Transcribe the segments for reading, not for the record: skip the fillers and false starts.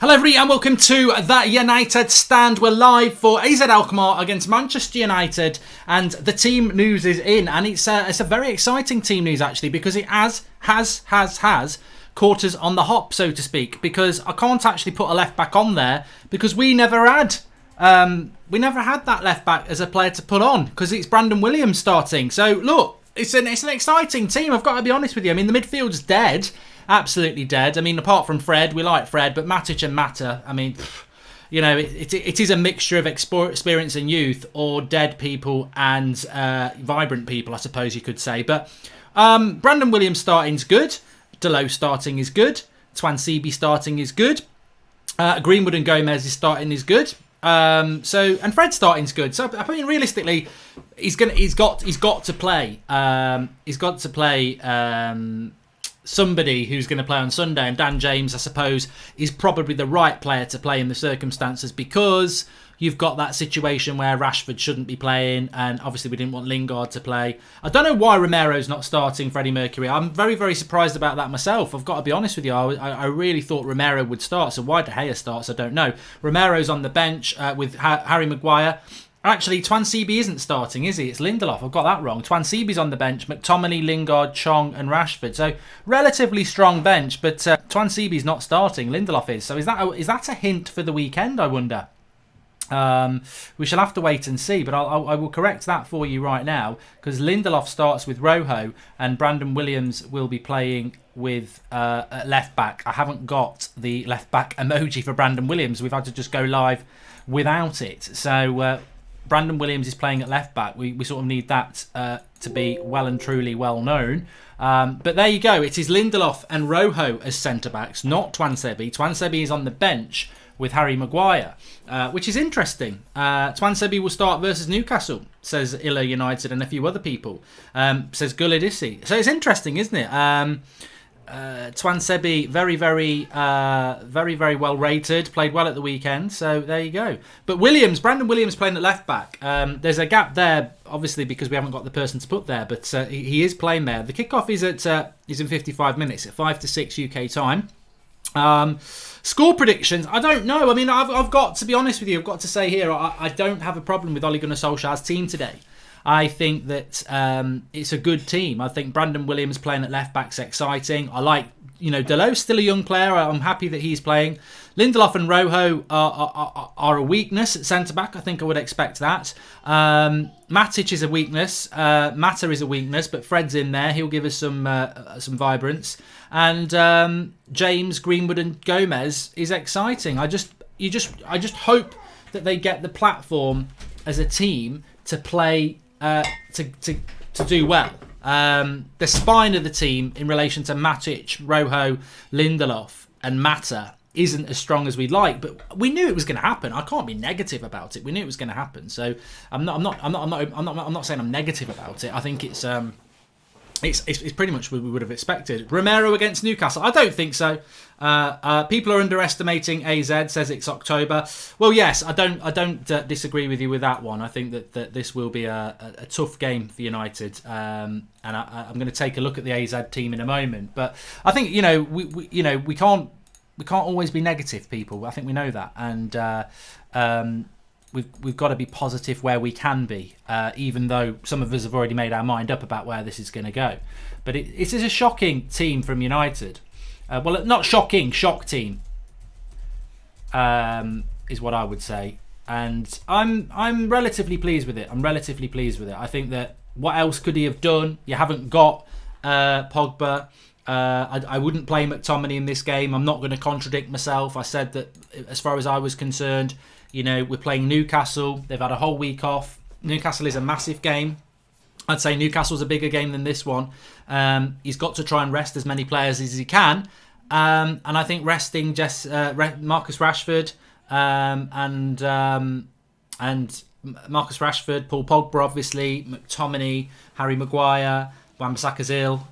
Hello everybody and welcome to The United Stand. We're live for AZ ALKMAAR against Manchester United, and the team news is in, and it's a very exciting team news actually, because it has caught us on the hop, so to speak, because I can't actually put a left back on there because we never had that left back as a player to put on, because it's Brandon Williams starting. So look, it's an exciting team, I've got to be honest with you. I mean, the midfield's dead. Absolutely dead. I mean, apart from Fred, we like Fred, but Matic and Mata, I mean, you know, it is a mixture of experience and youth, or dead people and vibrant people, I suppose you could say. But Brandon Williams starting's good. Delo starting is good. Twansibi starting is good. Greenwood and Gomez is starting is good. And Fred starting's good. So I mean, realistically, he's got to play. He's got to play. Somebody who's going to play on Sunday, and Dan James, I suppose, is probably the right player to play in the circumstances, because you've got that situation where Rashford shouldn't be playing, and obviously we didn't want Lingard to play. I don't know why Romero's not starting Freddie Mercury. I'm very, very surprised about that myself. I've got to be honest with you. I really thought Romero would start, so why De Gea starts, I don't know. Romero's on the bench with Harry Maguire. Actually, Twansibi isn't starting, is he? It's Lindelof. I've got that wrong. Twansibi's on the bench. McTominay, Lingard, Chong and Rashford. So, relatively strong bench, but Twansibi's not starting. Lindelof is. So, is that a hint for the weekend, I wonder? We shall have to wait and see, but I will correct that for you right now, because Lindelof starts with Rojo and Brandon Williams will be playing with left back. I haven't got the left back emoji for Brandon Williams. We've had to just go live without it. So, Brandon Williams is playing at left back. We sort of need that to be well and truly well known. But there you go. It is Lindelof and Rojo as centre backs, not Twansebi. Twansebi is on the bench with Harry Maguire, which is interesting. Twansebi will start versus Newcastle, says Illa United and a few other people. Says Guladissi. So it's interesting, isn't it? Twansebi, very well rated, played well at the weekend, so there you go. But Brandon Williams playing at left back. There's a gap there, obviously, because we haven't got the person to put there, but he is playing there. The kickoff is in 55 minutes at 5 to 6 UK time. Score predictions, I don't know. I mean, I've got to be honest with you. I've got to say here, I don't have a problem with Ole Gunnar Solskjaer's team today. I think that it's a good team. I think Brandon Williams playing at left back's exciting. I like, Delo's still a young player. I'm happy that he's playing. Lindelof and Rojo are a weakness at centre back. I think I would expect that. Matic is a weakness. Mata is a weakness, but Fred's in there. He'll give us some vibrance. And James, Greenwood, and Gomez is exciting. I just hope that they get the platform as a team to play. To do well. The spine of the team in relation to Matic, Rojo, Lindelof and Mata isn't as strong as we'd like, but we knew it was going to happen. I can't be negative about it. We knew it was going to happen. So I'm not saying I'm negative about it. I think it's pretty much what we would have expected. Romero against Newcastle? I don't think so. People are underestimating AZ, says it's October. Well, yes, I don't disagree with you with that one. I think that this will be a tough game for United, and I'm going to take a look at the AZ team in a moment. But I think we can't always be negative, people. I think we know that, and we've got to be positive where we can be, even though some of us have already made our mind up about where this is going to go. But it is a shocking team from United. Well, not shocking, shock team is what I would say. And I'm relatively pleased with it. I think that what else could he have done? You haven't got Pogba. I wouldn't play McTominay in this game. I'm not going to contradict myself. I said that as far as I was concerned, we're playing Newcastle. They've had a whole week off. Newcastle is a massive game. I'd say Newcastle's a bigger game than this one. He's got to try and rest as many players as he can. And I think resting Marcus Rashford and Marcus Rashford, Paul Pogba, obviously, McTominay, Harry Maguire, Wan-Bissaka's ill.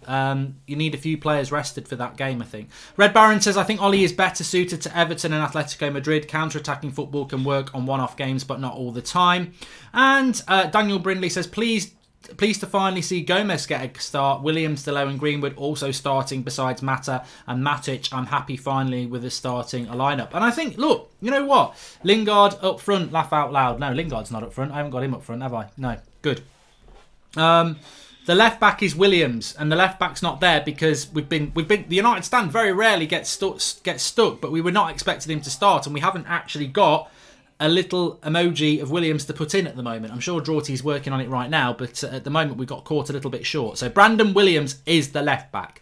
You need a few players rested for that game, I think. Red Baron says, I think Ollie is better suited to Everton and Atletico Madrid. Counter-attacking football can work on one-off games, but not all the time. And Daniel Brindley says, please Pleased to finally see Gomez get a start. Williams, Delo and Greenwood also starting besides Mata and Matic. I'm happy finally with the starting lineup. And I think, look, you know what? Lingard up front, laugh out loud. No, Lingard's not up front. I haven't got him up front, have I? No, good. The left back is Williams, and the left back's not there because we've been the United stand very rarely gets stuck, but we were not expecting him to start, and we haven't actually got a little emoji of Williams to put in at the moment. I'm sure Drawty's working on it right now, but at the moment we got caught a little bit short. So Brandon Williams is the left back.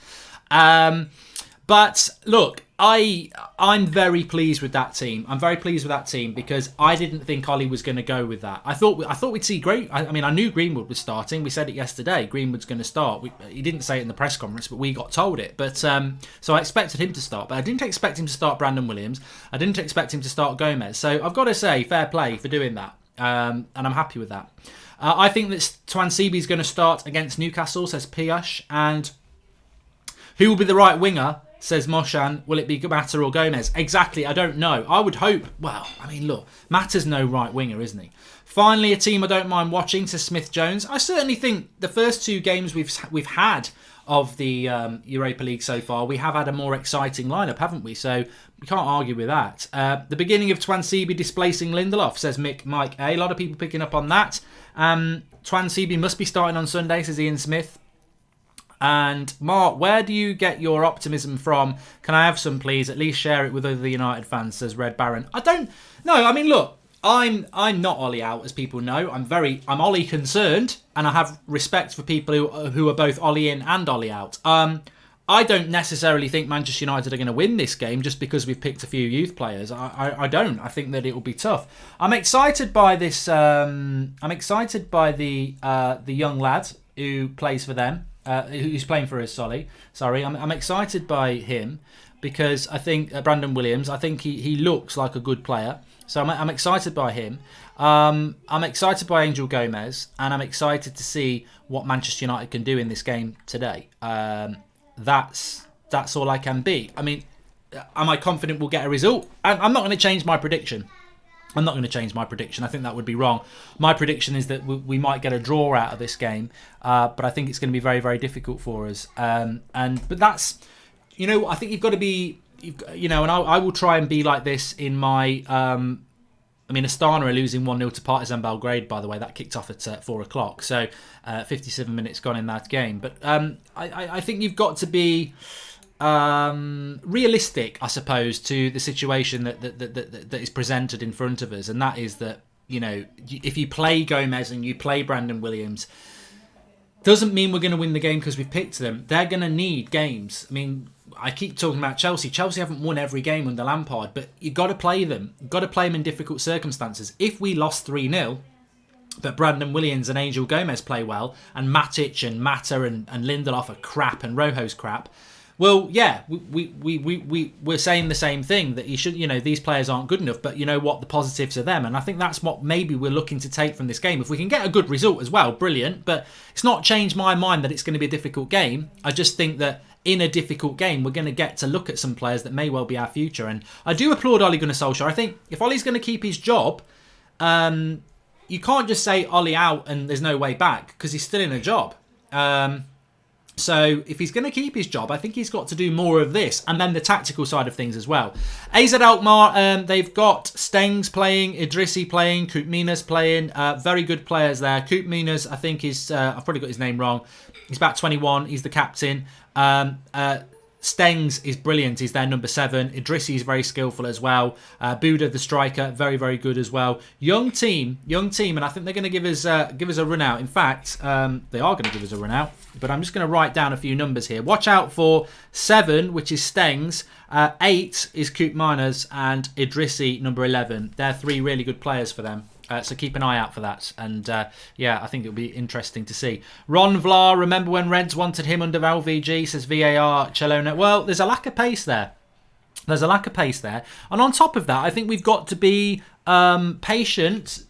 But look, I'm very pleased with that team. I'm very pleased with that team because I didn't think Ollie was going to go with that. I thought we'd see great. I mean, I knew Greenwood was starting. We said it yesterday. Greenwood's going to start. He didn't say it in the press conference, but we got told it. But so I expected him to start, but I didn't expect him to start Brandon Williams. I didn't expect him to start Gomez. So I've got to say, fair play for doing that, and I'm happy with that. I think that Twansibi's going to start against Newcastle, says Piyush, and who will be the right winger? Says Moshan, will it be Mata or Gomez? Exactly, I don't know. I would hope, well, I mean, look, Mata's no right winger, isn't he? Finally, a team I don't mind watching, says Smith Jones. I certainly think the first two games we've had of the Europa League so far, we have had a more exciting lineup, haven't we? So we can't argue with that. The beginning of Twansibi displacing Lindelof, says Mike A. A lot of people picking up on that. Twansibi must be starting on Sunday, says Ian Smith. And Mark, where do you get your optimism from? Can I have some, please? At least share it with other United fans, says Red Baron. I don't know. I mean, look, I'm not Ollie out, as people know. I'm Ollie concerned, and I have respect for people who are both Ollie in and Ollie out. I don't necessarily think Manchester United are going to win this game just because we've picked a few youth players. I don't. I think that it will be tough. I'm excited by this. I'm excited by the young lad who plays for them. Who's playing for us, sorry. I'm excited by him because I think Brandon Williams, I think he looks like a good player. So I'm excited by him. I'm excited by Angel Gomez, and I'm excited to see what Manchester United can do in this game today. That's all I can be. I mean, am I confident we'll get a result? I'm not going to change my prediction. I think that would be wrong. My prediction is that we might get a draw out of this game, but I think it's going to be very, very difficult for us. But that's, I think you've got to be, and I will try and be like this in my. Astana are losing 1-0 to Partizan Belgrade, by the way. That kicked off at 4 o'clock, so 57 minutes gone in that game. But I think you've got to be realistic, I suppose, to the situation that is presented in front of us, and that is that if you play Gomez and you play Brandon Williams, doesn't mean we're going to win the game because we've picked them. They're going to need games. I mean, I keep talking about Chelsea. Chelsea haven't won every game under Lampard, but you've got to play them. You've got to play them in difficult circumstances. If we lost 3-0, but Brandon Williams and Angel Gomez play well, and Matic and Mata and Lindelof are crap and Rojo's crap, well, yeah, we're saying the same thing, that you should, these players aren't good enough, but you know what, the positives are them. And I think that's what maybe we're looking to take from this game. If we can get a good result as well, brilliant. But it's not changed my mind that it's going to be a difficult game. I just think that in a difficult game, we're going to get to look at some players that may well be our future. And I do applaud Ole Gunnar Solskjaer. I think if Ole's going to keep his job, you can't just say Ole out and there's no way back, because he's still in a job. So if he's going to keep his job, I think he's got to do more of this, and then the tactical side of things as well. AZ Alkmaar, they've got Stengs playing, Idrissi playing, Koopmeiners playing. Very good players there. Koopmeiners, I think, is I've probably got his name wrong. He's about 21. He's the captain. Stengs is brilliant. He's their number 7. Idrissi is very skillful as well. Buda, the striker, very, very good as well. Young team, and I think they're going to give us a run out. In fact, they are going to give us a run out. But I'm just going to write down a few numbers here. Watch out for 7, which is Stengs. 8 is Koopmeiners, and Idrissi, number 11. They're 3 really good players for them. So keep an eye out for that. And I think it'll be interesting to see. Ron Vlar, remember when Reds wanted him under LVG, says VAR Chelona. Well, there's a lack of pace there. And on top of that, I think we've got to be Patience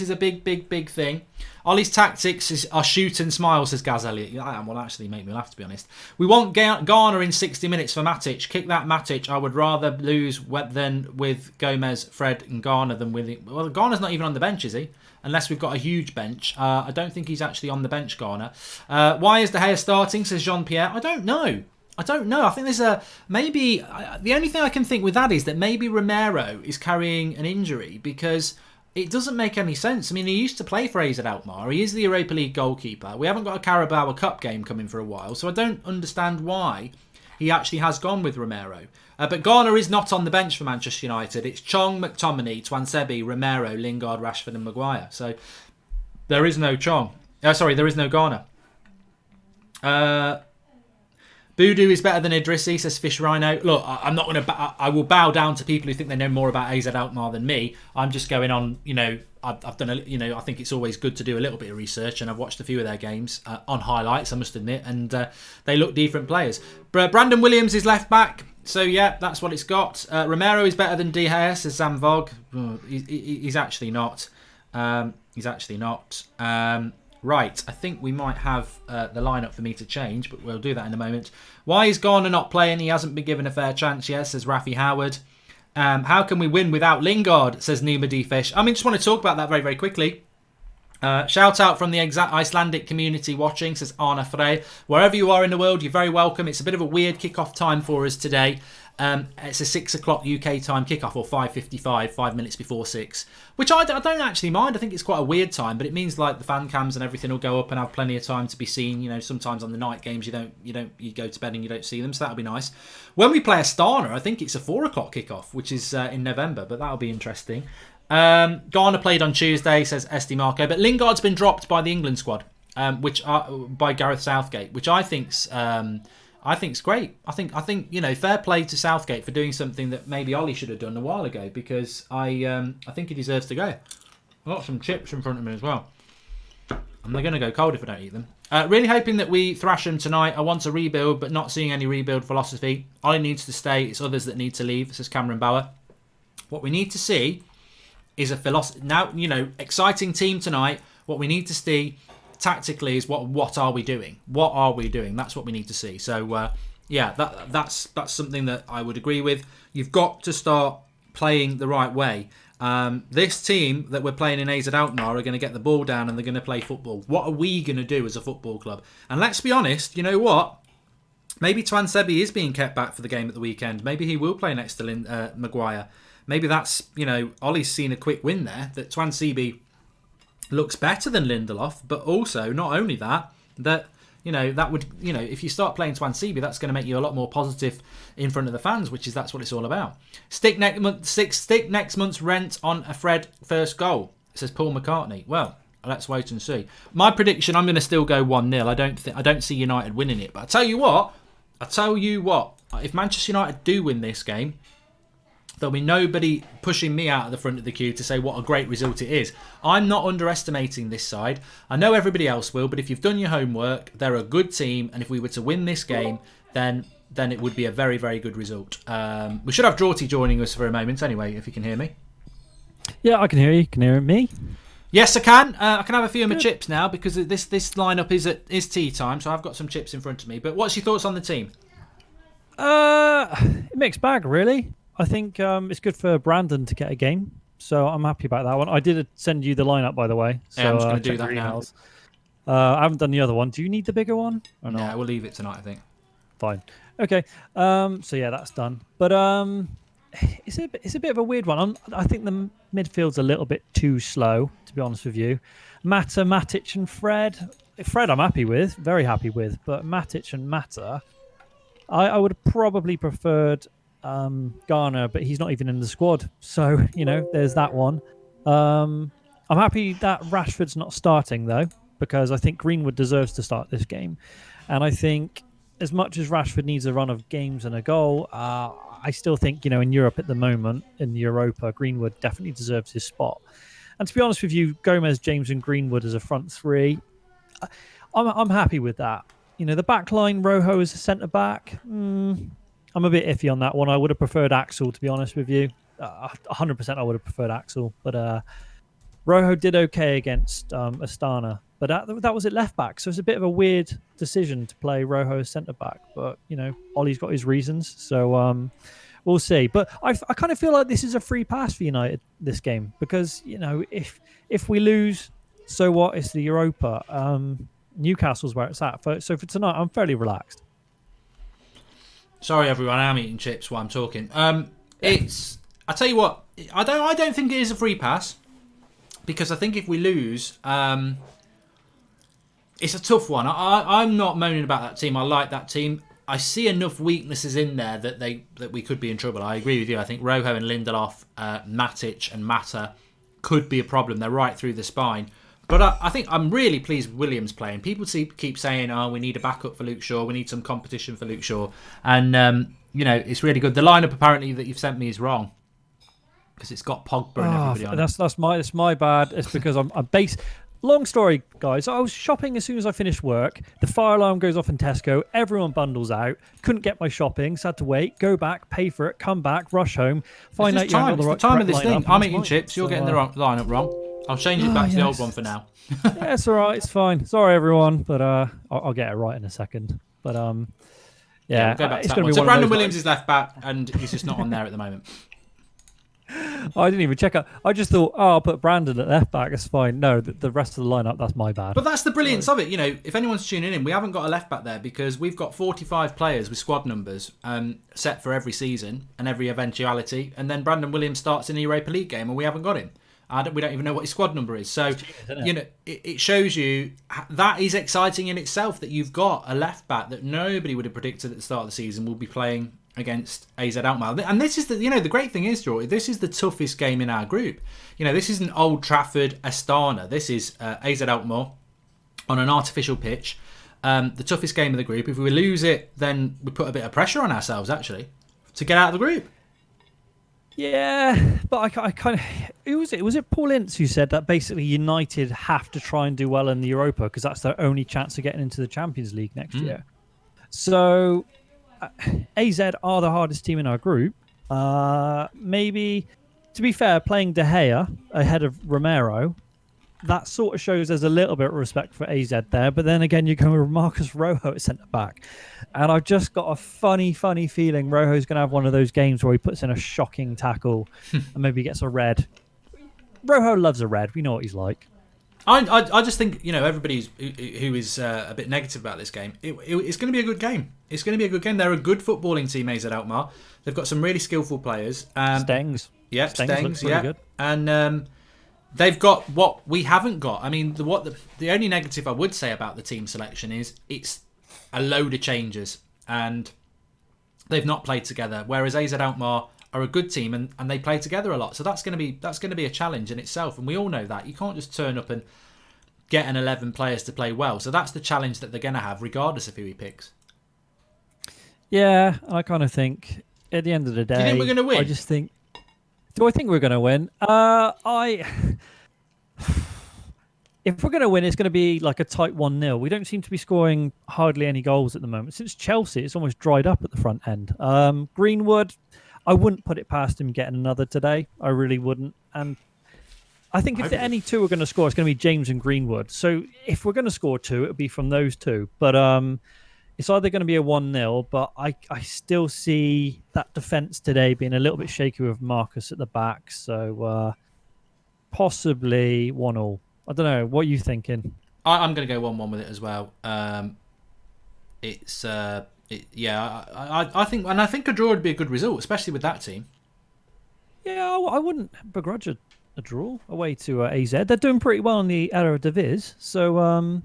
is a big thing. Ollie's tactics are shoot and smile, says Gaz Elliott. Yeah, well, actually, make me laugh, to be honest. We want Garner in 60 minutes for Matic. Kick that Matic. I would rather lose than with Gomez, Fred, and Garner than with... Well, Garner's not even on the bench, is he? Unless we've got a huge bench. I don't think he's actually on the bench, Garner. Why is De Gea starting, says Jean-Pierre? I don't know. I think there's maybe... the only thing I can think with that is that maybe Romero is carrying an injury, because... It doesn't make any sense. I mean, he used to play for AZ Alkmaar. He is the Europa League goalkeeper. We haven't got a Carabao Cup game coming for a while, so I don't understand why he actually has gone with Romero. But Garner is not on the bench for Manchester United. It's Chong, McTominay, Twansebi, Romero, Lingard, Rashford and Maguire. So there is no Chong. There is no Garner. Boodoo is better than Idrissi, says Fish Rhino. Look, I'm not going to... I will bow down to people who think they know more about AZ Alkmaar than me. I'm just going on, I've done I think it's always good to do a little bit of research, and I've watched a few of their games on highlights, I must admit, and they look different players. Brandon Williams is left back, so yeah, that's what it's got. Romero is better than De Gea, says Sam Vog. He's actually not. Right, I think we might have the lineup for me to change, but we'll do that in a moment. Why is Garner not playing? He hasn't been given a fair chance yet, says Rafi Howard. How can we win without Lingard, says Numa D Fish. I mean, just want to talk about that very, very quickly. Shout out from the Icelandic community watching, says Arna Frey. Wherever you are in the world, you're very welcome. It's a bit of a weird kickoff time for us today. It's a 6 o'clock UK time kickoff, or 5:55, 5 minutes before 6, which I don't actually mind. I think it's quite a weird time, but it means like the fan cams and everything will go up and have plenty of time to be seen. Sometimes on the night games you go to bed and you don't see them, so that'll be nice. When we play Astana, I think it's a 4 o'clock kickoff, which is in November, but that'll be interesting. Garner played on Tuesday, says Esti Marco, but Lingard's been dropped by the England squad, by Gareth Southgate, which I think's great. I think fair play to Southgate for doing something that maybe Ollie should have done a while ago, because I think he deserves to go. I've got some chips in front of me as well, and they're going to go cold if I don't eat them. Really hoping that we thrash them tonight. I want to rebuild, but not seeing any rebuild philosophy. Ollie needs to stay. It's others that need to leave, says Cameron Bauer. What we need to see is a philosophy. Now, exciting team tonight. What we need to see tactically is what are we doing? What are we doing? That's what we need to see. So that's something that I would agree with. You've got to start playing the right way. This team that we're playing in AZ Alkmaar are going to get the ball down and they're going to play football. What are we going to do as a football club? And let's be honest, you know what? Maybe Twansebi is being kept back for the game at the weekend. Maybe he will play next to Maguire. Maybe that's, Ollie's seen a quick win there, that Twansebi looks better than Lindelof, but also, not only that that would, if you start playing Twansebi, that's going to make you a lot more positive in front of the fans, that's what it's all about. Stick next month's rent on a Fred first goal, says Paul McCartney. Well, let's wait and see. My prediction, I'm going to still go 1-0. I don't see United winning it, but I tell you what, if Manchester United do win this game, there'll be nobody pushing me out at the front of the queue to say what a great result it is. I'm not underestimating this side. I know everybody else will, but if you've done your homework, they're a good team, and if we were to win this game, then it would be a very, very good result. We should have Drawty joining us for a moment anyway, if you can hear me. Yeah, I can hear you. Can you hear me? Yes, I can. I can have a few of my chips now, because this lineup is tea time, so I've got some chips in front of me. But what's your thoughts on the team? Mixed bag, really. I think it's good for Brandon to get a game, so I'm happy about that one. I did send you the lineup, by the way. So, yeah, I'm just going to do that now. I haven't done the other one. Do you need the bigger one or not? Yeah, we'll leave it tonight, I think. Fine. Okay. So yeah, that's done. But it's a bit of a weird one. I think the midfield's a little bit too slow, to be honest with you. Mata, Matic, and Fred. Fred, I'm happy with, very happy with. But Matic and Mata, I would have probably preferred Garner, but he's not even in the squad, so there's that one. I'm happy that Rashford's not starting though, because I think Greenwood deserves to start this game, and I think as much as Rashford needs a run of games and a goal, I still think in Europe at the moment, in Europa, Greenwood definitely deserves his spot. And to be honest with you, Gomez, James and Greenwood as a front three, I'm happy with that. The back line, Rojo as a centre back, I'm a bit iffy on that one. I would have preferred Axel, to be honest with you. 100% I would have preferred Axel, but Rojo did okay against Astana, but that was at left back, so it's a bit of a weird decision to play Rojo as centre back. But Ollie's got his reasons, so we'll see. But I kind of feel like this is a free pass for United this game, because if we lose, so what? It's the Europa. Newcastle's where it's at. So for tonight, I'm fairly relaxed. Sorry, everyone. I'm eating chips while I'm talking. I tell you what. I don't think it is a free pass, because I think if we lose, it's a tough one. I'm not moaning about that team. I like that team. I see enough weaknesses in there that we could be in trouble. I agree with you. I think Rojo and Lindelof, Matic and Mata could be a problem. They're right through the spine. But I think I'm really pleased with Williams playing. People keep saying, "Oh, we need a backup for Luke Shaw. We need some competition for Luke Shaw," and it's really good. The lineup apparently that you've sent me is wrong, because it's got Pogba and everybody on it. That's my bad. It's because I'm based. Long story, guys. I was shopping as soon as I finished work. The fire alarm goes off in Tesco. Everyone bundles out. Couldn't get my shopping, so had to wait, go back, pay for it, come back, rush home, find out you haven't got the right time of this lineup, thing. I'm eating chips. You're getting the lineup wrong. I'll change it back to the old one for now. Yeah, it's all right. It's fine. Sorry, everyone, but I'll get it right in a second. But we'll go back to that one. So Brandon Williams is left back, and he's just not on there at the moment. I didn't even check out. I just thought, I'll put Brandon at left back. It's fine. No, the rest of the lineup, that's my bad. But that's the brilliance of it. If anyone's tuning in, we haven't got a left back there because we've got 45 players with squad numbers set for every season and every eventuality. And then Brandon Williams starts in the Europa League game and we haven't got him. We don't even know what his squad number is. So, it shows you that is exciting in itself, that you've got a left back that nobody would have predicted at the start of the season will be playing against AZ Alkmaar. And this is the great thing is, George, this is the toughest game in our group. This isn't Old Trafford, Astana. This is AZ Alkmaar on an artificial pitch. The toughest game of the group. If we lose it, then we put a bit of pressure on ourselves, actually, to get out of the group. Yeah, but I kind of... Who was it? Was it Paul Ince who said that basically United have to try and do well in the Europa because that's their only chance of getting into the Champions League next year? So... AZ are the hardest team in our group. Maybe, to be fair, playing De Gea ahead of Romero, that sort of shows there's a little bit of respect for AZ there. But then again, you're going with Marcus Rojo at centre back, and I've just got a funny feeling Rojo's going to have one of those games where he puts in a shocking tackle and maybe gets a red. Rojo loves a red. We know what he's like. I just think everybody who is a bit negative about this game. It's going to be a good game. It's going to be a good game. They're a good footballing team, AZ Alkmaar. They've got some really skillful players. Stengs. Yeah, Stengs. Yeah, good. And they've got what we haven't got. I mean, the only negative I would say about the team selection is it's a load of changes, and they've not played together. Whereas AZ Alkmaar are a good team and they play together a lot. So that's going to be a challenge in itself, and we all know that. You can't just turn up and get an 11 players to play well. So that's the challenge that they're going to have regardless of who he picks. Yeah, I kind of think at the end of the day... Do you think we're going to win? Do I think we're going to win? If we're going to win, it's going to be like a tight 1-0. We don't seem to be scoring hardly any goals at the moment. Since Chelsea, it's almost dried up at the front end. Greenwood... I wouldn't put it past him getting another today. I really wouldn't. And I think if any two are going to score, it's going to be James and Greenwood. So if we're going to score two, it would be from those two. But it's either going to be a 1-0, but I still see that defence today being a little bit shaky with Marcus at the back. So possibly 1-1. I don't know. What are you thinking? I'm going to go 1-1 with it as well. I think a draw would be a good result, especially with that team. Yeah, I wouldn't begrudge a draw away to AZ. They're doing pretty well in the Eredivisie. So,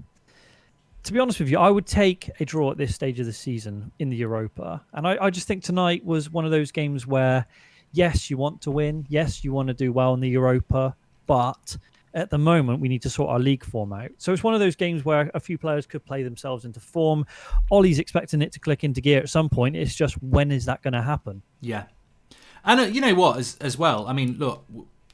to be honest with you, I would take a draw at this stage of the season in the Europa. And I just think tonight was one of those games where, yes, you want to win. Yes, you want to do well in the Europa. But at the moment, we need to sort our league form out. So it's one of those games where a few players could play themselves into form. Ollie's expecting it to click into gear at some point. It's just, when is that going to happen? Yeah. And you know what, as well, I mean, look,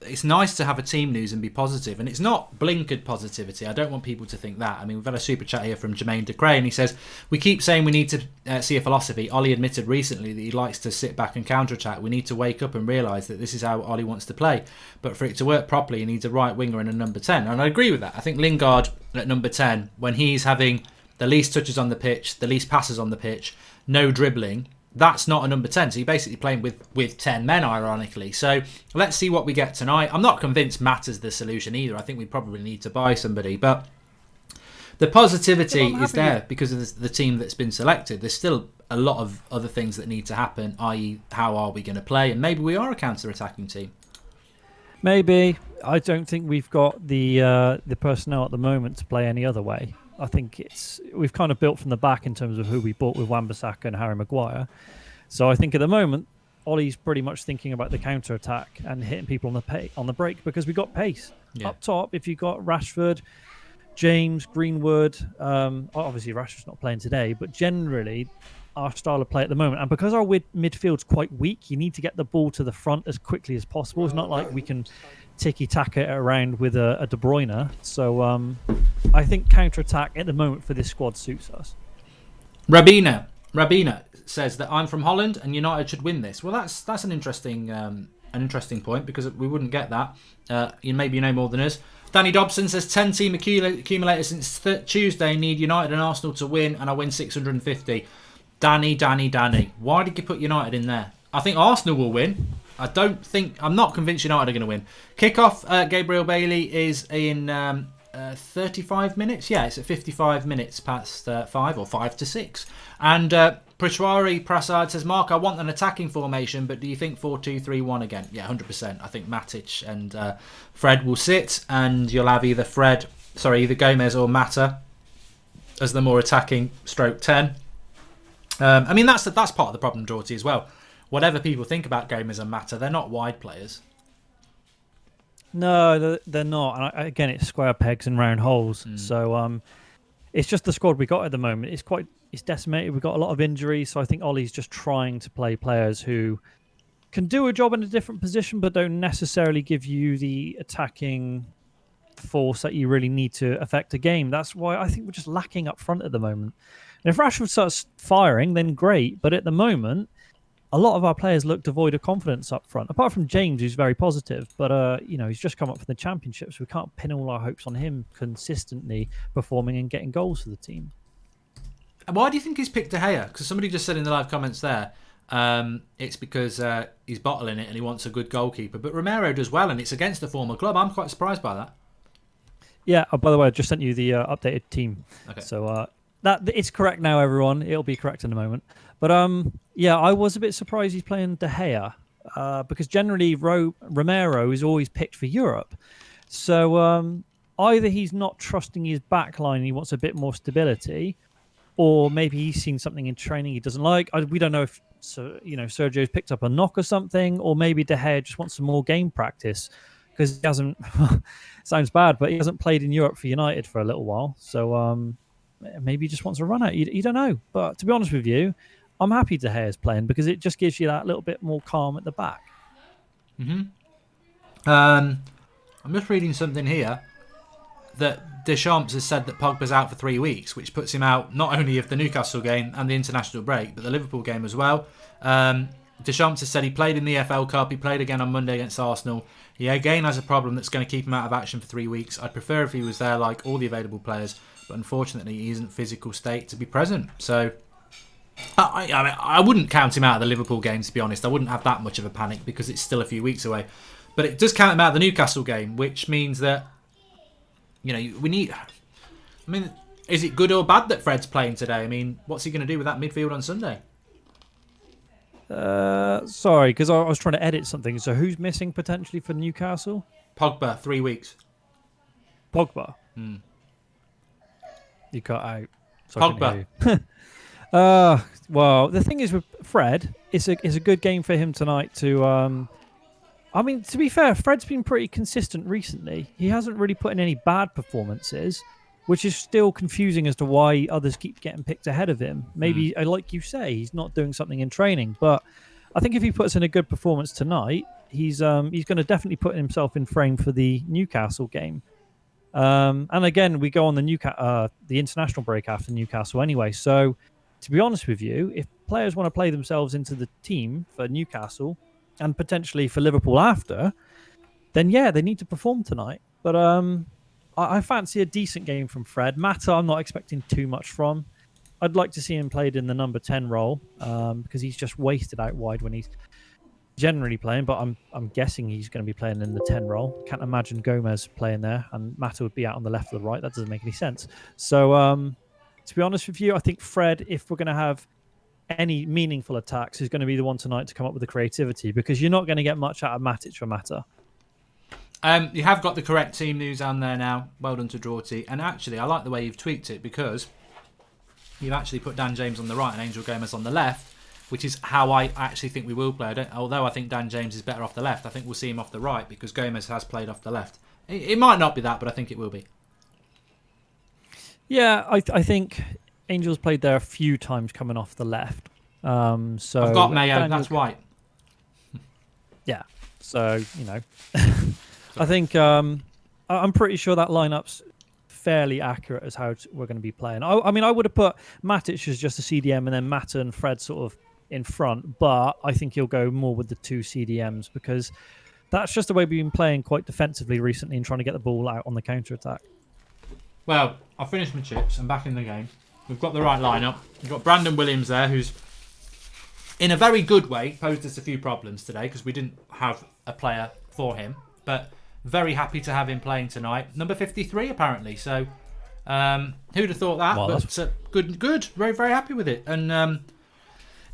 it's nice to have a team news and be positive, and it's not blinkered positivity. I don't want people to think that. I mean, we've had a super chat here from Jermaine DeCray, and he says, we keep saying we need to see a philosophy. Ollie admitted recently that he likes to sit back and counter-attack. We need to wake up and realise that this is how Ollie wants to play. But for it to work properly, he needs a right winger and a number 10. And I agree with that. I think Lingard at number 10, when he's having the least touches on the pitch, the least passes on the pitch, no dribbling, that's not a number 10. So you're basically playing with 10 men, ironically. So let's see what we get tonight. I'm not convinced Mata's the solution either. I think we probably need to buy somebody. But the positivity is there because of the team that's been selected. There's still a lot of other things that need to happen, i.e. how are we going to play? And maybe we are a counter-attacking team. Maybe. I don't think we've got the personnel at the moment to play any other way. I think we've kind of built from the back in terms of who we bought with Wan-Bissaka and Harry Maguire. So I think at the moment, Ollie's pretty much thinking about the counter-attack and hitting people on the break because we've got pace. Yeah. Up top, if you've got Rashford, James, Greenwood, obviously Rashford's not playing today, but generally our style of play at the moment, and because our midfield's quite weak, you need to get the ball to the front as quickly as possible. It's not like we can ticky-tack it around with a De Bruyne. So I think counter-attack at the moment for this squad suits us. Rabina says that I'm from Holland and United should win this. Well, that's an interesting point because we wouldn't get that. Maybe you know more than us. Danny Dobson says 10 team accumulator since Tuesday need United and Arsenal to win, and I win 650. Danny, why did you put United in there? I think Arsenal will win. I'm not convinced United are going to win. Kickoff, Gabriel Bailey is in 35 minutes. Yeah, it's at 55 minutes past 5 or 5 to 6. And Prashwari Prasad says, Mark, I want an attacking formation, but do you think 4-2-3-1 again? Yeah, 100%. I think Matic and Fred will sit, and you'll have either Gomez or Mata as the more attacking stroke 10. I mean, that's part of the problem, Dorothy, as well. Whatever people think about Gomez and Mata, they're not wide players. No, they're not. And again, it's square pegs and round holes. So it's just the squad we got at the moment. It's decimated. We've got a lot of injuries. So I think Ollie's just trying to play players who can do a job in a different position, but don't necessarily give you the attacking force that you really need to affect a game. That's why I think we're just lacking up front at the moment. And if Rashford starts firing, then great. But at the moment, a lot of our players look devoid of confidence up front. Apart from James, who's very positive, but he's just come up from the Championship, so we can't pin all our hopes on him consistently performing and getting goals for the team. Why do you think he's picked De Gea? Because somebody just said in the live comments there, it's because he's bottling it and he wants a good goalkeeper. But Romero does well, and it's against the former club. I'm quite surprised by that. Yeah. Oh, by the way, I just sent you the updated team. Okay. So that it's correct now, everyone. It'll be correct in a moment. But I was a bit surprised he's playing De Gea because generally Romero is always picked for Europe. So either he's not trusting his back line and he wants a bit more stability, or maybe he's seen something in training he doesn't like. We don't know if Sergio's picked up a knock or something, or maybe De Gea just wants some more game practice because he hasn't. Sounds bad, but he hasn't played in Europe for United for a little while. So maybe he just wants a run out. You don't know. But to be honest with you, I'm happy De Gea's playing because it just gives you that little bit more calm at the back. I'm just reading something here that Deschamps has said that Pogba's out for 3 weeks, which puts him out not only of the Newcastle game and the international break, but the Liverpool game as well. Deschamps has said he played in the FL Cup. He played again on Monday against Arsenal. He again has a problem that's going to keep him out of action for 3 weeks. I'd prefer if he was there like all the available players, but unfortunately he isn't physical state to be present. So I wouldn't count him out of the Liverpool game, to be honest. I wouldn't have that much of a panic because it's still a few weeks away. But it does count him out of the Newcastle game, which means that we need. I mean, is it good or bad that Fred's playing today? I mean, what's he going to do with that midfield on Sunday? Sorry, because I was trying to edit something. So who's missing potentially for Newcastle? Pogba, 3 weeks. Pogba? You cut out. So Pogba. Well, the thing is with Fred, it's a good game for him tonight to... I mean, to be fair, Fred's been pretty consistent recently. He hasn't really put in any bad performances, which is still confusing as to why others keep getting picked ahead of him. Maybe, like you say, he's not doing something in training. But I think if he puts in a good performance tonight, he's going to definitely put himself in frame for the Newcastle game. And again, we go on the international break after Newcastle anyway. So, to be honest with you, if players want to play themselves into the team for Newcastle and potentially for Liverpool after, then yeah, they need to perform tonight. But I fancy a decent game from Fred. Mata, I'm not expecting too much from. I'd like to see him played in the number 10 role because he's just wasted out wide when he's generally playing. But I'm guessing he's going to be playing in the 10 role. Can't imagine Gomez playing there and Mata would be out on the left or the right. That doesn't make any sense. So to be honest with you, I think Fred, if we're going to have any meaningful attacks, is going to be the one tonight to come up with the creativity because you're not going to get much out of Matic for Mata. You have got the correct team news on there now. Well done to Drawty. And actually, I like the way you've tweaked it because you've actually put Dan James on the right and Angel Gomez on the left, which is how I actually think we will play. Although I think Dan James is better off the left, I think we'll see him off the right because Gomez has played off the left. It might not be that, but I think it will be. Yeah, I think Angel's played there a few times coming off the left. So I've got Mayo, that's white. Yeah, so, I think I'm pretty sure that lineup's fairly accurate as how we're going to be playing. I mean, I would have put Matic as just a CDM and then Mata and Fred sort of in front, but I think he'll go more with the two CDMs because that's just the way we've been playing quite defensively recently and trying to get the ball out on the counter-attack. Well, I've finished my chips. I'm back in the game. We've got the right lineup. We've got Brandon Williams there, who's in a very good way posed us a few problems today because we didn't have a player for him, but very happy to have him playing tonight. Number 53, apparently. So, who'd have thought that? Well, but good. Very, very happy with it. And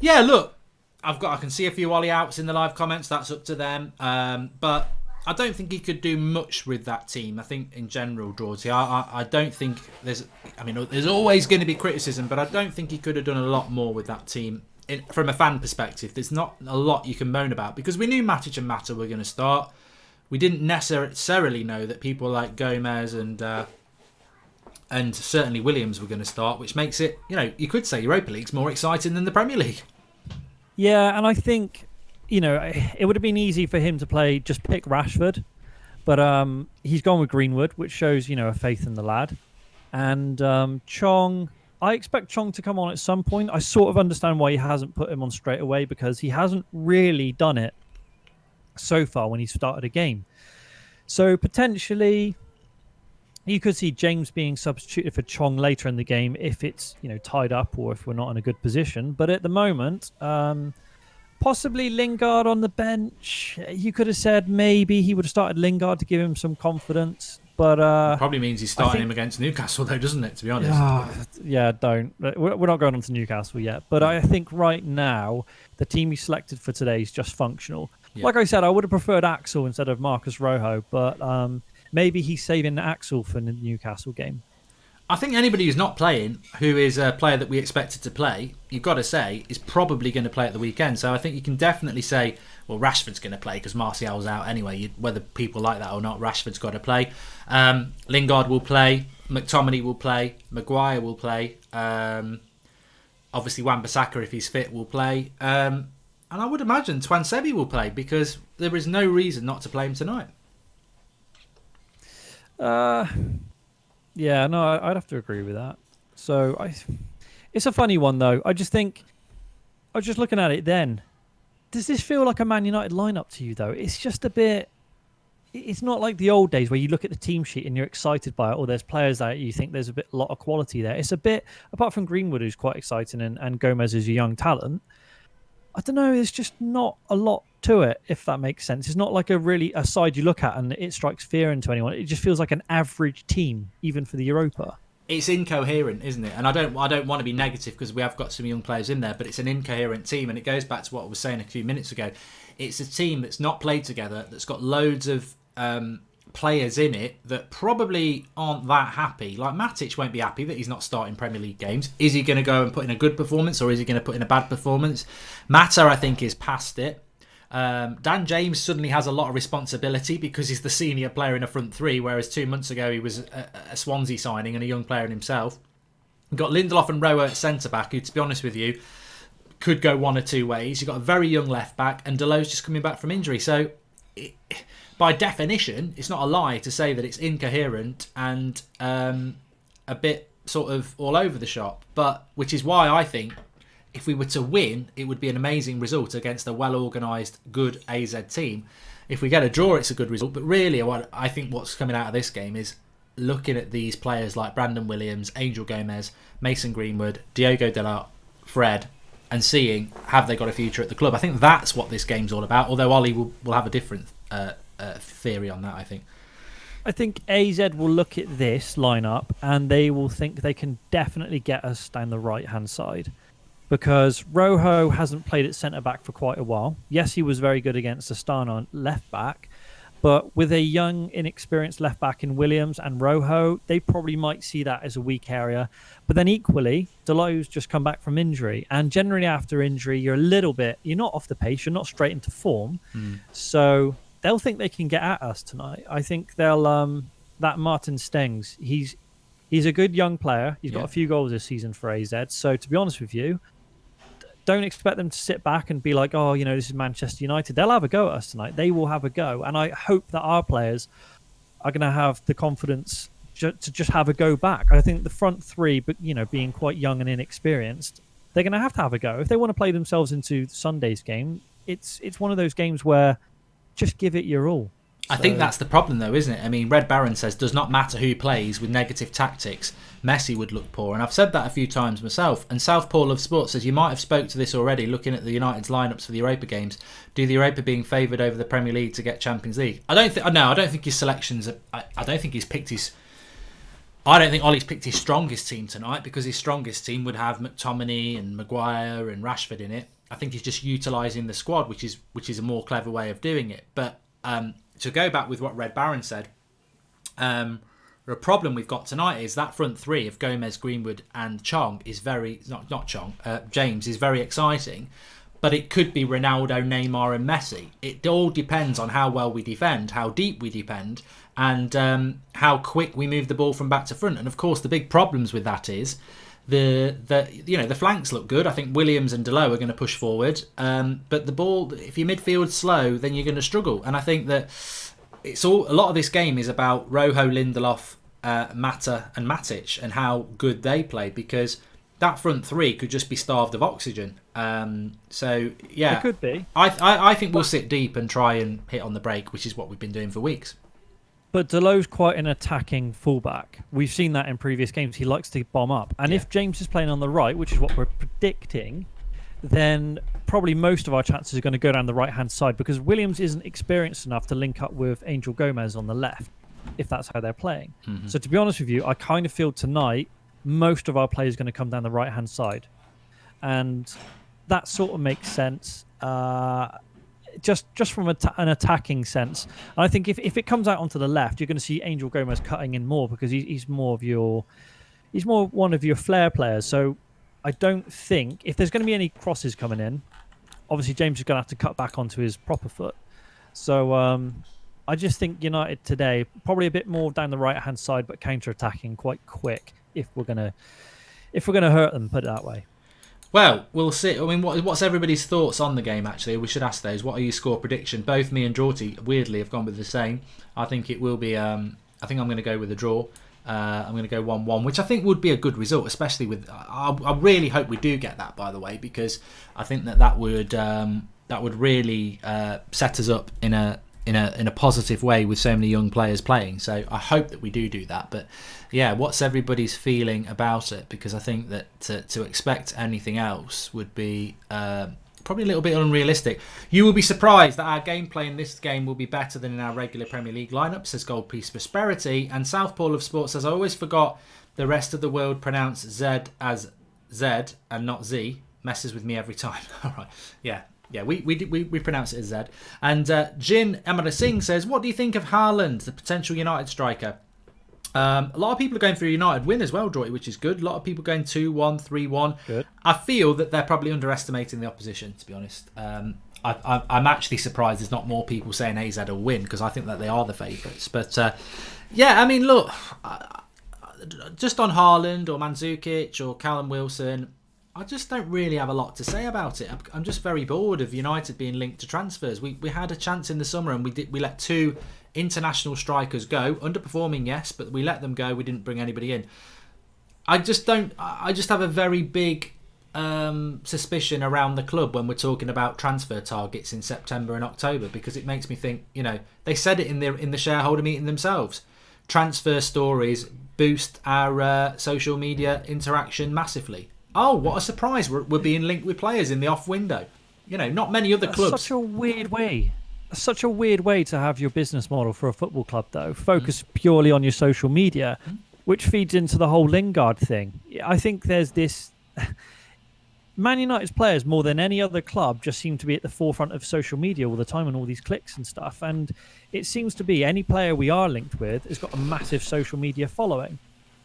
yeah, look, I can see a few Ollie outs in the live comments. That's up to them. But I don't think he could do much with that team. I think in general, Georgie, I don't think there's always going to be criticism, but I don't think he could have done a lot more with that team. From a fan perspective, there's not a lot you can moan about because we knew Matic and Mata were going to start. We didn't necessarily know that people like Gomez and certainly Williams were going to start, which makes it, you could say Europa League's more exciting than the Premier League. Yeah, and I think, it would have been easy for him to just pick Rashford, but he's gone with Greenwood, which shows, a faith in the lad. And Chong, I expect Chong to come on at some point. I sort of understand why he hasn't put him on straight away because he hasn't really done it so far when he started a game. So potentially you could see James being substituted for Chong later in the game if it's tied up or if we're not in a good position. But at the moment, possibly Lingard on the bench. You could have said maybe he would have started Lingard to give him some confidence. But probably means he's starting him against Newcastle though, doesn't it, to be honest? Yeah, don't. We're not going on to Newcastle yet. But I think right now the team he selected for today is just functional. Yeah. Like I said, I would have preferred Axel instead of Marcus Rojo, but maybe he's saving Axel for the Newcastle game. I think anybody who's not playing, who is a player that we expected to play, you've got to say, is probably going to play at the weekend. So I think you can definitely say, well, Rashford's going to play because Martial's out anyway. Whether people like that or not, Rashford's got to play. Lingard will play. McTominay will play. Maguire will play. Obviously, Wan-Bissaka, if he's fit, will play. And I would imagine Twansebi will play because there is no reason not to play him tonight. Yeah, no, I'd have to agree with that. So it's a funny one though. I just think I was just looking at it then. Does this feel like a Man United lineup to you though? It's just a bit. It's not like the old days where you look at the team sheet and you're excited by it, or there's players that you think there's a lot of quality there. It's a bit, apart from Greenwood, who's quite exciting, and Gomez is a young talent. I don't know, there's just not a lot to it, if that makes sense. It's not like a side you look at and it strikes fear into anyone. It just feels like an average team, even for the Europa. It's incoherent, isn't it? And I don't want to be negative because we have got some young players in there, but it's an incoherent team, and it goes back to what I was saying a few minutes ago. It's a team that's not played together, that's got loads of players in it that probably aren't that happy. Like Matic won't be happy that he's not starting Premier League games. Is he going to go and put in a good performance, or is he going to put in a bad performance? Mata, I think, is past it. Dan James suddenly has a lot of responsibility because he's the senior player in a front three, whereas 2 months ago he was a Swansea signing and a young player in himself. We've got Lindelof and Rowe at centre-back, who, to be honest with you, could go one or two ways. You've got a very young left back, and Delo's just coming back from injury. So, by definition, it's not a lie to say that it's incoherent and a bit sort of all over the shop. But which is why I think if we were to win, it would be an amazing result against a well-organised, good AZ team. If we get a draw, it's a good result. But really, I think what's coming out of this game is looking at these players like Brandon Williams, Angel Gomez, Mason Greenwood, Diogo Dalot, Fred, and seeing, have they got a future at the club? I think that's what this game's all about, although Ollie will have a different theory on that, I think. I think AZ will look at this lineup and they will think they can definitely get us down the right-hand side. Because Rojo hasn't played at centre-back for quite a while. Yes, he was very good against Astana left-back, but with a young, inexperienced left-back in Williams and Rojo, they probably might see that as a weak area. But then equally, Delo's just come back from injury, and generally after injury, you're not off the pace, you're not straight into form. So they'll think they can get at us tonight. I think they'll, that Martin Stengs, he's a good young player. He's got a few goals this season for AZ. So to be honest with you, don't expect them to sit back and be like, oh, this is Manchester United. They'll have a go at us tonight. They will have a go. And I hope that our players are going to have the confidence to just have a go back. I think the front three, but being quite young and inexperienced, they're going to have a go. If they want to play themselves into Sunday's game, it's one of those games where just give it your all. I think that's the problem, though, isn't it? I mean, Red Baron says, does not matter who plays with negative tactics. Messi would look poor. And I've said that a few times myself. And South Paul of Sports says, you might have spoke to this already, looking at the United's lineups for the Europa games. Do the Europa being favoured over the Premier League to get Champions League? I don't think his selections, I don't think Ollie's picked his strongest team tonight, because his strongest team would have McTominay and Maguire and Rashford in it. I think he's just utilising the squad, which is a more clever way of doing it. But to go back with what Red Baron said, the problem we've got tonight is that front three of Gomez, Greenwood and James is very exciting, but it could be Ronaldo, Neymar and Messi. It all depends on how well we defend, how deep we defend, and how quick we move the ball from back to front. And of course the big problems with that is the flanks look good. I think Williams and Delo are going to push forward, but the ball, if your midfield's slow, then you're going to struggle. And I think that a lot of this game is about Rojo, Lindelof, Mata and Matic and how good they play, because that front three could just be starved of oxygen. So yeah, it could be. I think we'll sit deep and try and hit on the break, which is what we've been doing for weeks. But Delo's quite an attacking fullback. We've seen that in previous games. He likes to bomb up. And if James is playing on the right, which is what we're predicting, then probably most of our chances are going to go down the right-hand side, because Williams isn't experienced enough to link up with Angel Gomez on the left, if that's how they're playing. Mm-hmm. So to be honest with you, I kind of feel tonight most of our players are going to come down the right-hand side. And that sort of makes sense. Just from an attacking sense. And I think if it comes out onto the left, you're going to see Angel Gomez cutting in more, because he's more one of your flair players. So I don't think, if there's going to be any crosses coming in, obviously James is going to have to cut back onto his proper foot. So I just think United today probably a bit more down the right hand side, but counter-attacking quite quick if we're gonna hurt them, put it that way. Well, we'll see. I mean, what's everybody's thoughts on the game, actually? We should ask those. What are your score prediction? Both me and Jorty, weirdly, have gone with the same. I think it will be... I think I'm going to go with a draw. I'm going to go 1-1, which I think would be a good result, especially with... I really hope we do get that, by the way, because I think that would really set us up in a positive way with so many young players playing. So I hope that we do that. But yeah, what's everybody's feeling about it? Because I think that to expect anything else would be probably a little bit unrealistic. You will be surprised that our gameplay in this game will be better than in our regular Premier League lineup, says Goldbridge Prosperity. And South Paul of Sports says, I always forgot the rest of the world pronounce Z as Z and not Z. Messes with me every time. All right. Yeah, we pronounce it as Z. And Jin Amara Singh says, what do you think of Haaland, the potential United striker? A lot of people are going for a United win as well, Joy, which is good. A lot of people going 2-1, 3-1. Good. I feel that they're probably underestimating the opposition, to be honest. I'm actually surprised there's not more people saying AZ will win, because I think that they are the favourites. But yeah, I mean, look, just on Haaland or Mandzukic or Callum Wilson, I just don't really have a lot to say about it. I'm just very bored of United being linked to transfers. We had a chance in the summer and we let 2 international strikers go, underperforming, yes, but we let them go. We didn't bring anybody in. I just have a very big suspicion around the club when we're talking about transfer targets in September and October, because it makes me think, they said it in the shareholder meeting themselves. Transfer stories boost our social media interaction massively. Oh, what a surprise! We're being linked with players in the off window. Not many other clubs. Such a weird way. Such a weird way to have your business model for a football club, though. Focus purely on your social media, which feeds into the whole Lingard thing. I think there's this. Man United's players, more than any other club, just seem to be at the forefront of social media all the time and all these clicks and stuff. And it seems to be any player we are linked with has got a massive social media following,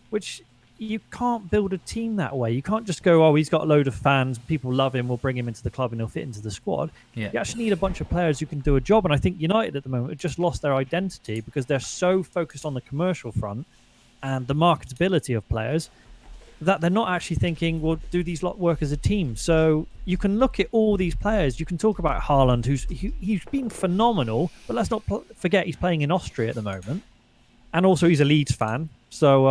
which you can't build a team that way. You can't just go, oh, he's got a load of fans, people love him, we'll bring him into the club and he'll fit into the squad. Yeah. You actually need a bunch of players who can do a job. And I think United at the moment have just lost their identity because they're so focused on the commercial front and the marketability of players that they're not actually thinking, well, do these lot work as a team? So you can look at all these players. You can talk about Haaland, he's been phenomenal, but let's not forget he's playing in Austria at the moment. And also he's a Leeds fan. So,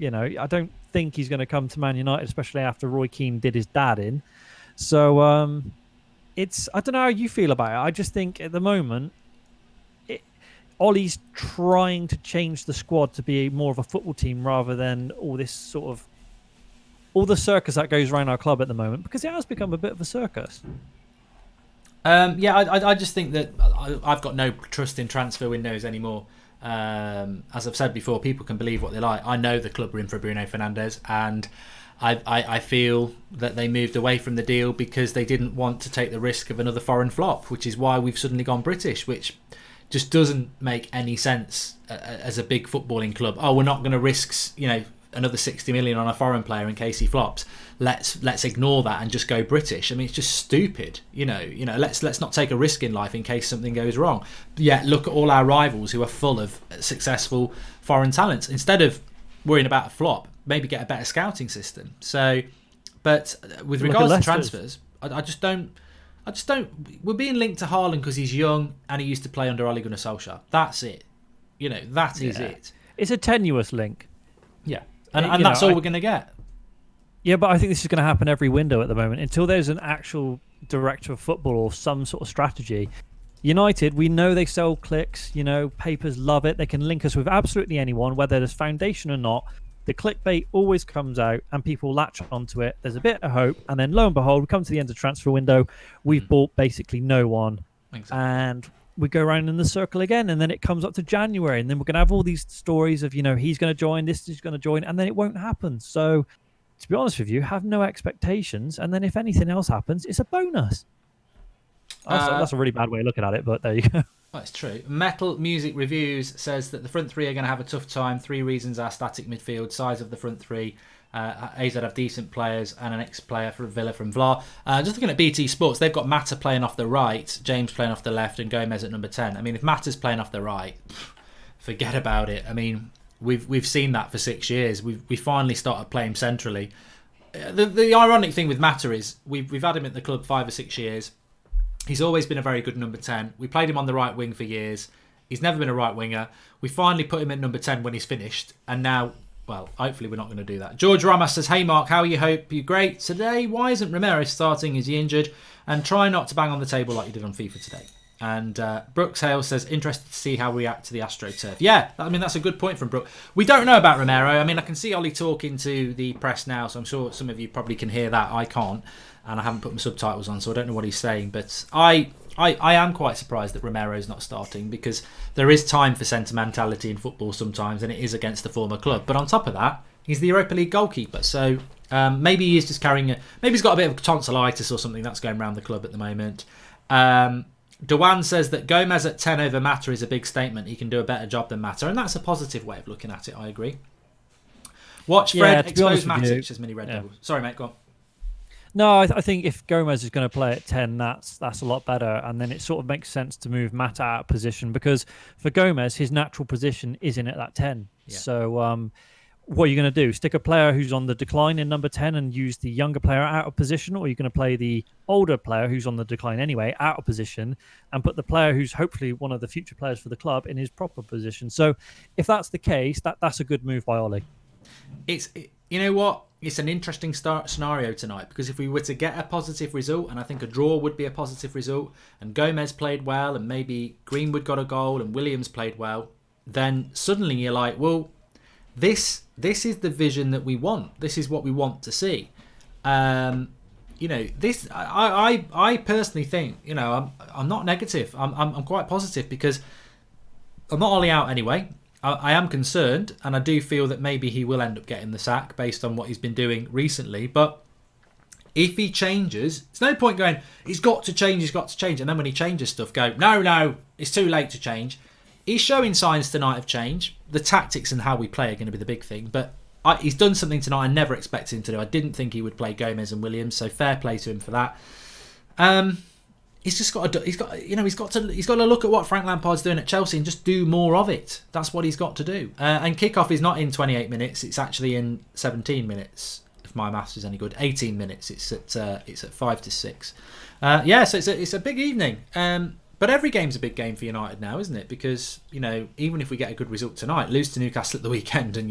I don't think he's going to come to Man United, especially after Roy Keane did his dad in. So I don't know how you feel about it. I just think at the moment, Ollie's trying to change the squad to be more of a football team rather than all this sort of all the circus that goes around our club at the moment, because it has become a bit of a circus. I just think that I've got no trust in transfer windows anymore. As I've said before, people can believe what they like. I know the club were in for Bruno Fernandes, and I feel that they moved away from the deal because they didn't want to take the risk of another foreign flop, which is why we've suddenly gone British, which just doesn't make any sense as a big footballing club. Oh, we're not going to risk, another 60 million on a foreign player in case he flops. Let's ignore that and just go British. I mean, it's just stupid. Let's not take a risk in life in case something goes wrong. Yet look at all our rivals who are full of successful foreign talents. Instead of worrying about a flop, maybe get a better scouting system. So, but with regards to transfers, I just don't. We're being linked to Haaland because he's young and he used to play under Ole Gunnar Solskjaer. That's it. That is it. It's a tenuous link. Yeah. And that's all we're going to get. Yeah, but I think this is going to happen every window at the moment. Until there's an actual director of football or some sort of strategy. United, we know they sell clicks. Papers love it. They can link us with absolutely anyone, whether there's foundation or not. The clickbait always comes out and people latch onto it. There's a bit of hope. And then lo and behold, we come to the end of the transfer window. We've bought basically no one. Exactly. And we go around in the circle again, and then it comes up to January, and then we're going to have all these stories of, he's going to join, this is going to join, and then it won't happen. So, to be honest with you, have no expectations, and then if anything else happens, it's a bonus. That's a really bad way of looking at it, but there you go. That's true. Metal Music Reviews says that the front three are going to have a tough time. 3 reasons are static midfield, size of the front three. AZ have decent players and an ex-player for Villa from Vla. Just looking at BT Sports, they've got Mata playing off the right, James playing off the left, and Gomez at number 10. I mean, if Mata's playing off the right, forget about it. I mean, we've seen that for 6 years. We finally started playing centrally. The ironic thing with Mata is we've had him at the club 5 or 6 years. He's always been a very good number 10. We played him on the right wing for years. He's never been a right winger. We finally put him at number 10 when he's finished, and now, well, hopefully we're not going to do that. George Ramos says, hey Mark, how are you? Hope you're great today. Why isn't Ramirez starting? Is he injured? And try not to bang on the table like you did on FIFA today. And Brooks Hale says, interested to see how we react to the AstroTurf. Yeah, I mean, that's a good point from Brooke. We don't know about Romero. I mean, I can see Ollie talking to the press now, so I'm sure some of you probably can hear that. I can't, and I haven't put my subtitles on, so I don't know what he's saying. But I am quite surprised that Romero's not starting, because there is time for sentimentality in football sometimes, and it is against the former club. But on top of that, he's the Europa League goalkeeper, so maybe he is just carrying maybe he's got a bit of tonsillitis or something that's going around the club at the moment. Dewan says that Gomez at 10 over Mata is a big statement. He can do a better job than Mata, and that's a positive way of looking at it. I agree. Watch Fred expose Matic as mini Red Devils. Sorry, mate, go on. No, I think if Gomez is going to play at 10, that's a lot better. And then it sort of makes sense to move Mata out of position, because for Gomez, his natural position is in at that 10. Yeah. So what are you going to do? Stick a player who's on the decline in number 10 and use the younger player out of position, or are you going to play the older player who's on the decline anyway out of position and put the player who's hopefully one of the future players for the club in his proper position? So if that's the case, that's a good move by Ollie. You know what? It's an interesting scenario tonight, because if we were to get a positive result, and I think a draw would be a positive result, and Gomez played well, and maybe Greenwood got a goal, and Williams played well, then suddenly you're like, well, this is the vision that we want. This is what we want to see. This I personally think, I'm not negative. I'm quite positive, because I'm not Ollie out anyway. I am concerned, and I do feel that maybe he will end up getting the sack based on what he's been doing recently. But if he changes, there's no point going, he's got to change, and then when he changes stuff, go, no, it's too late to change. He's showing signs tonight of change. The tactics and how we play are going to be the big thing. But he's done something tonight I never expected him to do. I didn't think he would play Gomez and Williams, so fair play to him for that. He's just got to look at what Frank Lampard's doing at Chelsea and just do more of it. That's what he's got to do. And Kickoff is not in 28 minutes. It's actually in 17 minutes. If my maths is any good, 18 minutes. It's at 5 to 6. So it's a big evening. But every game's a big game for United now, isn't it? Because, even if we get a good result tonight, lose to Newcastle at the weekend, and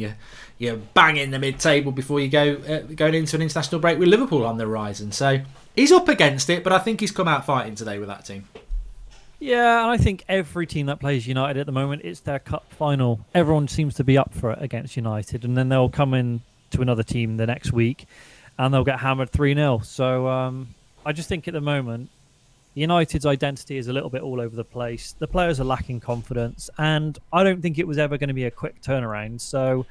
you're banging the mid-table before you going into an international break with Liverpool on the horizon. So he's up against it, but I think he's come out fighting today with that team. Yeah, and I think every team that plays United at the moment, it's their cup final. Everyone seems to be up for it against United, and then they'll come in to another team the next week, and they'll get hammered 3-0. So I just think at the moment, United's identity is a little bit all over the place. The players are lacking confidence, and I don't think it was ever going to be a quick turnaround. So,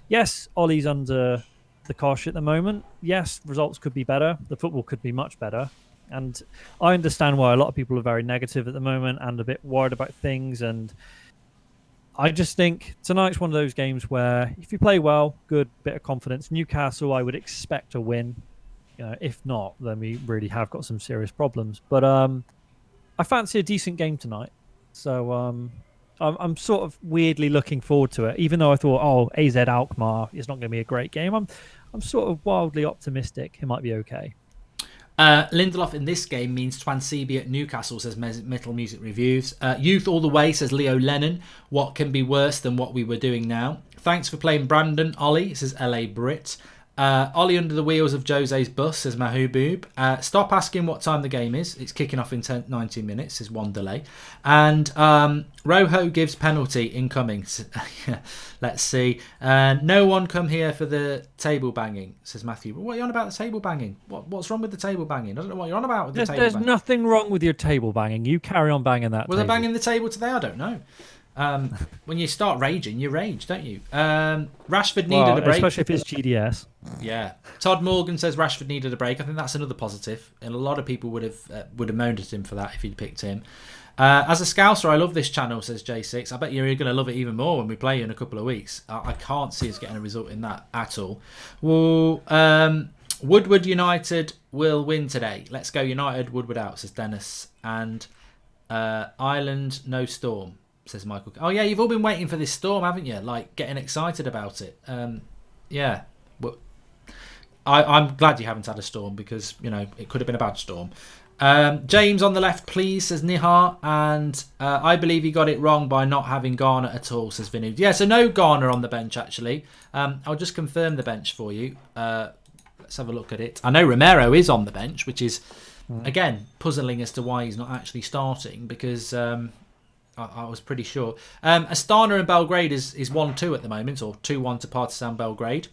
yes, Ollie's under the cosh at the moment. Yes, results could be better. The football could be much better. And I understand why a lot of people are very negative at the moment and a bit worried about things. And I just think tonight's one of those games where if you play well, good bit of confidence. Newcastle, I would expect a win. If not, then we really have got some serious problems. But I fancy a decent game tonight. So I'm sort of weirdly looking forward to it. Even though I thought, AZ ALKMAAR is not going to be a great game, I'm sort of wildly optimistic it might be okay. Lindelof in this game means Twansibi at Newcastle, says Metal Music Reviews. Youth all the way, says Leo Lennon. What can be worse than what we were doing now? Thanks for playing Brandon. Ollie, says LA Brit. Ollie under the wheels of Jose's bus, says Mahuboob. Stop asking what time the game is. It's kicking off in 19 minutes, says one delay. And Rojo gives penalty incoming. Let's see. No one come here for the table banging, says Matthew. What are you on about the table banging? What's wrong with the table banging? I don't know what you're on about with the table banging. There's nothing wrong with your table banging. You carry on banging that Was I banging the table today? I don't know. When you start raging, you rage, don't you? Rashford needed a break. Especially if it's GDS. Yeah. Todd Morgan says Rashford needed a break. I think that's another positive. And a lot of people would have moaned at him for that if he'd picked him. As a Scouser, I love this channel, says J6. I bet you're going to love it even more when we play you in a couple of weeks. I can't see us getting a result in that at all. Well, Woodward United will win today. Let's go United, Woodward out, says Dennis. And Ireland, no storm, says Michael. Oh, yeah, you've all been waiting for this storm, haven't you? Like, getting excited about it. Yeah. Well, I'm glad you haven't had a storm because, it could have been a bad storm. James on the left, please, says Nihar. And I believe he got it wrong by not having Garner at all, says Vinu. Yeah, so no Garner on the bench, actually. I'll just confirm the bench for you. Let's have a look at it. I know Romero is on the bench, which is, again, puzzling as to why he's not actually starting because... I was pretty sure. Astana and Belgrade is 1-2 at the moment, or 2-1 to Partizan Belgrade.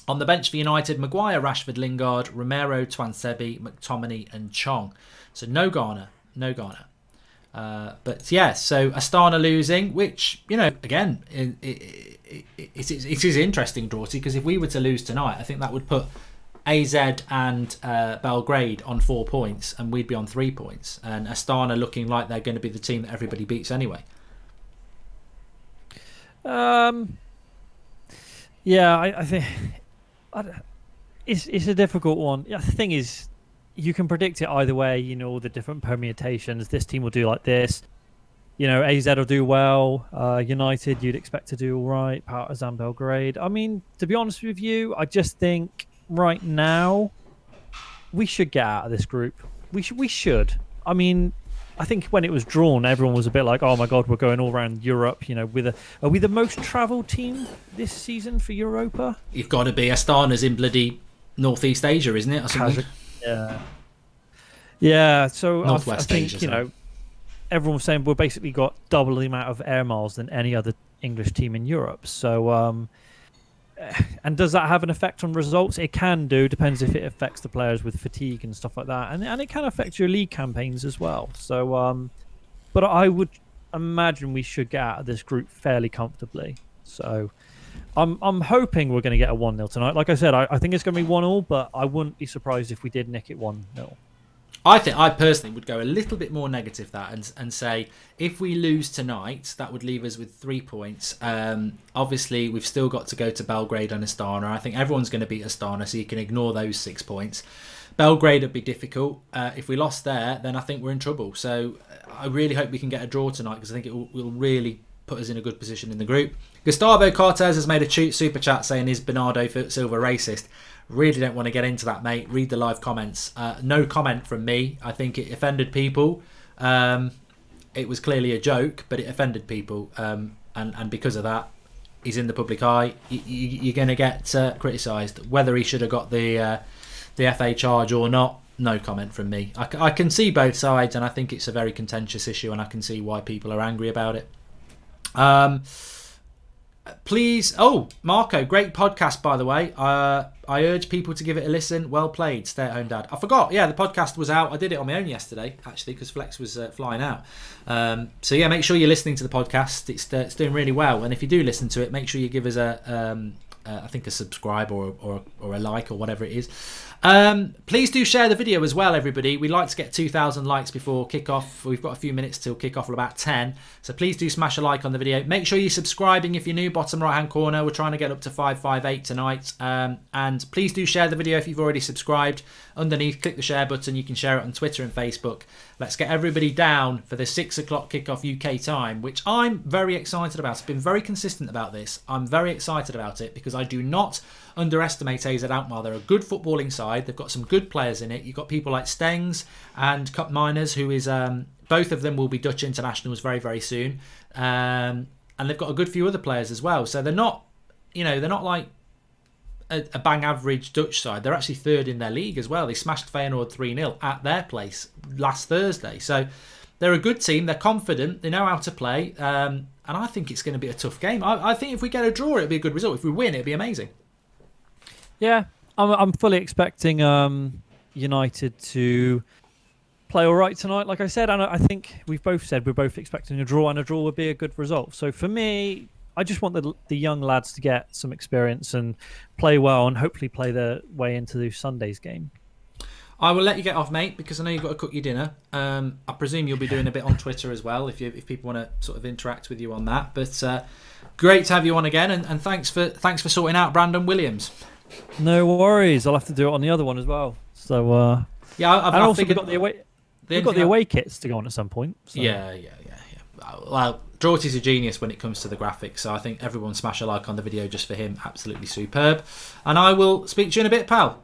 On the bench for United, Maguire, Rashford, Lingard, Romero, Twansebi, McTominay and Chong. So no Garner. But yeah, so Astana losing, which, again, it is interesting, Dorothy, because if we were to lose tonight, I think that would put AZ and Belgrade on 4 points, and we'd be on 3 points. And Astana looking like they're going to be the team that everybody beats anyway. Yeah, I think it's a difficult one. Yeah, the thing is, you can predict it either way. All the different permutations. This team will do like this. AZ will do well. United, you'd expect to do all right. Partizan Belgrade. I mean, to be honest with you, I just think right now we should get out of this group. We should. I mean, I think when it was drawn, everyone was a bit like, "Oh my God, we're going all around Europe." Are we the most travelled team this season for Europa? You've got to be. Astana's in bloody Northeast Asia, isn't it, or something? Yeah. So Northwest I think Asia, everyone was saying we've basically got double the amount of air miles than any other English team in Europe. So, and does that have an effect on results? It can do. Depends if it affects the players with fatigue and stuff like that, and it can affect your league campaigns as well. So, but I would imagine we should get out of this group fairly comfortably. So, I'm hoping we're going to get a 1-0 tonight. Like I said, I think it's going to be 1-1, but I wouldn't be surprised if we did nick it 1-0. I think I personally would go a little bit more negative and say if we lose tonight, that would leave us with 3 points. Obviously, we've still got to go to Belgrade and Astana. I think everyone's going to beat Astana, so you can ignore those 6 points. Belgrade would be difficult. If we lost there, then I think we're in trouble. So I really hope we can get a draw tonight because I think it will really put us in a good position in the group. Gustavo Cortez has made a super chat saying, "Is Bernardo Silva racist?" Really don't want to get into that, mate. Read the live comments. No comment from me. I think it offended people. It was clearly a joke, but it offended people. And because of that, he's in the public eye. You're going to get criticised. Whether he should have got the FA charge or not, no comment from me. I can see both sides, and I think it's a very contentious issue, and I can see why people are angry about it. Please, Marco, great podcast, by the way. I urge people to give it a listen. Well played, Stay at Home Dad. I forgot, the podcast was out. I did it on my own yesterday, actually, because Flex was flying out. So yeah, make sure you're listening to the podcast. It's doing really well, and if you do listen to it, make sure you give us I think a subscribe or a like or whatever it is. Please do share the video as well, everybody. We'd like to get 2,000 likes before kickoff. We've got a few minutes till kickoff, about 10. So please do smash a like on the video. Make sure you're subscribing if you're new, bottom right hand corner. We're trying to get up to 558 tonight. And please do share the video if you've already subscribed. Underneath, click the share button. You can share it on Twitter and Facebook. Let's get everybody down for the 6 o'clock kickoff UK time, which I'm very excited about. I've been very consistent about this. I'm very excited about it because I do not underestimate AZ ALKMAAR. They're a good footballing side. They've got some good players in it. You've got people like Stengs and Cup Miners, who is both of them will be Dutch internationals very, very soon. And they've got a good few other players as well. So they're not like a bang average Dutch side. They're actually third in their league as well. They smashed Feyenoord 3-0 at their place last Thursday. So they're a good team. They're confident. They know how to play. And I think it's going to be a tough game. I think if we get a draw, it'll be a good result. If we win, it'll be amazing. Yeah, I'm fully expecting United to play all right tonight, like I said. And I think we've both said we're both expecting a draw, and a draw would be a good result. So for me, I just want the young lads to get some experience and play well and hopefully play their way into Sunday's game. I will let you get off, mate, because I know you've got to cook your dinner. I presume you'll be doing a bit on Twitter as well if people want to sort of interact with you on that. But great to have you on again, and thanks for sorting out Brandon Williams. No worries. I'll have to do it on the other one as well. So I've figured we've got the away kits to go on at some point. So. Yeah. Well, Drawty's a genius when it comes to the graphics, so I think everyone smash a like on the video just for him. Absolutely superb. And I will speak to you in a bit, pal.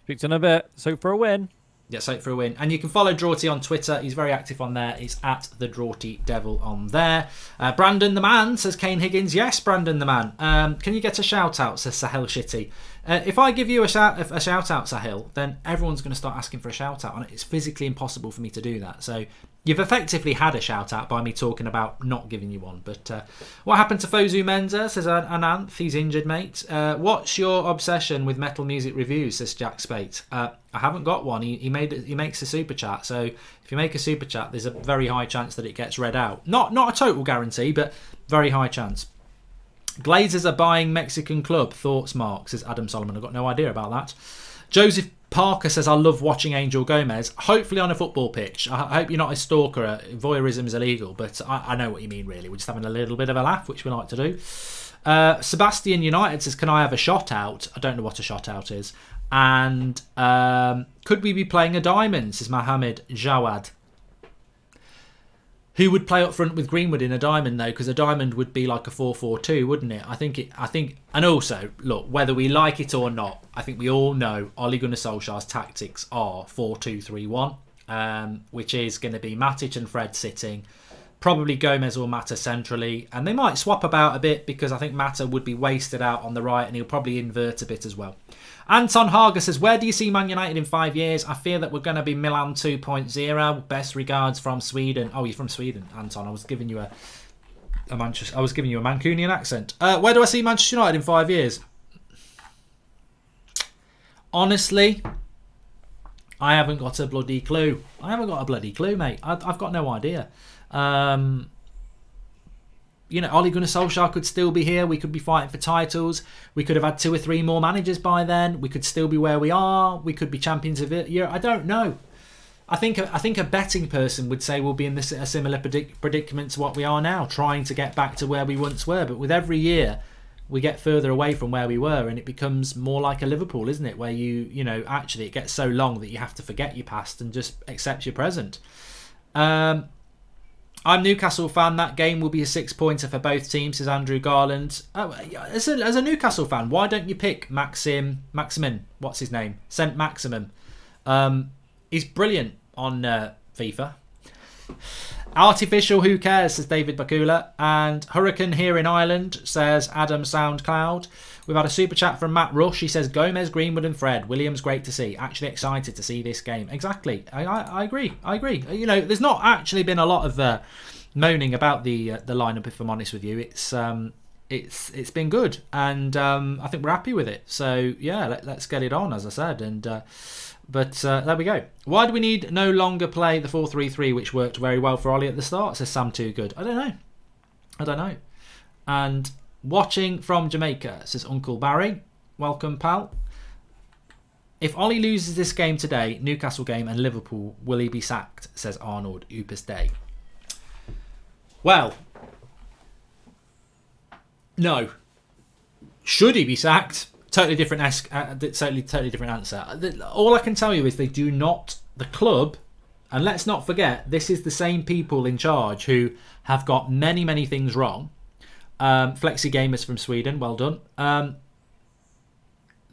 Speak to you in a bit. So for a win. Yes, hope for a win. And you can follow Drawty on Twitter. He's very active on there. It's at the Drawty Devil on there. Brandon the Man, says Kane Higgins. Yes, Brandon the Man. Can you get a shout out, says Sahel Shitty. If I give you a shout out, Sahil, then everyone's going to start asking for a shout out, and it's physically impossible for me to do that. So you've effectively had a shout out by me talking about not giving you one. But what happened to Fozu Menza, says Ananth. He's injured, mate. What's your obsession with metal music reviews, says Jack Spate. I haven't got one. He makes a super chat. So if you make a super chat, there's a very high chance that it gets read out. Not a total guarantee, but very high chance. Glazers are buying Mexican club. Thoughts, Mark, says Adam Solomon. I've got no idea about that. Joseph Parker says, I love watching Angel Gomez. Hopefully on a football pitch. I hope you're not a stalker. Voyeurism is illegal, but I know what you mean, really. We're just having a little bit of a laugh, which we like to do. Sebastian United says, can I have a shot out? I don't know what a shot out is. And could we be playing a diamond, says Mohammed Jawad. Who would play up front with Greenwood in a diamond though? Because a diamond would be like a 4-4-2, wouldn't it? I think, and also look, whether we like it or not, I think we all know Ole Gunnar Solskjaer's tactics are 4-2-3-1, which is going to be Matic and Fred sitting, probably Gomez or Mata centrally, and they might swap about a bit because I think Mata would be wasted out on the right, and he'll probably invert a bit as well. Anton Hager says, where do you see Man United in 5 years? I fear that we're going to be Milan 2.0. Best regards from Sweden. Oh, you're from Sweden, Anton. I was giving you a Mancunian accent. Where do I see Manchester United in 5 years? Honestly, I haven't got a bloody clue. Mate. I've got no idea. Ole Gunnar Solskjaer could still be here. We could be fighting for titles. We could have had 2 or 3 more managers by then. We could still be where we are. We could be champions of it. I don't know. I think a betting person would say we'll be in a similar predicament to what we are now, trying to get back to where we once were. But with every year, we get further away from where we were, and it becomes more like a Liverpool, isn't it? Where actually it gets so long that you have to forget your past and just accept your present. I'm a Newcastle fan. That game will be a 6-pointer for both teams, says Andrew Garland. Oh, as a Newcastle fan, why don't you pick Maximin? What's his name? Saint Maximum. He's brilliant on FIFA. Artificial, who cares, says David Bakula. And Hurricane here in Ireland, says Adam Soundcloud. We've had a super chat from Matt Rush. He says, Gomez, Greenwood and Fred. Williams, great to see. Actually excited to see this game. Exactly. I agree. There's not actually been a lot of moaning about the lineup, if I'm honest with you. It's been good. And I think we're happy with it. So, yeah, let's get it on, as I said. But there we go. Why do we need no longer play the 4-3-3, which worked very well for Ollie at the start, says Sam Too Good. I don't know. And watching from Jamaica, says Uncle Barry. Welcome, pal. If Ollie loses this game today, Newcastle game and Liverpool, will he be sacked, says Arnold Upus Day. Well, no. Should he be sacked? Totally different answer. All I can tell you is they do not, the club, and let's not forget, this is the same people in charge who have got many, many things wrong. Flexi Gamers from Sweden, well done.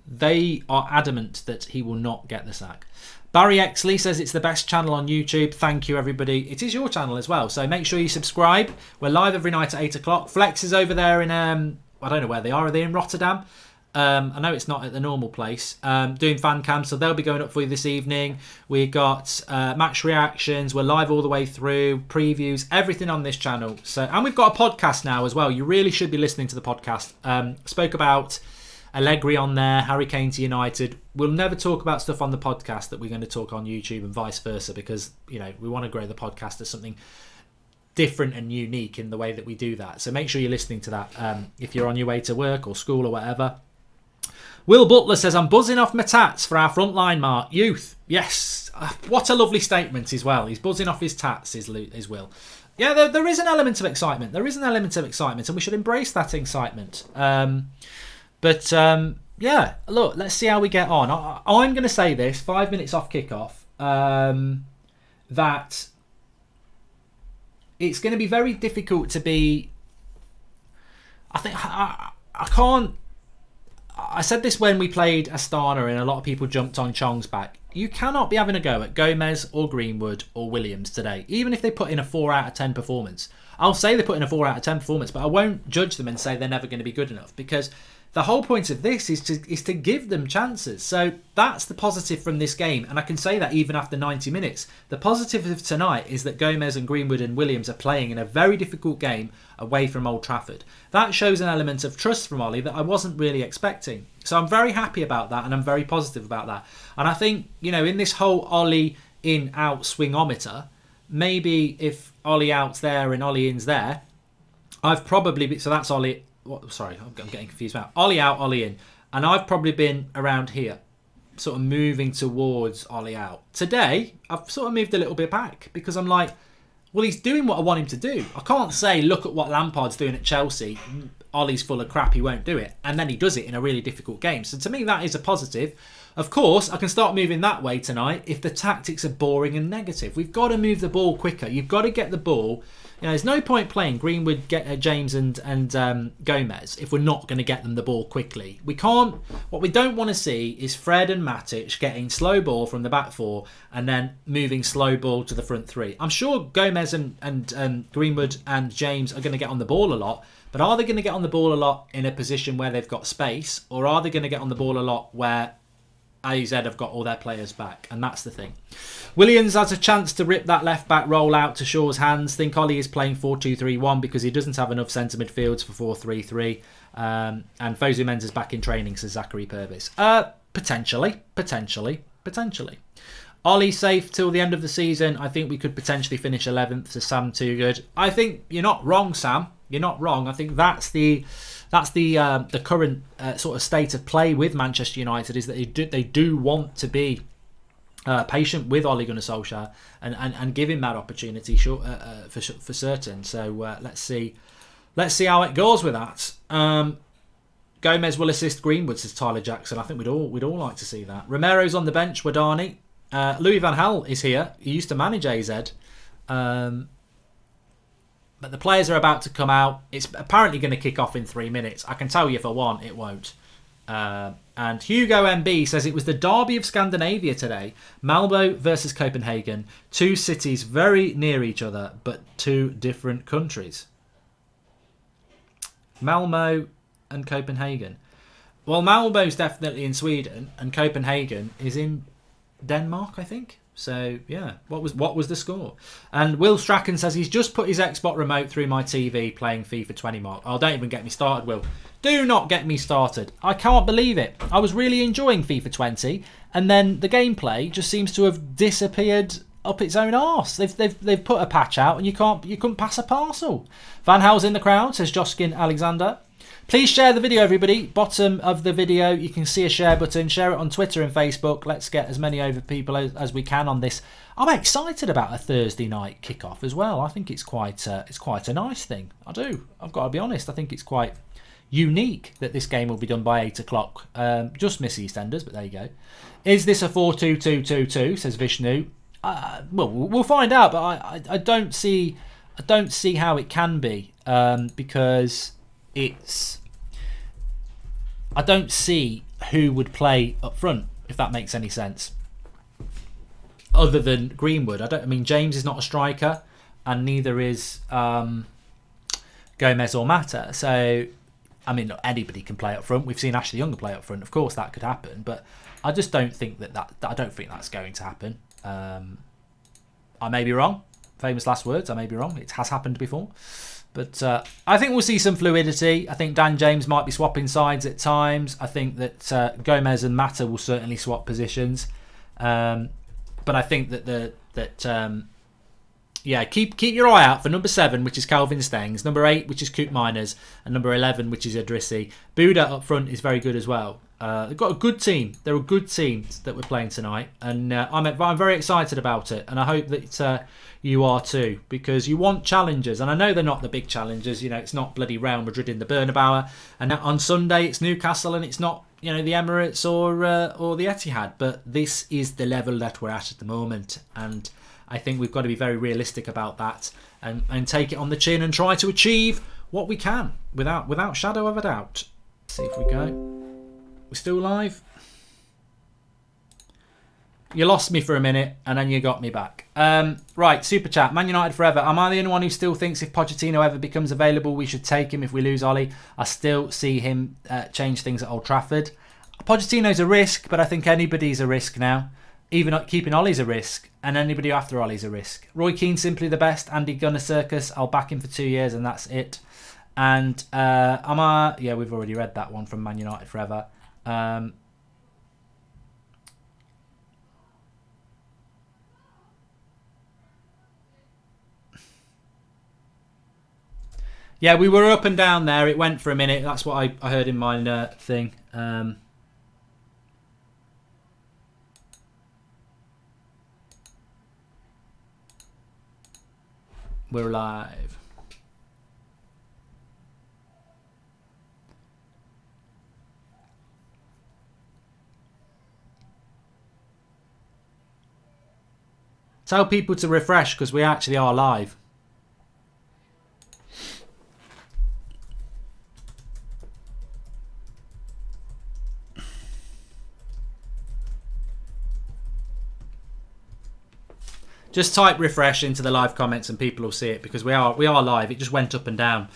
They are adamant that he will not get the sack. Barry Exley says it's the best channel on YouTube. Thank you, everybody. It is your channel as well, so make sure you subscribe. We're live every night at 8 o'clock. Flex is over there in, I don't know where they are. Are they in Rotterdam? I know it's not at the normal place. Doing fan cam, so they'll be going up for you this evening. We got match reactions. We're live all the way through, previews, everything on this channel. So, and we've got a podcast now as well. You really should be listening to the podcast. Spoke about Allegri on there, Harry Kane to United. We'll never talk about stuff on the podcast that we're going to talk on YouTube and vice versa, because we want to grow the podcast as something different and unique in the way that we do that. So make sure you're listening to that if you're on your way to work or school or whatever. Will Butler says, I'm buzzing off my tats for our frontline youth. Yes, what a lovely statement as well. He's buzzing off his tats, is Will. Yeah, there is an element of excitement. And we should embrace that excitement. Yeah, look, let's see how we get on. I'm going to say this, 5 minutes off kickoff, that it's going to be very difficult to be... I think I can't... I said this when we played Astana and a lot of people jumped on Chong's back. You cannot be having a go at Gomez or Greenwood or Williams today, even if they put in a 4 out of 10 performance. I'll say they put in a 4 out of 10 performance, but I won't judge them and say they're never going to be good enough, because the whole point of this is to give them chances. So that's the positive from this game, and I can say that even after 90 minutes. The positive of tonight is that Gomez and Greenwood and Williams are playing in a very difficult game away from Old Trafford. That shows an element of trust from Ollie that I wasn't really expecting. So I'm very happy about that, and I'm very positive about that. And I think, in this whole Ollie in-out swingometer, maybe if Ollie out's there and Ollie in's there, I've probably... So that's Ollie... Sorry, I'm getting confused now. Ollie out, Ollie in. And I've probably been around here, sort of moving towards Ollie out. Today, I've sort of moved a little bit back, because I'm like, Well, he's doing what I want him to do. I can't say, look at what Lampard's doing at Chelsea. Ollie's full of crap, he won't do it. And then he does it in a really difficult game. So to me, that is a positive. Of course, I can start moving that way tonight if the tactics are boring and negative. We've got to move the ball quicker. You've got to get the ball. You know, there's no point playing Greenwood, James and Gomez if we're not going to get them the ball quickly. We can't. What we don't want to see is Fred and Matic getting slow ball from the back four and then moving slow ball to the front three. I'm sure Gomez and Greenwood and James are going to get on the ball a lot, but are they going to get on the ball a lot in a position where they've got space, or are they going to get on the ball a lot where AZ have got all their players back? And that's the thing. Williams has a chance to rip that left back roll out to Shaw's hands. Think Ollie is playing 4-2-3-1 because he doesn't have enough centre midfields for 4-3-3. And Fosu Menz is back in training, says Zachary Purvis. Potentially. Ollie safe till the end of the season. I think we could potentially finish 11th, so Sam too good. I think you're not wrong, Sam. You're not wrong. I think that's the current sort of state of play with Manchester United, is that they do want to be patient with Ole Gunnar Solskjaer and give him that opportunity for certain. So let's see how it goes with that. Gomez will assist Greenwood, says Tyler Jackson. I think we'd all like to see that. Romero's on the bench. Wadani. Louis van Gaal is here. He used to manage AZ. But the players are about to come out. It's apparently going to kick off in 3 minutes. I can tell you for one, it won't. And Hugo MB says it was the derby of Scandinavia today. Malmo versus Copenhagen. Two cities very near each other, but two different countries. Malmo and Copenhagen. Well, Malmo's definitely in Sweden, and Copenhagen is in Denmark, I think. So yeah, what was the score? And Will Strachan says he's just put his Xbox remote through my TV playing FIFA 20 mark. Oh, don't even get me started, Will. Do not get me started. I can't believe it. I was really enjoying FIFA 20, and then the gameplay just seems to have disappeared up its own arse. They've put a patch out, and you couldn't pass a parcel. Van Hal's in the crowd, says Joskin Alexander. Please share the video, everybody. Bottom of the video, you can see a share button. Share it on Twitter and Facebook. Let's get as many over people as we can on this. I'm excited about a Thursday night kickoff as well. I think it's quite a nice thing. I do. I've got to be honest. I think it's quite unique that this game will be done by 8 o'clock. Just miss EastEnders, but there you go. Is this a 4-2-2-2-2? Says Vishnu. Well, we'll find out, but I don't see how it can be because I don't see who would play up front, if that makes any sense, other than Greenwood. I mean, James is not a striker, and neither is Gomez or Mata. So, I mean, look, anybody can play up front. We've seen Ashley Young play up front. Of course, that could happen, but I just don't think I don't think that's going to happen. I may be wrong. Famous last words. I may be wrong. It has happened before. But I think we'll see some fluidity. I think Dan James might be swapping sides at times. I think that Gomez and Mata will certainly swap positions. But I think keep your eye out for number 7, which is Calvin Stengs, number 8, which is Coop Miners, and number 11, which is Idrissi. Buda up front is very good as well. They've got a good team. They're a good team that we're playing tonight, and I'm very excited about it. And I hope that you are too, because you want challengers. And I know they're not the big challengers. You know, it's not bloody Real Madrid in the Bernabeu, and on Sunday it's Newcastle, and it's not the Emirates or the Etihad. But this is the level that we're at the moment, and I think we've got to be very realistic about that and take it on the chin and try to achieve what we can without shadow of a doubt. Let's see if we go. We're still live. You lost me for a minute and then you got me back. Right, super chat. Man United forever. Am I the only one who still thinks if Pochettino ever becomes available, we should take him if we lose Ollie? I still see him change things at Old Trafford. Pochettino's a risk, but I think anybody's a risk now. Even keeping Ollie's a risk, and anybody after Ollie's a risk. Roy Keane simply the best. Andy Gunner Circus. I'll back him for 2 years, and that's it. And we've already read that one from Man United forever. Yeah, we were up and down there. It went for a minute. That's what I heard in my thing. We're live. Tell people to refresh because we actually are live. Just type refresh into the live comments and people will see it because we are live. It just went up and down.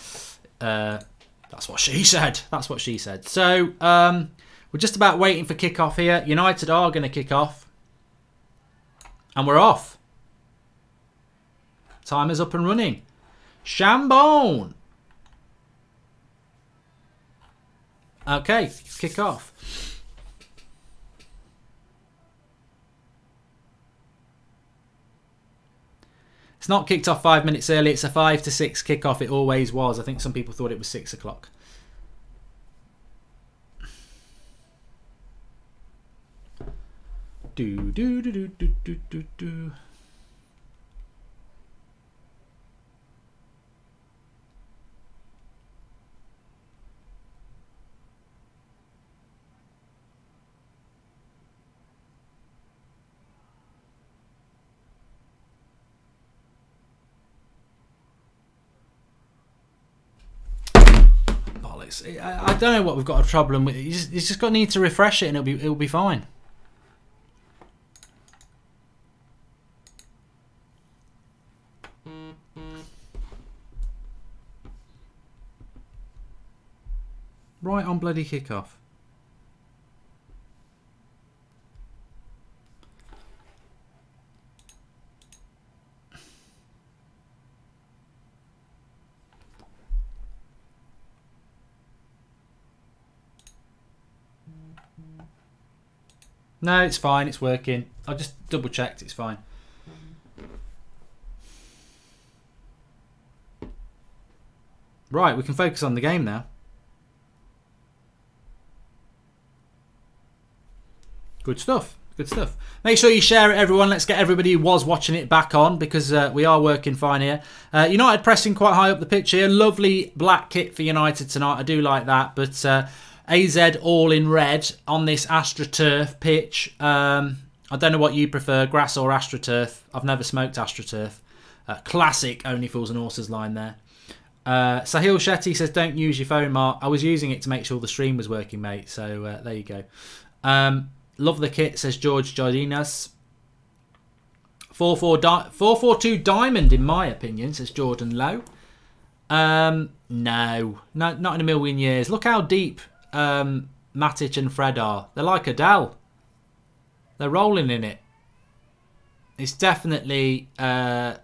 That's what she said. That's what she said. So we're just about waiting for kickoff here. United are going to kick off. And we're off. Timer's up and running. Chambon. Okay, kick off. It's not kicked off 5 minutes early. It's a 5 to 6 kickoff. It always was. I think some people thought it was 6 o'clock. Do do do do do do do do. I don't know what we've got a problem with. You just got to need to refresh it and it'll be fine. Right on bloody kickoff. No, it's fine. It's working. I just double checked. It's fine. Right, we can focus on the game now. Good stuff. Good stuff. Make sure you share it, everyone. Let's get everybody who was watching it back on because we are working fine here. United pressing quite high up the pitch here. Lovely black kit for United tonight. I do like that. But AZ all in red on this AstroTurf pitch. I don't know what you prefer, grass or AstroTurf. I've never smoked AstroTurf. Classic Only Fools and Horses line there. Sahil Shetty says, don't use your phone, Mark. I was using it to make sure the stream was working, mate. So there you go. Love the kit, says George Jardinas. 442 diamond, in my opinion, says Jordan Lowe. No, not in a million years. Look how deep Matic and Fred are. They're like Adele. They're rolling in it. It's definitely, well,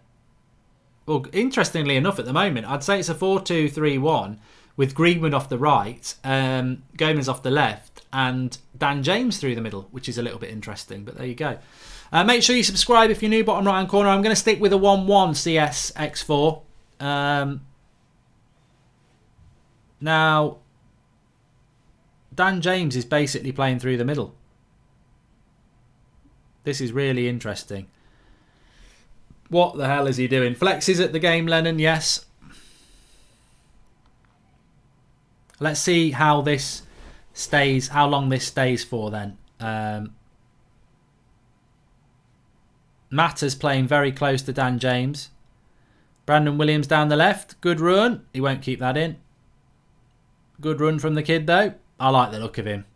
interestingly enough at the moment, I'd say it's a 4-2-3-1 with Greenwood off the right, Gomez off the left, and Dan James through the middle, which is a little bit interesting, but there you go. Make sure you subscribe if you're new, bottom right hand corner. I'm going to stick with a 1-1 CS X4. Now, Dan James is basically playing through the middle. This is really interesting. What the hell is he doing? Flex is at the game, Lennon, yes. Let's see how this stays, how long this stays for then. Matta's playing very close to Dan James. Brandon Williams down the left. Good run. He won't keep that in. Good run from the kid though. I like the look of him.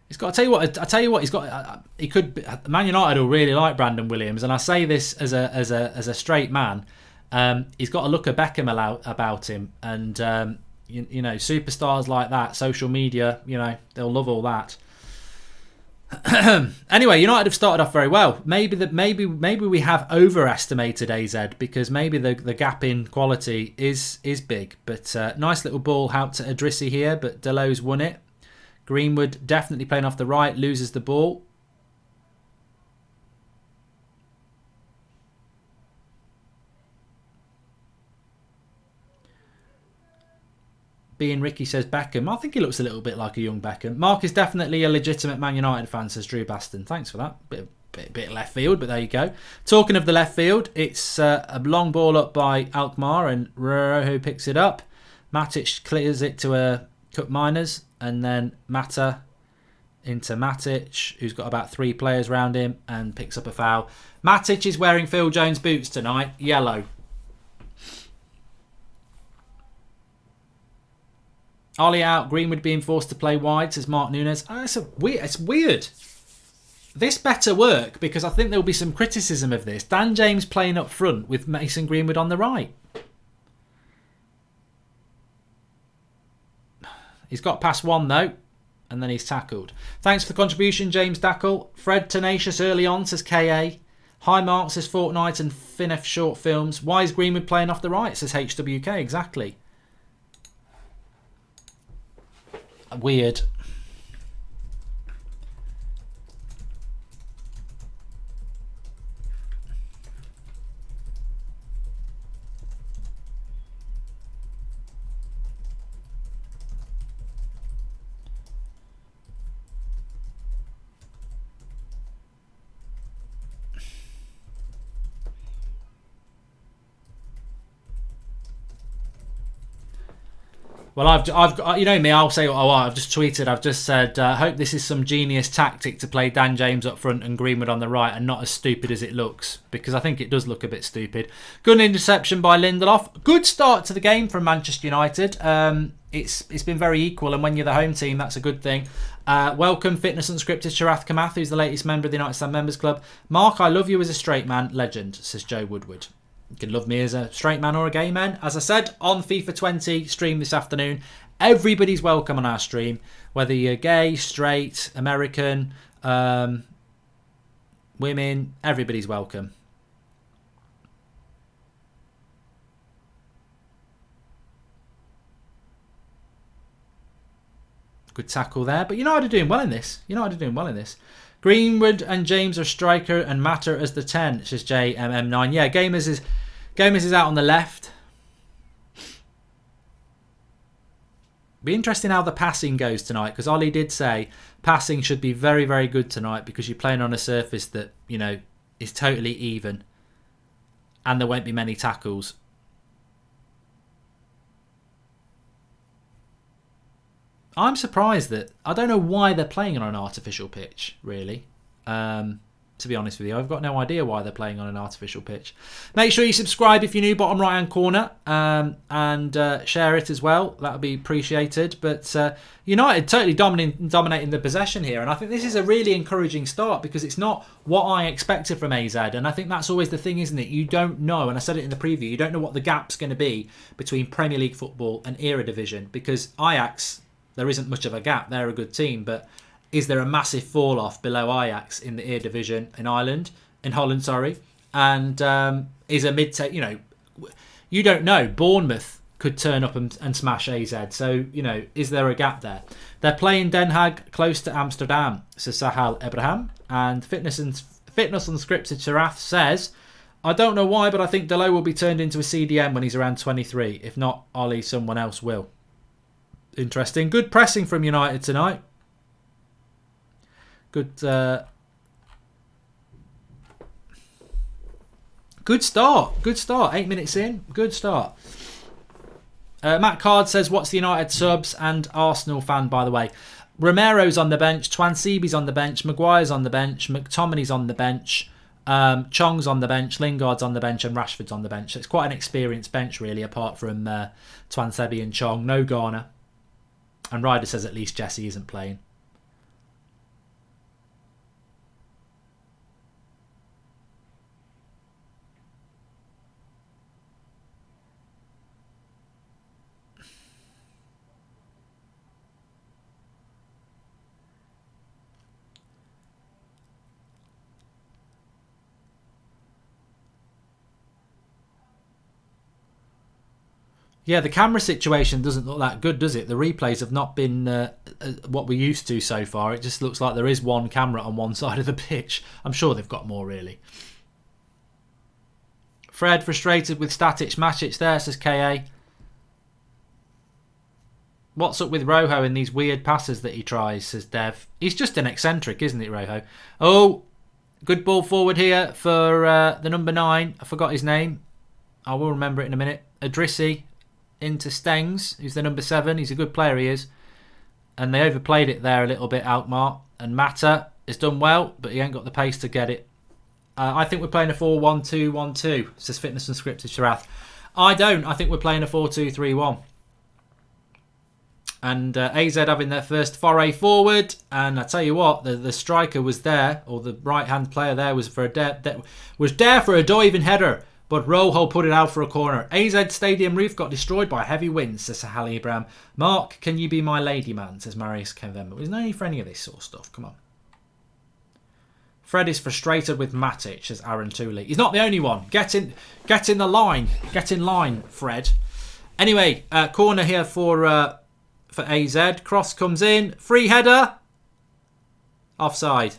He's got. I tell you what. He's got. He could. Man United will really like Brandon Williams, and I say this as a straight man. He's got a look of Beckham about him, and you know, superstars like that, social media, you know, they'll love all that. Anyway, United have started off very well. Maybe we have overestimated AZ because maybe the gap in quality is big. But nice little ball out to Idrissi here, but Delo's won it. Greenwood definitely playing off the right, loses the ball. Being Ricky says Beckham. I think he looks a little bit like a young Beckham. Mark is definitely a legitimate Man United fan, says Drew Baston. Thanks for that. Bit left field, but there you go. Talking of the left field, it's a long ball up by ALKMAAR, and Rojo picks it up. Matic clears it to Cup Miners, and then Mata into Matic, who's got about 3 players around him, and picks up a foul. Matic is wearing Phil Jones boots tonight, yellow. Ollie out, Greenwood being forced to play wide, says Mark Nunes. Oh, it's weird. This better work, because I think there'll be some criticism of this. Dan James playing up front with Mason Greenwood on the right. He's got past 1 though, and then he's tackled. Thanks for the contribution, James Dackle. Fred Tenacious early on, says KA. High Mark, says Fortnite and Finef Short Films. Why is Greenwood playing off the right, says HWK. Exactly. Weird. Well, I've you know me, I'll say, I've just tweeted, I've just said, hope this is some genius tactic to play Dan James up front and Greenwood on the right and not as stupid as it looks, because I think it does look a bit stupid. Good interception by Lindelof. Good start to the game from Manchester United. It's been very equal, and when you're the home team, that's a good thing. Welcome, Fitness Unscripted, Sharath Kamath, who's the latest member of the United Stand Members Club. Mark, I love you as a straight man, legend, says Joe Woodward. You can love me as a straight man or a gay man. As I said, on FIFA 20 stream this afternoon, everybody's welcome on our stream. Whether you're gay, straight, American, women, everybody's welcome. Good tackle there. But United are doing well in this. Greenwood and James are striker and Matter as the 10. It's just JMM9. Yeah, Gamers is out on the left. Be interesting how the passing goes tonight, because Ollie did say passing should be very, very good tonight because you're playing on a surface that, you know, is totally even and there won't be many tackles. I'm surprised that, I don't know why they're playing on an artificial pitch, really. To be honest with you, I've got no idea why they're playing on an artificial pitch. Make sure you subscribe if you're new, bottom right hand corner, and share it as well. That would be appreciated. But United totally dominating the possession here, and I think this is a really encouraging start because it's not what I expected from AZ, and I think that's always the thing, isn't it? You don't know, and I said it in the preview, you don't know what the gap's going to be between Premier League football and Eredivisie, because Ajax, there isn't much of a gap. They're a good team, but is there a massive fall off below Ajax in the Eredivisie in Holland, sorry, and is a mid-table, you don't know. Bournemouth could turn up and smash AZ, so is there a gap there? They're playing Den Haag close to Amsterdam, says Sahal Abraham, and Fitness Unscripted Sharath says, I don't know why, but I think Delo will be turned into a CDM when he's around 23. If not Ollie, someone else will. Interesting. Good pressing from United tonight. Good start. 8 minutes in. Good start. Matt Card says, what's the United subs and Arsenal fan, by the way? Romero's on the bench. Twansibi's on the bench. Maguire's on the bench. McTominay's on the bench. Chong's on the bench. Lingard's on the bench. And Rashford's on the bench. So it's quite an experienced bench, really, apart from Twansibi and Chong. No Garner. And Ryder says at least Jesse isn't playing. Yeah, the camera situation doesn't look that good, does it? The replays have not been what we're used to so far. It just looks like there is one camera on one side of the pitch. I'm sure they've got more, really. Fred, frustrated with Static Matic there, says KA. What's up with Rojo in these weird passes that he tries, says Dev. He's just an eccentric, isn't it, Rojo? Oh, Good ball forward here for the number 9. I forgot his name. I will remember it in a minute. Idrissi into Stengs, who's the number 7. He's a good player, he is. And they overplayed it there a little bit, ALKMAAR. And Mata has done well, but he ain't got the pace to get it. I think we're playing a 4-1-2-1-2, says Fitness and Scripted Sharath. I don't. I think we're playing a 4-2-3-1. And AZ having their first foray forward. And I tell you what, the striker was there, or the right-hand player there was there for a diving header. But Rojo put it out for a corner. AZ Stadium roof got destroyed by heavy winds, says Sahal Ibrahim. Mark, can you be my lady man, says Marius Kevemba. There's no need for any of this sort of stuff. Come on. Fred is frustrated with Matic, says Aaron Tooley. He's not the only one. Get in the line. Get in line, Fred. Anyway, corner here for AZ. Cross comes in. Free header. Offside.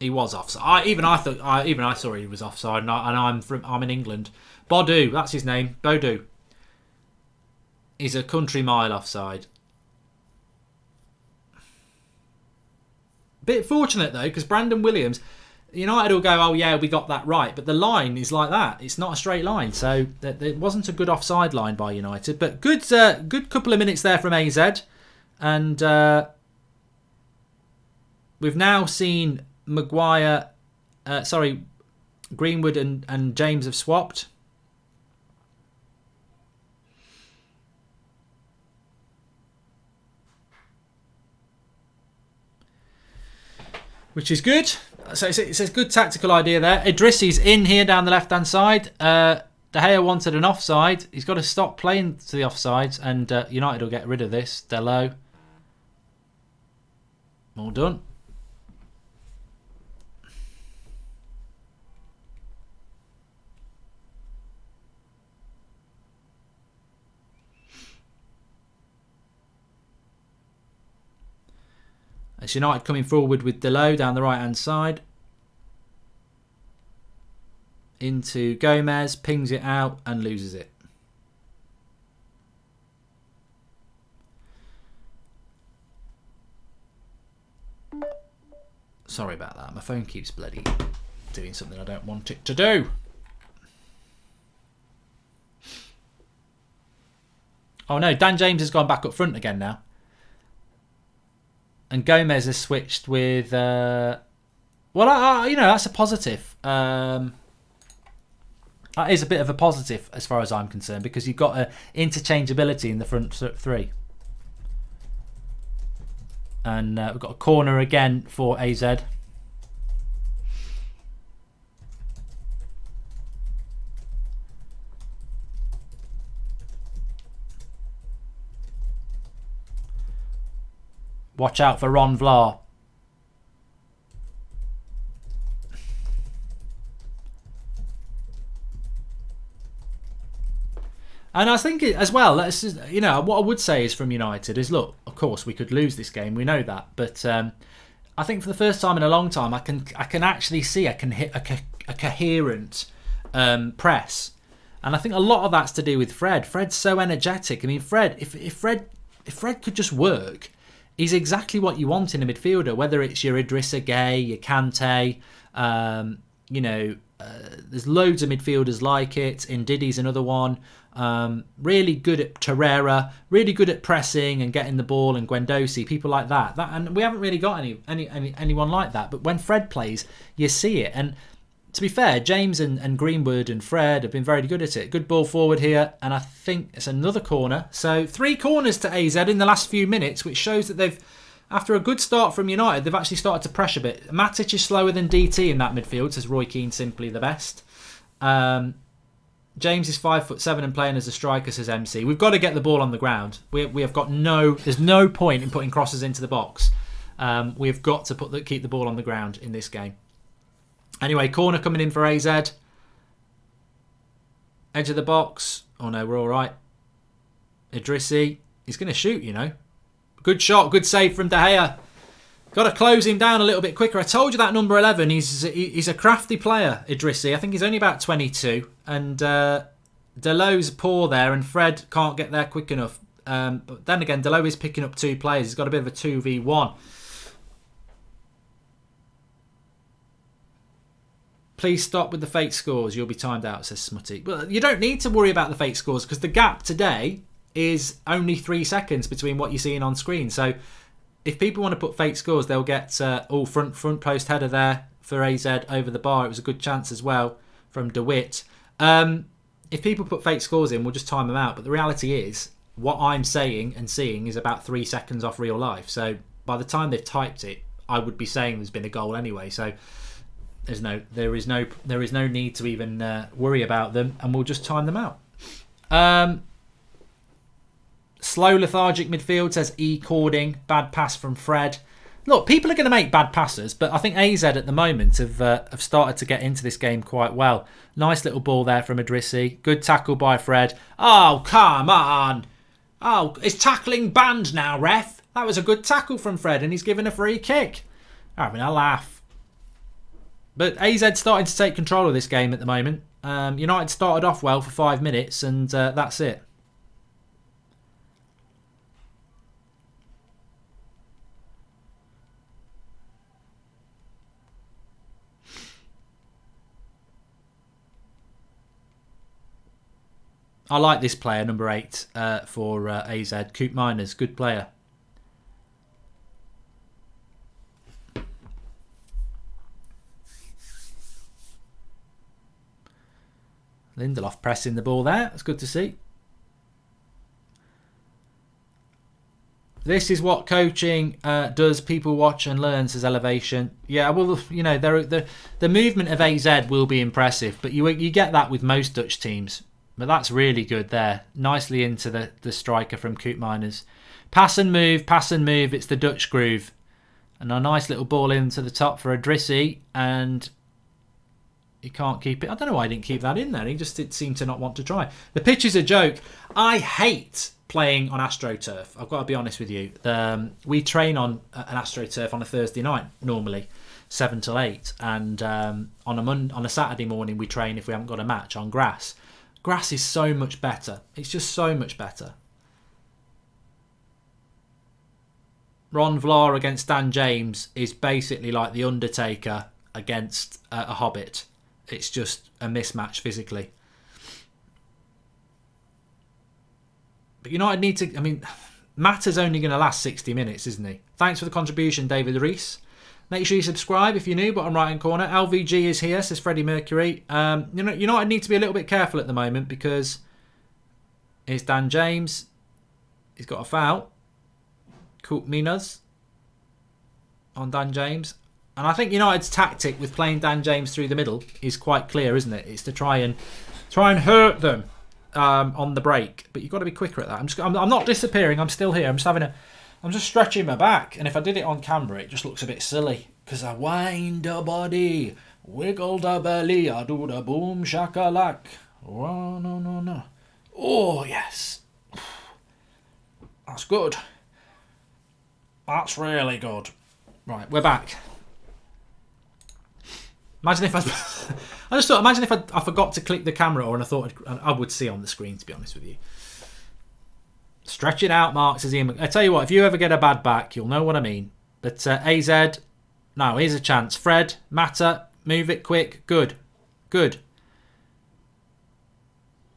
He was offside. I saw he was offside, and I'm in England. Bodu, that's his name. Bodu. He's a country mile offside. Bit fortunate though, because Brandon Williams, United will go, oh yeah, we got that right, but the line is like that. It's not a straight line, so there wasn't a good offside line by United. But good couple of minutes there from AZ, and we've now seen Greenwood and James have swapped. Which is good. So it's a good tactical idea there. Idrissi's in here down the left-hand side. De Gea wanted an offside. He's got to stop playing to the offsides, and United will get rid of this. Delo. All done. It's United coming forward with Delo down the right-hand side. Into Gomez, pings it out and loses it. Sorry about that. My phone keeps bloody doing something I don't want it to do. Oh no, Dan James has gone back up front again now. And Gomez has switched with... that's a positive. That is a bit of a positive as far as I'm concerned, because you've got interchangeability in the front 3. And we've got a corner again for AZ. Watch out for Ron Vlaar. And I think as well, what I would say is from United is, look, of course we could lose this game, we know that, but I think for the first time in a long time, I can actually see I can hit a coherent press, and I think a lot of that's to do with Fred. Fred's so energetic. I mean, Fred, if Fred could just work, he's exactly what you want in a midfielder. Whether it's your Idrissa Gueye, your Kante, there's loads of midfielders like it. Ndidi's another one. Really good at Torreira, really good at pressing and getting the ball, and Guendouzi, people like that. And we haven't really got anyone like that. But when Fred plays, you see it. And to be fair, James and Greenwood and Fred have been very good at it. Good ball forward here, and I think it's another corner. So 3 corners to AZ in the last few minutes, which shows that they've, after a good start from United, they've actually started to pressure a bit. Matic is slower than DT in that midfield, says Roy Keane, simply the best. James is 5'7" and playing as a striker, says MC. We've got to get the ball on the ground. We have got there's no point in putting crosses into the box. We have got to keep the ball on the ground in this game. Anyway, corner coming in for AZ. Edge of the box. Oh no, we're all right. Idrissi. He's going to shoot, Good shot, good save from De Gea. Got to close him down a little bit quicker. I told you that number 11, he's a crafty player, Idrissi. I think he's only about 22. And Delo's poor there, and Fred can't get there quick enough. But then again, Delo is picking up 2 players. He's got a bit of a 2v1. Please stop with the fake scores. You'll be timed out, says Smutty. Well, you don't need to worry about the fake scores because the gap today is only 3 seconds between what you're seeing on screen. So if people want to put fake scores, they'll get front post header there for AZ over the bar. It was a good chance as well from DeWitt. If people put fake scores in, we'll just time them out. But the reality is, what I'm saying and seeing is about 3 seconds off real life. So by the time they've typed it, I would be saying there's been a goal anyway. So there is no need to even worry about them, and we'll just time them out. Slow lethargic midfield, says E. Cording. Bad pass from Fred. Look, people are going to make bad passes, but I think AZ at the moment have started to get into this game quite well. Nice little ball there from Idrissi. Good tackle by Fred. Oh, come on. Oh, it's tackling banned now, ref. That was a good tackle from Fred, and he's given a free kick. Having a laugh. But AZ starting to take control of this game at the moment. United started off well for 5 minutes, and that's it. I like this player, number 8, for AZ. Coop Miners, good player. Lindelof pressing the ball there. That's good to see. This is what coaching does. People watch and learn, says Elevation. Yeah, well, the movement of AZ will be impressive, but you get that with most Dutch teams. But that's really good there. Nicely into the striker from Coop Miners. Pass and move, pass and move. It's the Dutch groove. And a nice little ball into the top for Idrissi. And he can't keep it. I don't know why he didn't keep that in there. He just seemed to not want to try. The pitch is a joke. I hate playing on AstroTurf. I've got to be honest with you. We train on an AstroTurf on a Thursday night, normally. 7 till 8. And on a Saturday morning, we train if we haven't got a match on grass. Grass is so much better. It's just so much better. Ron Vlaar against Dan James is basically like The Undertaker against a Hobbit. It's just a mismatch physically. But United need to... I mean, Mata's only going to last 60 minutes, isn't he? Thanks for the contribution, David Rees. Make sure you subscribe if you're new, bottom right hand corner. LVG is here, says Freddie Mercury. United need to be a little bit careful at the moment because here's Dan James. He's got a foul. Coop Minas on Dan James. And I think United's tactic with playing Dan James through the middle is quite clear, isn't it? It's to try and hurt them on the break. But you've got to be quicker at that. I'm not disappearing. I'm still here. I'm just stretching my back, and if I did it on camera, it just looks a bit silly. Because I wind the body, wiggle the belly, I do the boom shakalak. Oh, no. Oh, yes. That's good. That's really good. Right, we're back. Imagine if I forgot to click the camera, or I thought I would see on the screen, to be honest with you. Stretch it out, Mark, says Ian. I tell you what, if you ever get a bad back, you'll know what I mean. But AZ, now here's a chance. Fred, Mata, move it quick. Good.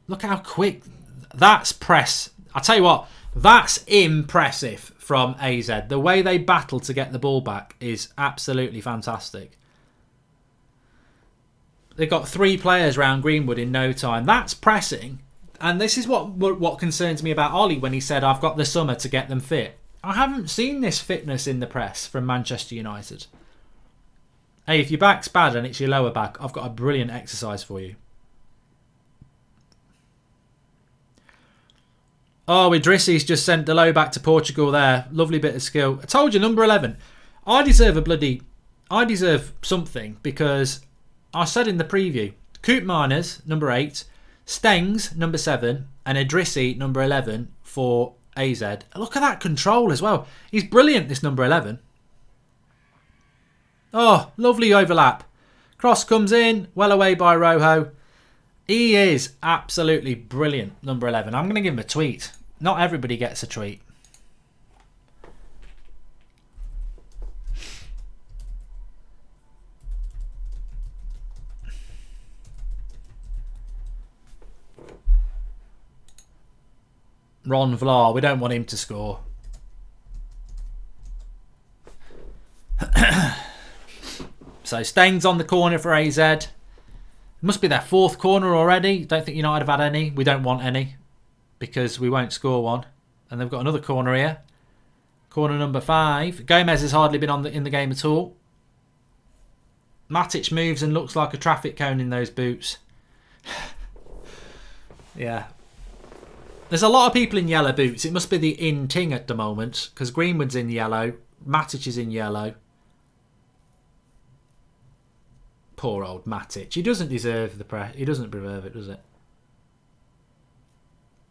Look how quick. That's press. I tell you what, that's impressive from AZ. The way they battle to get the ball back is absolutely fantastic. They've got 3 players round Greenwood in no time. That's pressing. And this is what concerns me about Ollie when he said, I've got the summer to get them fit. I haven't seen this fitness in the press from Manchester United. Hey, if your back's bad and it's your lower back, I've got a brilliant exercise for you. Oh, Idrissi's just sent Delo back to Portugal there. Lovely bit of skill. I told you, number 11. I deserve something because I said in the preview, Coop Miners, number 8, Stengs, number 7, and Idrissi, number 11 for AZ. Look at that control as well. He's brilliant, this number 11. Oh, lovely overlap. Cross comes in, well away by Rojo. He is absolutely brilliant, number 11. I'm going to give him a tweet. Not everybody gets a tweet. Ron Vlaar. We don't want him to score. So Staines on the corner for AZ. Must be their 4th corner already. Don't think United have had any. We don't want any because we won't score one. And they've got another corner here. Corner number 5. Gomez has hardly been in the game at all. Matic moves and looks like a traffic cone in those boots. Yeah. There's a lot of people in yellow boots. It must be the in ting at the moment because Greenwood's in yellow. Matic is in yellow. Poor old Matic. He doesn't deserve the press. He doesn't deserve it, does it?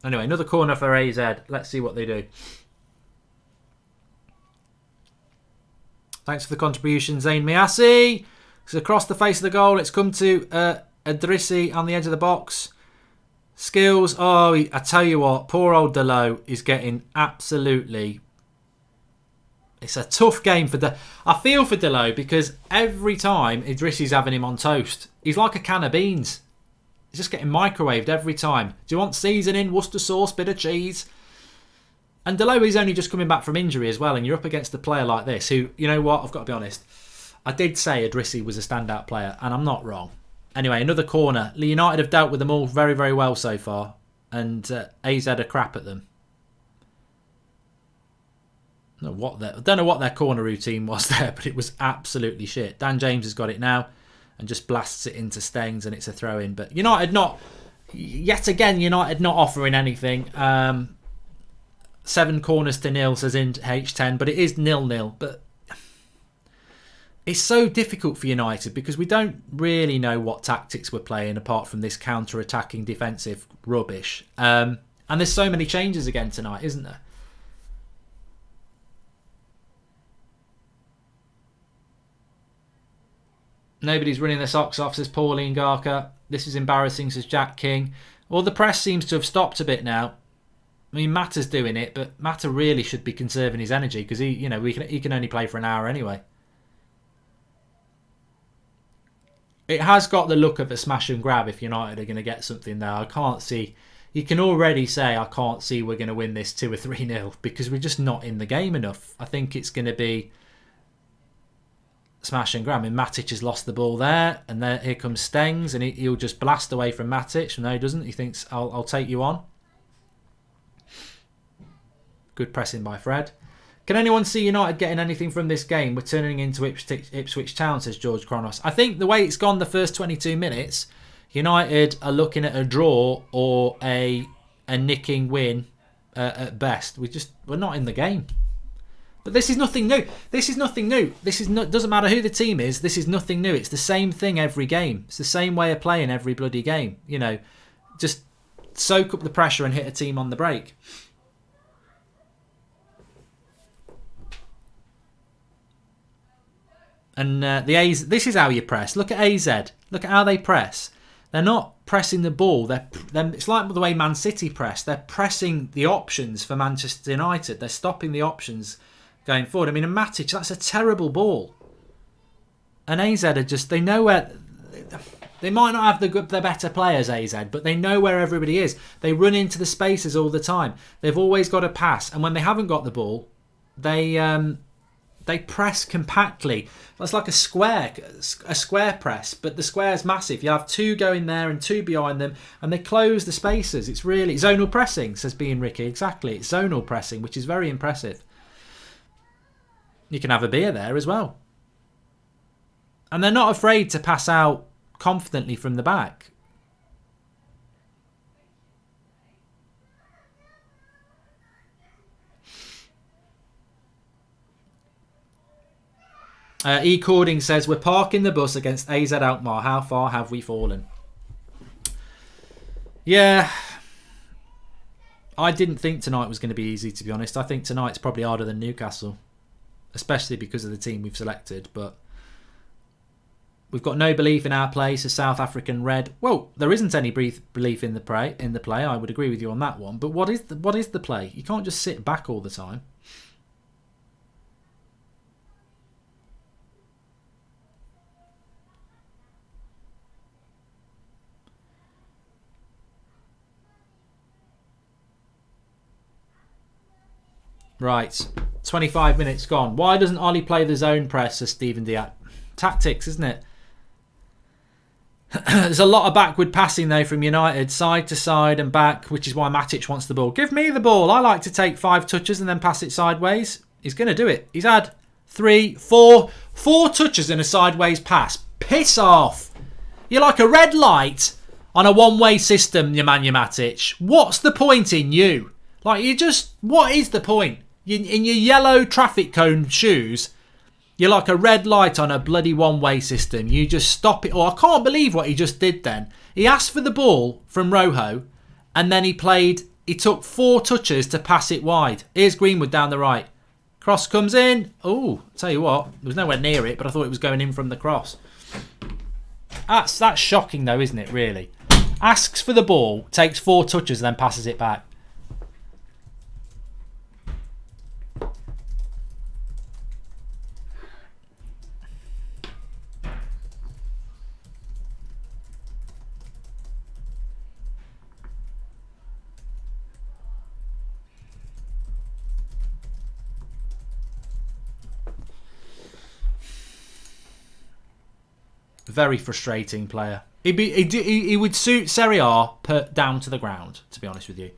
Anyway, another corner for AZ. Let's see what they do. Thanks for the contribution, Zayn Miasi. It's across the face of the goal. It's come to Idrissi on the edge of the box. Skills. Oh, I tell you what. Poor old Delo is getting absolutely... It's a tough game for I feel for Delo because every time Idrissi's having him on toast, he's like a can of beans. He's just getting microwaved every time. Do you want seasoning, Worcester sauce, bit of cheese? And Delo is only just coming back from injury as well, and you're up against a player like this who, you know what, I've got to be honest. I did say Idrissi was a standout player, and I'm not wrong. Anyway, another corner. United have dealt with them all very, very well so far, and AZ are crap at them. I don't know what their corner routine was there, but it was absolutely shit. Dan James has got it now and just blasts it into Staines and it's a throw-in. But United yet again not offering anything. 7 corners to 0, says in H10, but it is 0-0. But it's so difficult for United because we don't really know what tactics we're playing apart from this counter-attacking defensive rubbish. And there's so many changes again tonight, isn't there? Nobody's running their socks off, says Pauline Garker. This is embarrassing, says Jack King. Well, the press seems to have stopped a bit now. I mean, Mata's doing it, but Mata really should be conserving his energy because he can only play for an hour anyway. It has got the look of a smash and grab if United are going to get something there. I can't see. You can already say I can't see we're going to win this 2 or 3-0 because we're just not in the game enough. I think it's going to be smash and grab. I mean, Matic has lost the ball there, and then here comes Stengs, and he'll just blast away from Matic. No, he doesn't. He thinks, I'll take you on. Good pressing by Fred. Can anyone see United getting anything from this game? We're turning into Ipswich Town, says George Kronos. I think the way it's gone the first 22 minutes, United are looking at a draw or a nicking win at best. We're not in the game. But this is nothing new. Doesn't matter who the team is. This is nothing new. It's the same thing every game. It's the same way of playing every bloody game. Just soak up the pressure and hit a team on the break. And this is how you press. Look at AZ. Look at how they press. They're not pressing the ball. It's like the way Man City press. They're pressing the options for Manchester United. They're stopping the options going forward. I mean, a Matic, that's a terrible ball. And AZ are just, they know where... They might not have the better players, AZ, but they know where everybody is. They run into the spaces all the time. They've always got a pass. And when they haven't got the ball, they press compactly. It's like a square press, but the square's massive. You have 2 going there and 2 behind them, and they close the spaces. It's really zonal pressing, says Being Ricky. Exactly, it's zonal pressing, which is very impressive. You can have a beer there as well. And they're not afraid to pass out confidently from the back. E. Cording says, we're parking the bus against AZ ALKMAAR. How far have we fallen? Yeah. I didn't think tonight was going to be easy, to be honest. I think tonight's probably harder than Newcastle. Especially because of the team we've selected. But we've got no belief in our play, so South African Red. Well, there isn't any belief in the play. I would agree with you on that one. But what is the play? You can't just sit back all the time. Right. 25 minutes gone. Why doesn't Ollie play the zone press as Stephen Diat? Tactics, isn't it? There's a lot of backward passing though from United, side to side and back, which is why Matic wants the ball. Give me the ball. I like to take 5 touches and then pass it sideways. He's going to do it. He's had 4 touches in a sideways pass. Piss off. You're like a red light on a one-way system, Nemanja Matic. What's the point in you? Like, what is the point? In your yellow traffic cone shoes, you're like a red light on a bloody one-way system. You just stop it. I can't believe what he just did then. He asked for the ball from Rojo, and then he took 4 touches to pass it wide. Here's Greenwood down the right. Cross comes in. Oh, tell you what, there was nowhere near it, but I thought it was going in from the cross. That's shocking though, isn't it, really? Asks for the ball, takes 4 touches, and then passes it back. Very frustrating player. He would suit Serie A put down to the ground, to be honest with you.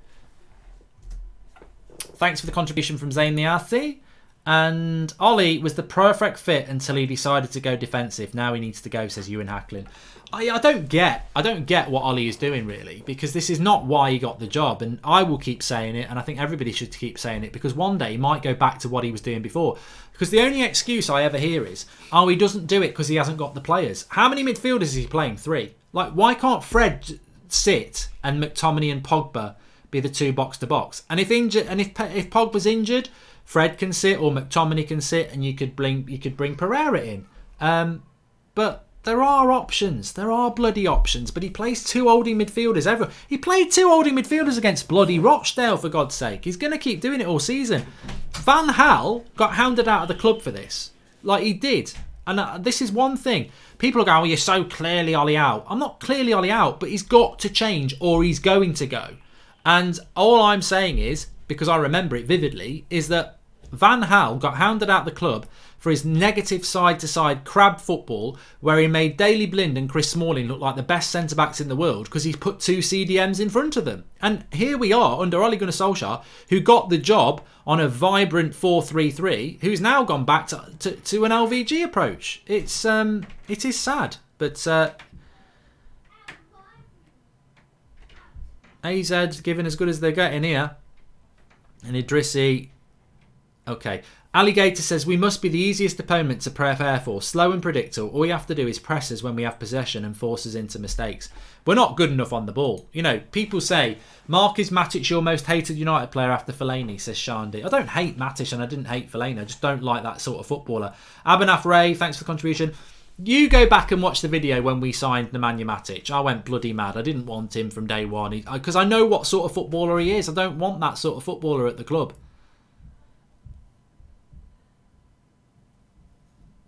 Thanks for the contribution from Zayn Niathi. And Ollie was the perfect fit until he decided to go defensive. Now he needs to go, says Ewan Hacklin. I don't get what Ollie is doing, really, because this is not why he got the job. And I will keep saying it, and I think everybody should keep saying it, because one day he might go back to what he was doing before. Because the only excuse I ever hear is, he doesn't do it because he hasn't got the players. How many midfielders is he playing? 3. Like, why can't Fred sit and McTominay and Pogba be the 2 box-to-box? And if Pogba's injured, Fred can sit or McTominay can sit, and you could bring Pereira in. But there are options. There are bloody options. But he plays 2 holding midfielders ever. He played 2 holding midfielders against bloody Rochdale, for God's sake. He's going to keep doing it all season. Van Gaal got hounded out of the club for this. Like, he did. And this is one thing. People are going, you're so clearly Ollie out. I'm not clearly Ollie out, but he's got to change or he's going to go. And all I'm saying is, because I remember it vividly, is that Van Gaal got hounded out of the club for his negative side-to-side crab football, where he made Daley Blind and Chris Smalling look like the best centre-backs in the world because he's put 2 CDMs in front of them. And here we are under Ole Gunnar Solskjaer, who got the job on a vibrant 4-3-3, who's now gone back to an LVG approach. It is sad, but AZ giving as good as they're getting here. And Idrissi, okay. Alligator says, we must be the easiest opponent to prepare for. Slow and predictable. All you have to do is press us when we have possession and force us into mistakes. We're not good enough on the ball. You know, people say, Mark, is Matic your most hated United player after Fellaini, says Shandy. I don't hate Matic and I didn't hate Fellaini. I just don't like that sort of footballer. Abanaf Ray, thanks for the contribution. You go back and watch the video when we signed Nemanja Matic. I went bloody mad. I didn't want him from day one because I know what sort of footballer he is. I don't want that sort of footballer at the club.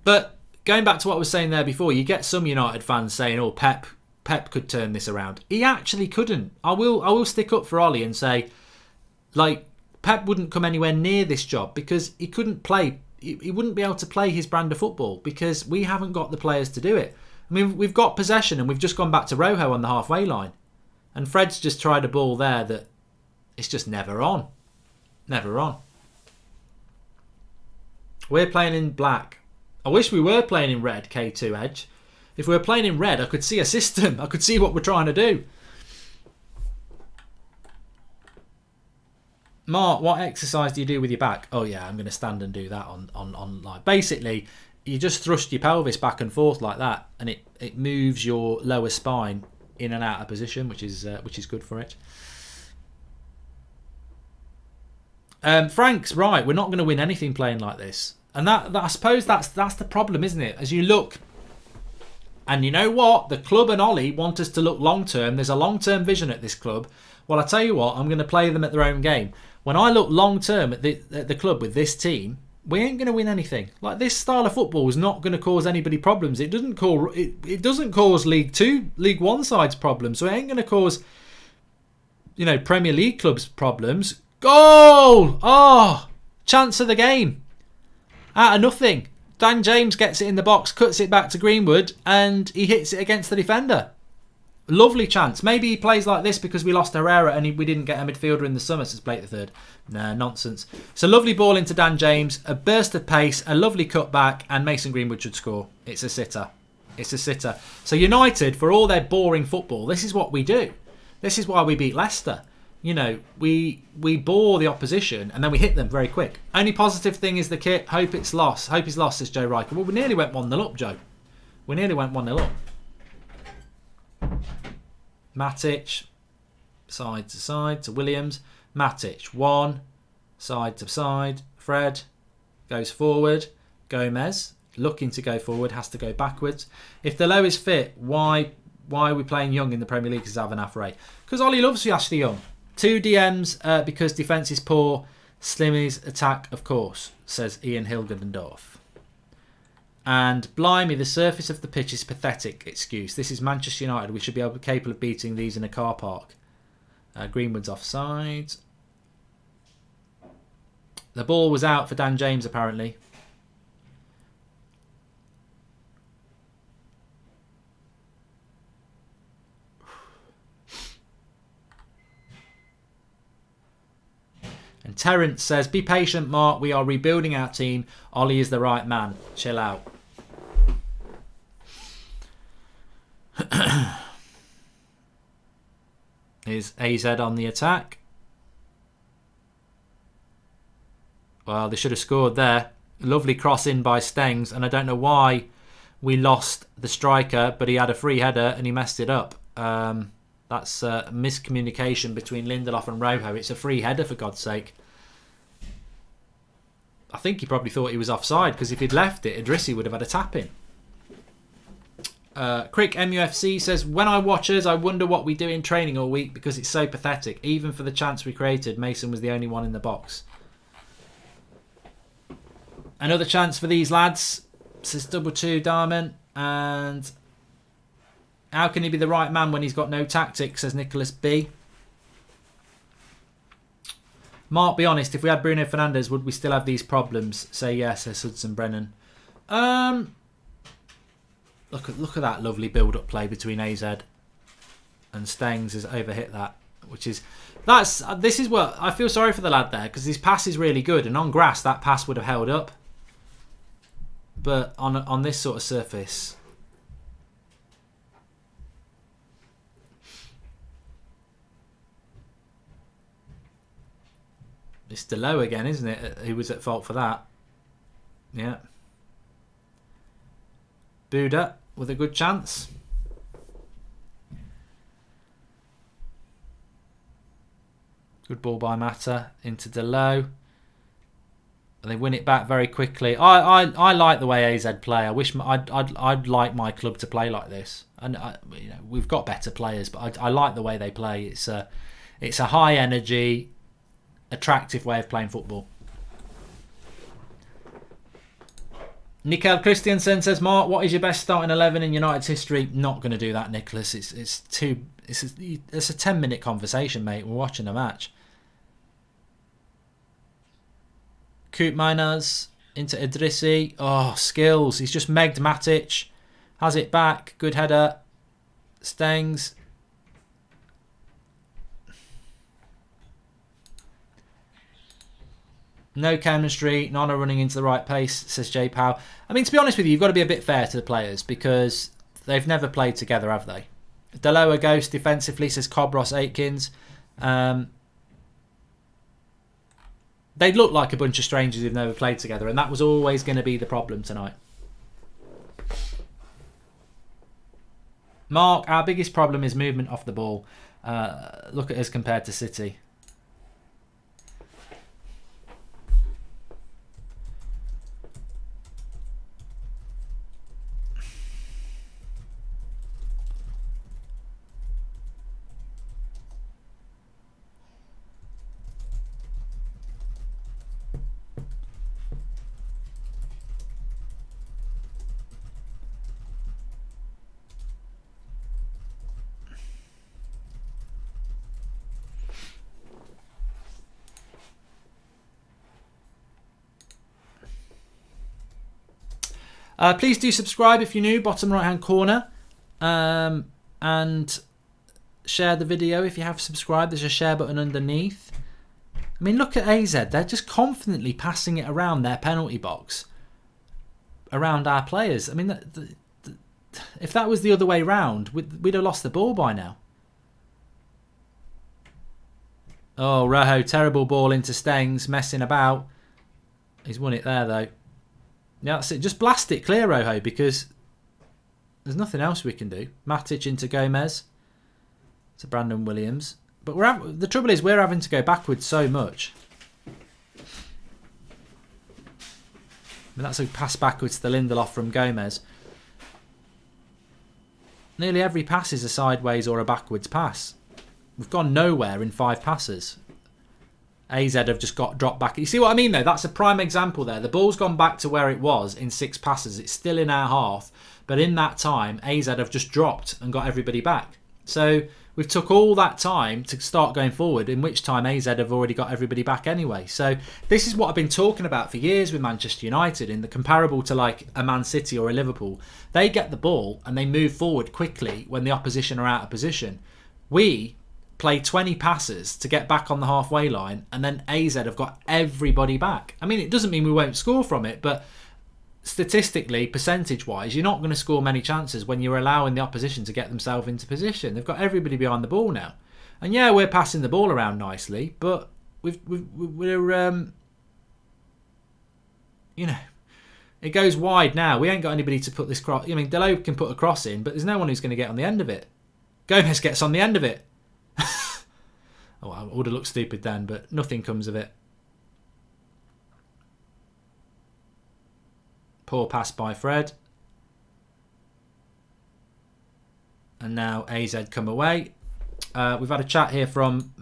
But going back to what I was saying there before, you get some United fans saying, "Oh, Pep could turn this around." He actually couldn't. I will stick up for Ollie and say, like, Pep wouldn't come anywhere near this job because he couldn't play. He wouldn't be able to play his brand of football because we haven't got the players to do it. I mean, we've got possession and we've just gone back to Rojo on the halfway line, and Fred's just tried a ball there that it's just never on, never on. We're playing in black. I wish we were playing in red, K2 Edge. If we were playing in red, I could see a system. I could see what we're trying to do. Mark, what exercise do you do with your back? Oh yeah, I'm going to stand and do that on like. Basically, you just thrust your pelvis back and forth like that, and it moves your lower spine in and out of position, which is good for it. Frank's right. We're not going to win anything playing like this. And that I suppose that's the problem, isn't it? As you look, and you know what? The club and Ollie want us to look long-term. There's a long-term vision at this club. Well, I tell you what, I'm going to play them at their own game. When I look long-term at the club with this team, we ain't going to win anything. Like, this style of football is not going to cause anybody problems. It doesn't cause League 2, League 1 sides problems. So it ain't going to cause, Premier League clubs problems. Goal! Oh! Chance of the game. Out of nothing. Dan James gets it in the box, cuts it back to Greenwood, and he hits it against the defender. Lovely chance. Maybe he plays like this because we lost Herrera and we didn't get a midfielder in the summer, says Blake the Third. No, nonsense. It's a lovely ball into Dan James, a burst of pace, a lovely cutback, and Mason Greenwood should score. It's a sitter. It's a sitter. So United, for all their boring football, this is what we do. This is why we beat Leicester. You know, we bore the opposition and then we hit them very quick. Only positive thing is the kit. Hope it's lost. Hope he's lost, says Joe Riker. Well, we nearly went 1-0 up, Joe. We nearly went 1-0 up. Matic, side to side to Williams. Matic, 1, side to side. Fred goes forward. Gomez, looking to go forward, has to go backwards. If the low is fit, why are we playing Young in the Premier League as Avon Afray? Because Ollie loves Ashley Young. 2 DMs because defence is poor. Slimmy's attack, of course, says Ian Hilgendorf. And blimey, the surface of the pitch is pathetic. Excuse. This is Manchester United. We should be capable of beating these in a car park. Greenwood's offside. The ball was out for Dan James, apparently. And Terence says, be patient, Mark. We are rebuilding our team. Ollie is the right man. Chill out. Is AZ on the attack? Well, they should have scored there. Lovely cross in by Stengs. And I don't know why we lost the striker, but he had a free header and he messed it up. That's miscommunication between Lindelof and Rojo. It's a free header, for God's sake. I think he probably thought he was offside, because if he'd left it, Idrissi would have had a tap in. Crick MUFC says, when I watch us, I wonder what we do in training all week because it's so pathetic. Even for the chance we created, Mason was the only one in the box. Another chance for these lads, says Double 2 Diamond. And how can he be the right man when he's got no tactics, says Nicholas B. Mark, be honest, if we had Bruno Fernandes, would we still have these problems? Say yes, says Hudson Brennan. Look at that lovely build-up play between AZ and Stengs has overhit that, this is what I feel sorry for the lad there, because his pass is really good, and on grass that pass would have held up, but on this sort of surface, it's Delo again, isn't it? Who was at fault for that? Yeah. Buda with a good chance. Good ball by Mata into Delo. They win it back very quickly. I like the way AZ play. I wish I'd like my club to play like this. And we've got better players, but I like the way they play. It's a high energy, attractive way of playing football. Nikel Christiansen says, Mark, what is your best starting 11 in United's history? Not going to do that, Nicholas. It's a 10-minute conversation, mate. We're watching a match. Coop Miners into Idrissi. Oh, skills. He's just megged Matic. Has it back. Good header. Stengs. No chemistry, none are running into the right pace, says Jay Powell. I mean, to be honest with you, you've got to be a bit fair to the players because they've never played together, have they? Deloa Ghost defensively, says Cobros Aikins. They look like a bunch of strangers who've never played together, and that was always going to be the problem tonight. Mark, our biggest problem is movement off the ball. Look at us compared to City. Please do subscribe if you're new, bottom right hand corner, and share the video if you have subscribed. There's a share button underneath. I mean, look at AZ. They're just confidently passing it around their penalty box, around our players. I mean, if that was the other way round, we'd have lost the ball by now. Oh, Rojo, terrible ball into Stengs, messing about. He's won it there, though. Yeah, that's it. Just blast it clear, Rojo, because there's nothing else we can do. Matic into Gomez. To Brandon Williams. But the trouble is we're having to go backwards so much. I mean, that's a pass backwards to Lindelof from Gomez. Nearly every pass is a sideways or a backwards pass. We've gone nowhere in 5 passes. AZ have just got dropped back. You see what I mean, though? That's a prime example there. The ball's gone back to where it was in 6 passes. It's still in our half. But in that time, AZ have just dropped and got everybody back. So we've took all that time to start going forward, in which time AZ have already got everybody back anyway. So this is what I've been talking about for years with Manchester United, in the comparable to like a Man City or a Liverpool. They get the ball and they move forward quickly when the opposition are out of position. We play 20 passes to get back on the halfway line, and then AZ have got everybody back. I mean, it doesn't mean we won't score from it, but statistically, percentage-wise, you're not going to score many chances when you're allowing the opposition to get themselves into position. They've got everybody behind the ball now. And yeah, we're passing the ball around nicely, but we're you know, it goes wide now. We ain't got anybody to put this cross. I mean, Delo can put a cross in, but there's no one who's going to get on the end of it. Gomez gets on the end of it. Oh, I would have looked stupid then, but nothing comes of it. Poor pass by Fred. And now AZ come away. We've had a chat here from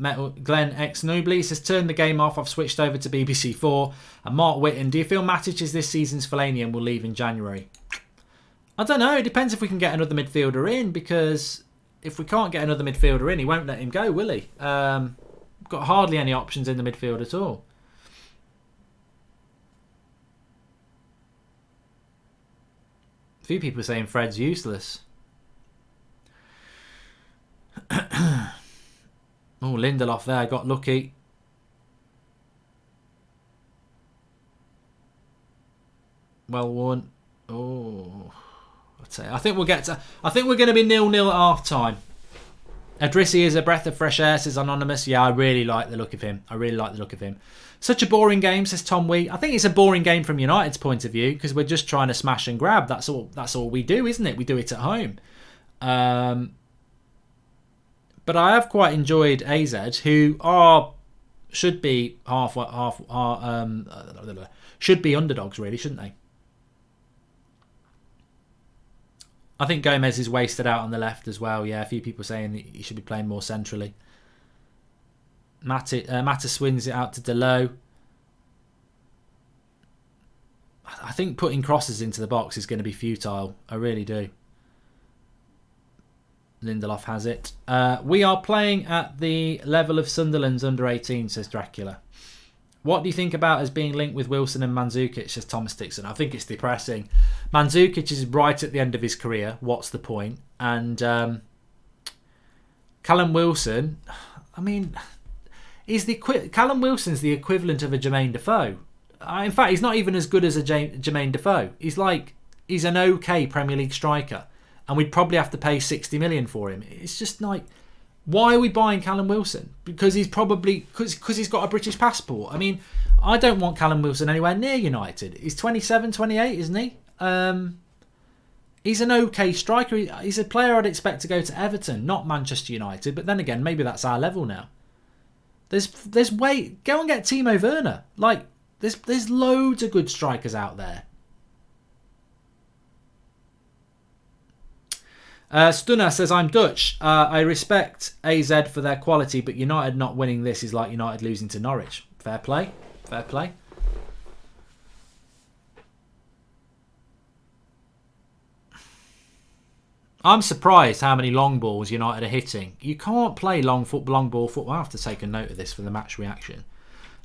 Glenn X Nobly. He says, turn the game off. I've switched over to BBC 4. And Mark Whitten, do you feel Matic is this season's Fellaini and will leave in January? I don't know. It depends if we can get another midfielder in, because if we can't get another midfielder in, he won't let him go, will he? Got hardly any options in the midfield at all. A few people are saying Fred's useless. Oh, Lindelof there got lucky. Well won. Oh, I think we'll get to. I think we're going to be 0-0 at half time. Adrissi is a breath of fresh air, says Anonymous. Yeah, I really like the look of him. Such a boring game, says Tom Wee. I think it's a boring game from United's point of view, because we're just trying to smash and grab. That's all we do, isn't it? We do it at home. But I have quite enjoyed AZ, who should be should be underdogs, really, shouldn't they? I think Gomez is wasted out on the left as well. Yeah, a few people saying that he should be playing more centrally. Mata swings it out to Delo. I think putting crosses into the box is going to be futile. I really do. Lindelof has it. We are playing at the level of Sunderland's under 18, says Dracula. What do you think about us being linked with Wilson and Mandzukic, says Thomas Dixon? I think it's depressing. Mandzukic is right at the end of his career. What's the point? And Callum Wilson, I mean, Callum Wilson's the equivalent of a Jermaine Defoe. In fact, he's not even as good as a Jermaine Defoe. He's an okay Premier League striker, and we'd probably have to pay 60 million for him. It's just like, why are we buying Callum Wilson? Because he's got a British passport. I mean, I don't want Callum Wilson anywhere near United. He's 27, 28, isn't he? He's an okay striker. He's a player I'd expect to go to Everton, not Manchester United. But then again, maybe that's our level now. There's way. Go and get Timo Werner. Like, there's loads of good strikers out there. Stunner says, I'm Dutch. I respect AZ for their quality, but United not winning this is like United losing to Norwich. Fair play. Fair play. I'm surprised how many long balls United are hitting. You can't play long ball football. I have to take a note of this for the match reaction.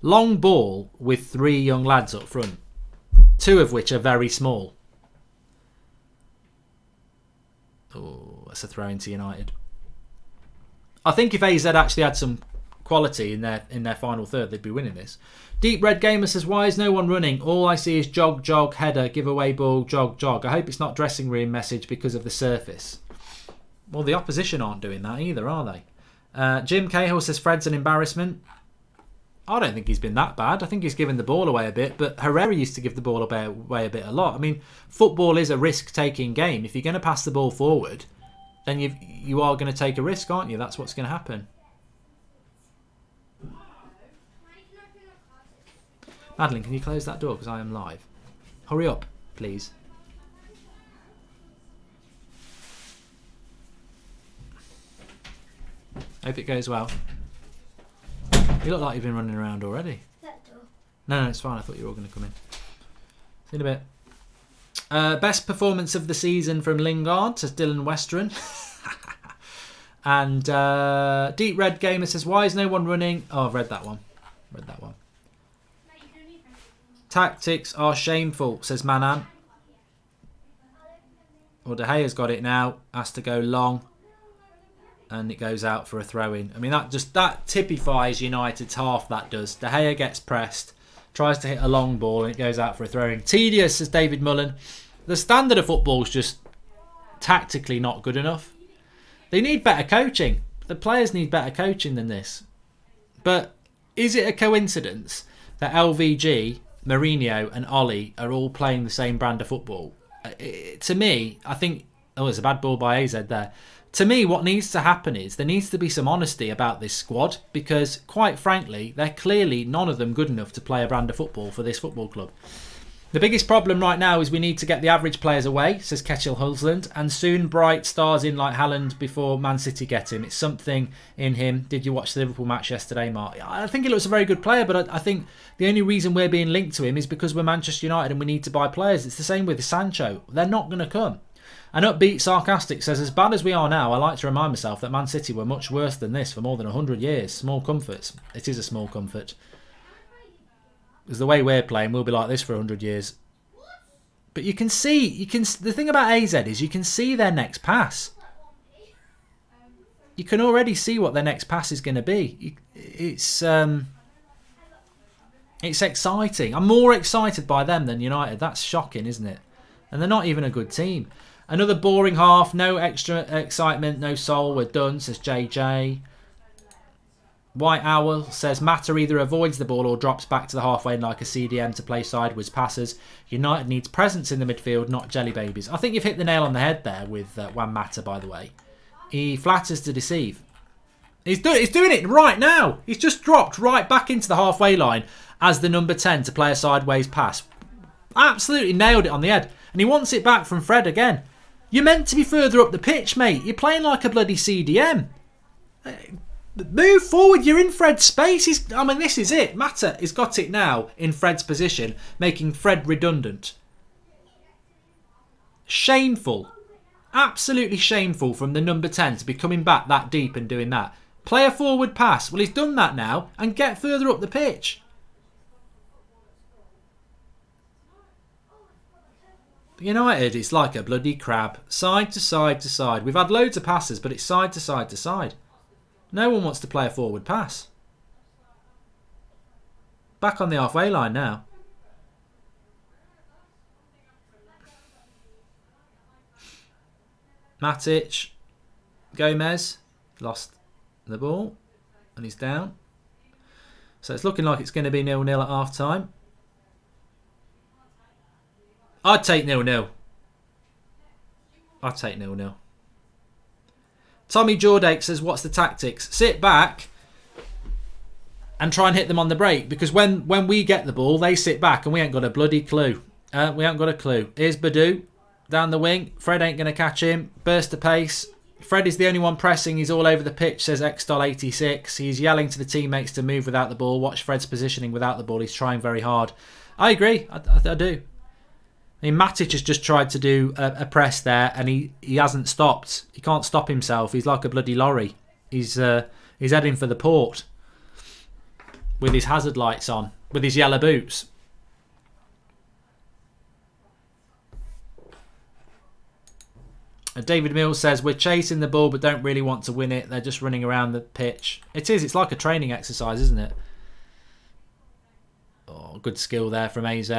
Long ball with 3 young lads up front, 2 of which are very small. Oh, that's a throw into United. I think if AZ actually had some quality in their final third, they'd be winning this. Deep Red Gamer says, why is no one running? All I see is jog, jog, header, give away ball, jog, jog. I hope it's not dressing room message because of the surface. Well, the opposition aren't doing that either, are they? Jim Cahill says, Fred's an embarrassment. I don't think he's been that bad. I think he's given the ball away a bit, but Herrera used to give the ball away a lot. I mean, football is a risk-taking game. If you're going to pass the ball forward, then you are going to take a risk, aren't you? That's what's going to happen. Madeline, can you close that door because I am live? Hurry up, please. Hope it goes well. You look like you've been running around already. That door. No, it's fine. I thought you were all going to come in. See you in a bit. Best performance of the season from Lingard, says Dylan Western. And Deep Red Gamer says, why is no one running? Oh, I've read that one. Tactics are shameful, says Manan. Well, De Gea's got it now. Has to go long. And it goes out for a throw-in. I mean, that typifies United's half, that does. De Gea gets pressed, tries to hit a long ball, and it goes out for a throw-in. Tedious, says David Mullen. The standard of football is just tactically not good enough. They need better coaching. The players need better coaching than this. But is it a coincidence that LVG, Mourinho and Ollie are all playing the same brand of football? To me, I think... Oh, there's a bad ball by AZ there. To me, what needs to happen is there needs to be some honesty about this squad because, quite frankly, they're clearly none of them good enough to play a brand of football for this football club. The biggest problem right now is we need to get the average players away, says Ketchel Hulsland, and soon bright stars in like Haaland before Man City get him. It's something in him. Did you watch the Liverpool match yesterday, Mark? I think he looks a very good player, but I think the only reason we're being linked to him is because we're Manchester United and we need to buy players. It's the same with Sancho. They're not going to come. And Upbeat Sarcastic says, as bad as we are now, I like to remind myself that Man City were much worse than this for more than 100 years. Small comforts. It is a small comfort. Because the way we're playing, we'll be like this for 100 years. But you can see, the thing about AZ is you can see their next pass. You can already see what their next pass is going to be. It's exciting. I'm more excited by them than United. That's shocking, isn't it? And they're not even a good team. Another boring half. No extra excitement. No soul. We're done, says JJ. White Owl says Mata either avoids the ball or drops back to the halfway like a CDM to play sideways passes. United needs presence in the midfield, not jelly babies. I think you've hit the nail on the head there with Juan Mata, by the way. He flatters to deceive. He's doing it right now. He's just dropped right back into the halfway line as the number 10 to play a sideways pass. Absolutely nailed it on the head. And he wants it back from Fred again. You're meant to be further up the pitch, mate. You're playing like a bloody CDM. Move forward. You're in Fred's space. This is it. Mata has got it now in Fred's position, making Fred redundant. Shameful. Absolutely shameful from the number 10 to be coming back that deep and doing that. Play a forward pass. Well, he's done that now. And get further up the pitch. United, it's like a bloody crab. Side to side to side. We've had loads of passes, but it's side to side to side. No one wants to play a forward pass. Back on the halfway line now. Matic. Gomez. Lost the ball. And he's down. So it's looking like it's going to be 0-0 at half time. I'd take 0-0. I'd take 0-0. Tommy Jordake says, what's the tactics? Sit back and try and hit them on the break. Because when we get the ball, they sit back and we ain't got a bloody clue. We ain't got a clue. Here's Badu down the wing. Fred ain't going to catch him. Burst of pace. Fred is the only one pressing. He's all over the pitch, says Xdol86. He's yelling to the teammates to move without the ball. Watch Fred's positioning without the ball. He's trying very hard. I agree. I do. I mean, Matic has just tried to do a press there and he hasn't stopped. He can't stop himself. He's like a bloody lorry. He's heading for the port with his hazard lights on, with his yellow boots. David Mills says, we're chasing the ball but don't really want to win it. They're just running around the pitch. It is. It's like a training exercise, isn't it? Oh, good skill there from AZ.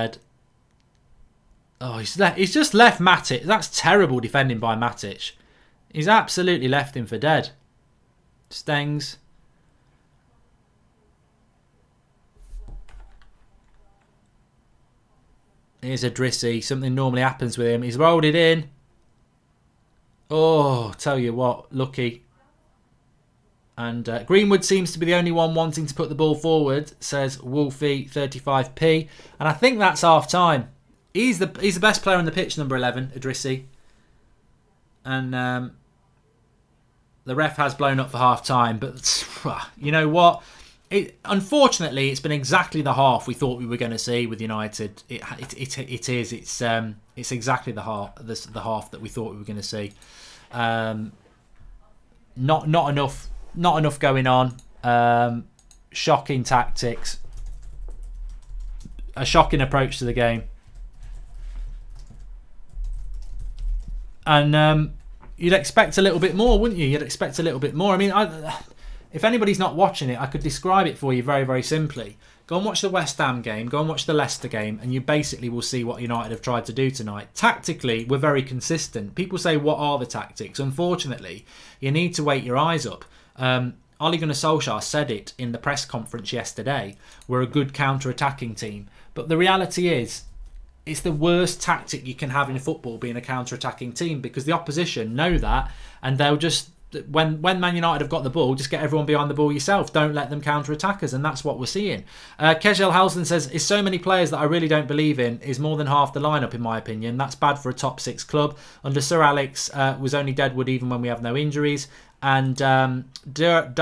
Oh, he's just left Matic. That's terrible defending by Matic. He's absolutely left him for dead. Stengs. Here's Idrissi. Something normally happens with him. He's rolled it in. Oh, tell you what, lucky. And Greenwood seems to be the only one wanting to put the ball forward, says Wolfie 35p. And I think that's half time. He's the best player on the pitch, number 11, Idrissi. And the ref has blown up for half time. But you know what? Unfortunately, it's been exactly the half we thought we were going to see with United. It is. It's exactly the half that we thought we were going to see. Not enough going on. Shocking tactics. A shocking approach to the game. And you'd expect a little bit more, wouldn't you? You'd expect a little bit more. I mean, if anybody's not watching it, I could describe it for you very, very simply. Go and watch the West Ham game, go and watch the Leicester game, and you basically will see what United have tried to do tonight. Tactically, we're very consistent. People say, what are the tactics? Unfortunately, you need to wait your eyes up. Ole Gunnar Solskjaer said it in the press conference yesterday. We're a good counter-attacking team. But the reality is, it's the worst tactic you can have in football, being a counter-attacking team, because the opposition know that, and they'll just, when Man United have got the ball, just get everyone behind the ball yourself. Don't let them counter-attack us, and that's what we're seeing. Kejel Halson says, is so many players that I really don't believe in, is more than half the lineup in my opinion. That's bad for a top 6 club. Under Sir Alex, was only Deadwood even when we have no injuries. And Dawa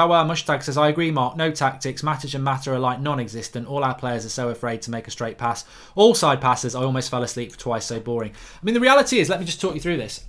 Mushtag says, I agree, Mark. No tactics. Matic and Mata are like non-existent. All our players are so afraid to make a straight pass. All side passes. I almost fell asleep for twice. So boring. I mean, the reality is, let me just talk you through this.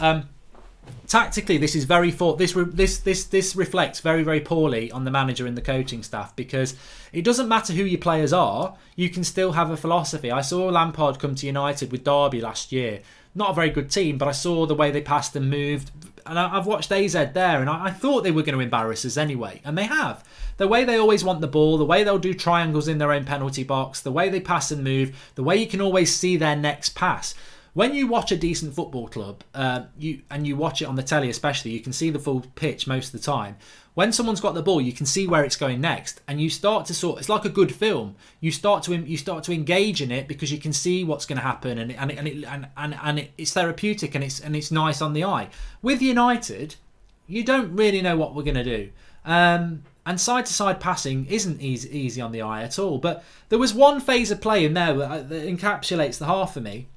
Tactically, this is very this reflects very, very poorly on the manager and the coaching staff, because it doesn't matter who your players are. You can still have a philosophy. I saw Lampard come to United with Derby last year. Not a very good team, but I saw the way they passed and moved. And I've watched AZ there, and I thought they were going to embarrass us anyway. And they have. The way they always want the ball, the way they'll do triangles in their own penalty box, the way they pass and move, the way you can always see their next pass. When you watch a decent football club, you watch it on the telly especially, you can see the full pitch most of the time. When someone's got the ball, you can see where it's going next, and you start to it's like a good film. You start to engage in it because you can see what's going to happen, and it's therapeutic and it's nice on the eye. With United, you don't really know what we're going to do, and side to side passing isn't easy on the eye at all. But there was one phase of play in there that encapsulates the half for me.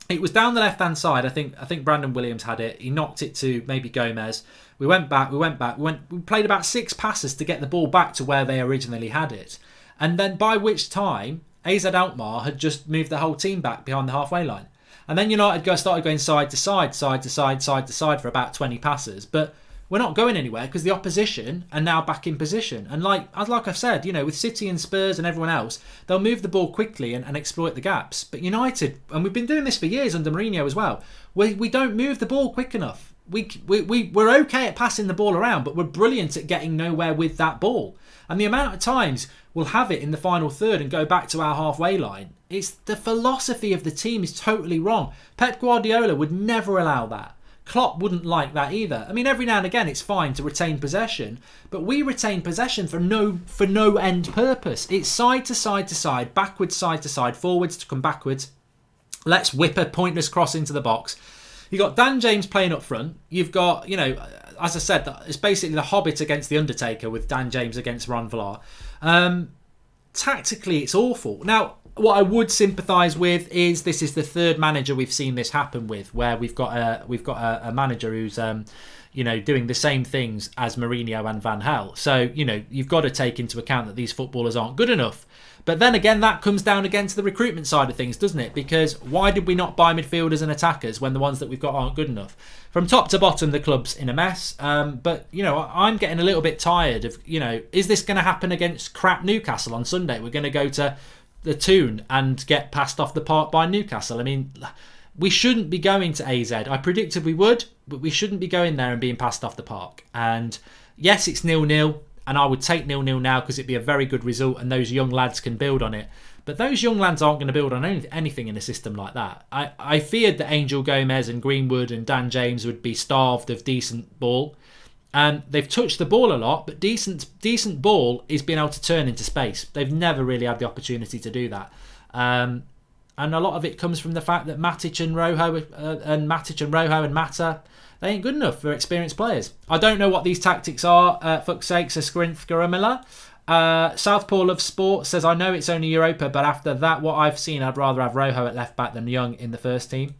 It was down the left-hand side. I think Brandon Williams had it. He knocked it to maybe Gomez. We went back. We played about 6 passes to get the ball back to where they originally had it. And then by which time, AZ ALKMAAR had just moved the whole team back behind the halfway line. And then United started going side to side for about 20 passes. But we're not going anywhere because the opposition are now back in position. And like I've said, with City and Spurs and everyone else, they'll move the ball quickly and exploit the gaps. But United, and we've been doing this for years under Mourinho as well, we don't move the ball quick enough. We're okay at passing the ball around, but we're brilliant at getting nowhere with that ball. And the amount of times we'll have it in the final third and go back to our halfway line, it's the philosophy of the team is totally wrong. Pep Guardiola would never allow that. Klopp wouldn't like that either. I mean, every now and again it's fine to retain possession, but we retain possession for no end purpose. It's side to side, backwards side to side, forwards to come backwards. Let's whip a pointless cross into the box. You've got Dan James playing up front. You've got, as I said, it's basically the Hobbit against the Undertaker with Dan James against Ron Vlaar. Tactically, it's awful. Now, what I would sympathise with is this is the third manager we've seen this happen with, where we've got a manager who's doing the same things as Mourinho and Van Gaal. So you've got to take into account that these footballers aren't good enough. But then again, that comes down against the recruitment side of things, doesn't it? Because why did we not buy midfielders and attackers when the ones that we've got aren't good enough? From top to bottom, the club's in a mess. But I'm getting a little bit tired of is this going to happen against crap Newcastle on Sunday? We're going to go to the Toon and get passed off the park by Newcastle. I mean, we shouldn't be going to AZ. I predicted we would, but we shouldn't be going there and being passed off the park. And yes, it's 0-0, and I would take 0-0 now because it'd be a very good result and those young lads can build on it. But those young lads aren't going to build on anything in a system like that. I feared that Angel Gomez and Greenwood and Dan James would be starved of decent ball. And they've touched the ball a lot, but decent ball is being able to turn into space. They've never really had the opportunity to do that. And a lot of it comes from the fact that Matic and Rojo and Mata, they ain't good enough for experienced players. I don't know what these tactics are, fuck's sake, says Skrinth Garamilla. Southpaw Love Sport says, I know it's only Europa, but after that, what I've seen, I'd rather have Rojo at left back than Young in the first team.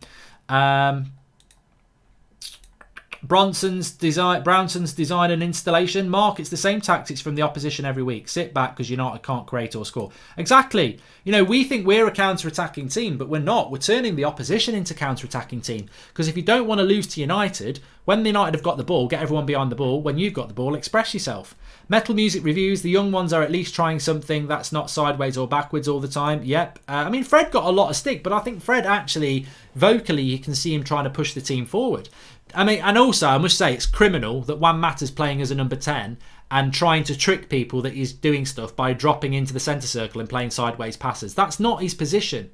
Bronson's design and installation. Mark, it's the same tactics from the opposition every week. Sit back because United can't create or score. Exactly. You know, we think we're a counter-attacking team, but we're not. We're turning the opposition into counter-attacking team. Because if you don't want to lose to United, when United have got the ball, get everyone behind the ball. When you've got the ball, express yourself. Metal Music Reviews, the young ones are at least trying something that's not sideways or backwards all the time. Yep. I mean, Fred got a lot of stick, but I think Fred actually, vocally, you can see him trying to push the team forward. I mean, and also, I must say, it's criminal that Juan Mata's playing as a number 10 and trying to trick people that he's doing stuff by dropping into the centre circle and playing sideways passes. That's not his position.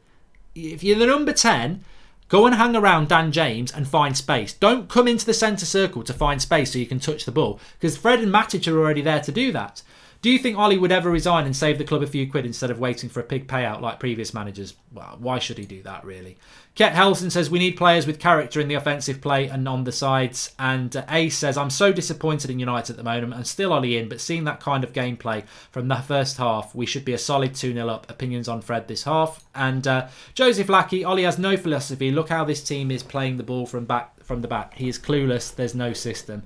If you're the number 10, go and hang around Dan James and find space. Don't come into the centre circle to find space so you can touch the ball, because Fred and Matic are already there to do that. Do you think Ollie would ever resign and save the club a few quid instead of waiting for a big payout like previous managers? Well, why should he do that, really? Ket Helson says, we need players with character in the offensive play and on the sides. And Ace says, I'm so disappointed in United at the moment. I'm still Ollie in, but seeing that kind of gameplay from the first half, we should be a solid 2-0 up. Opinions on Fred this half. And Joseph Lackey, Ollie has no philosophy. Look how this team is playing the ball from the back. He is clueless. There's no system.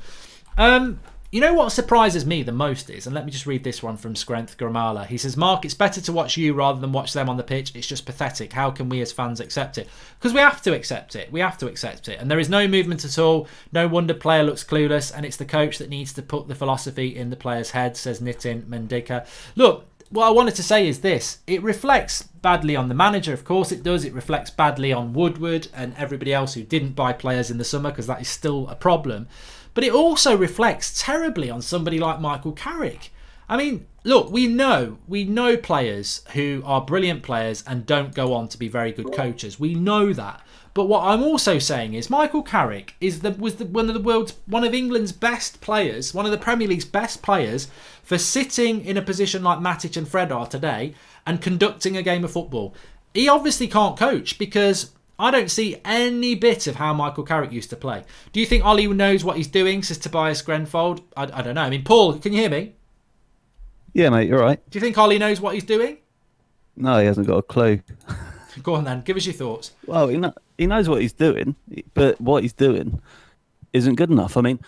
You know what surprises me the most is, and let me just read this one from Skrenth Gramala. He says, Mark, it's better to watch you rather than watch them on the pitch. It's just pathetic. How can we as fans accept it? Because we have to accept it. We have to accept it. And there is no movement at all. No wonder player looks clueless, and it's the coach that needs to put the philosophy in the player's head, says Nitin Mendika. Look, what I wanted to say is this. It reflects badly on the manager. Of course it does. It reflects badly on Woodward and everybody else who didn't buy players in the summer, because that is still a problem. But it also reflects terribly on somebody like Michael Carrick. I mean, look, we know players who are brilliant players and don't go on to be very good coaches. We know that. But what I'm also saying is Michael Carrick was one of England's best players, one of the Premier League's best players for sitting in a position like Matic and Fred are today and conducting a game of football. He obviously can't coach because I don't see any bit of how Michael Carrick used to play. Do you think Ollie knows what he's doing, says Tobias Grenfold? I don't know. I mean, Paul, can you hear me? Yeah, mate, you're right. Do you think Ollie knows what he's doing? No, he hasn't got a clue. Go on then, give us your thoughts. Well, he knows what he's doing, but what he's doing isn't good enough. I mean,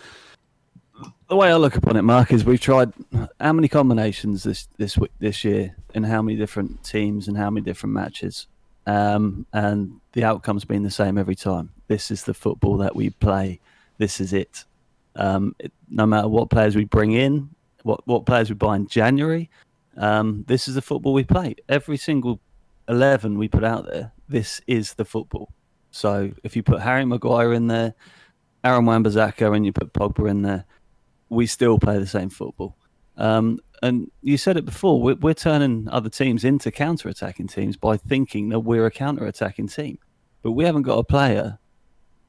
the way I look upon it, Mark, is we've tried how many combinations this year in how many different teams and how many different matches. And the outcome's been the same every time. This is the football that we play. This is it. No matter what players we bring in, what players we buy in January, this is the football we play. Every single 11 we put out there, this is the football. So if you put Harry Maguire in there, Aaron Wan-Bissaka, and you put Pogba in there, we still play the same football. And you said it before, we're turning other teams into counter-attacking teams by thinking that we're a counter-attacking team. But we haven't got a player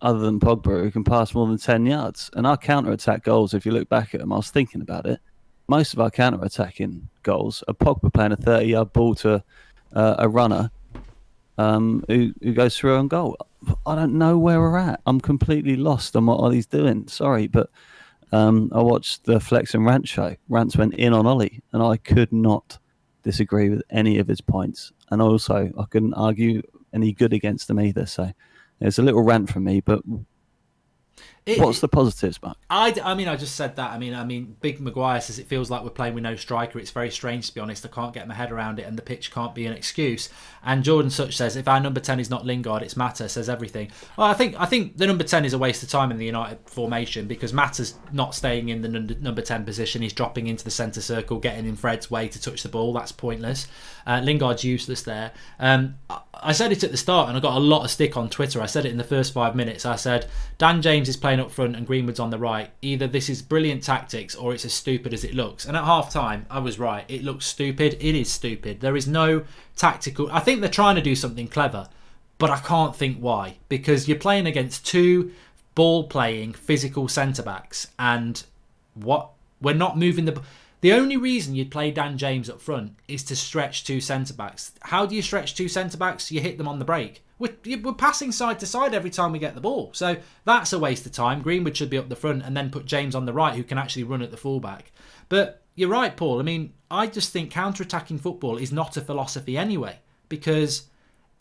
other than Pogba who can pass more than 10 yards. And our counter-attack goals, if you look back at them, I was thinking about it, most of our counter-attacking goals are Pogba playing a 30-yard ball to a runner who goes through on goal. I don't know where we're at. I'm completely lost on what Ollie's doing. Sorry, but I watched the Flex and Rant show. Rants went in on Ollie, and I could not disagree with any of his points. And also, I couldn't argue any good against them either. So it's a little rant from me, but What's the positives, Mark? I mean, I just said that. I mean, Big Maguire says it feels like we're playing with no striker. It's very strange, to be honest. I can't get my head around it, and the pitch can't be an excuse. And Jordan Such says, if our number 10 is not Lingard, it's Mata. Says everything. Well, I think the number 10 is a waste of time in the United formation because Mata's not staying in the number 10 position. He's dropping into the centre circle, getting in Fred's way to touch the ball. That's pointless. Lingard's useless there. I said it at the start, and I got a lot of stick on Twitter. I said it in the first 5 minutes. I said, Dan James is playing up front and Greenwood's on the right. Either this is brilliant tactics or it's as stupid as it looks. And at half time, I was right. It looks stupid. It is stupid. There is no tactical... I think they're trying to do something clever, but I can't think why. Because you're playing against two ball-playing physical centre-backs, and we're not moving the... The only reason you'd play Dan James up front is to stretch two centre-backs. How do you stretch two centre-backs? You hit them on the break. We're passing side to side every time we get the ball. So that's a waste of time. Greenwood should be up the front and then put James on the right, who can actually run at the fullback. But you're right, Paul. I mean, I just think counter-attacking football is not a philosophy anyway, because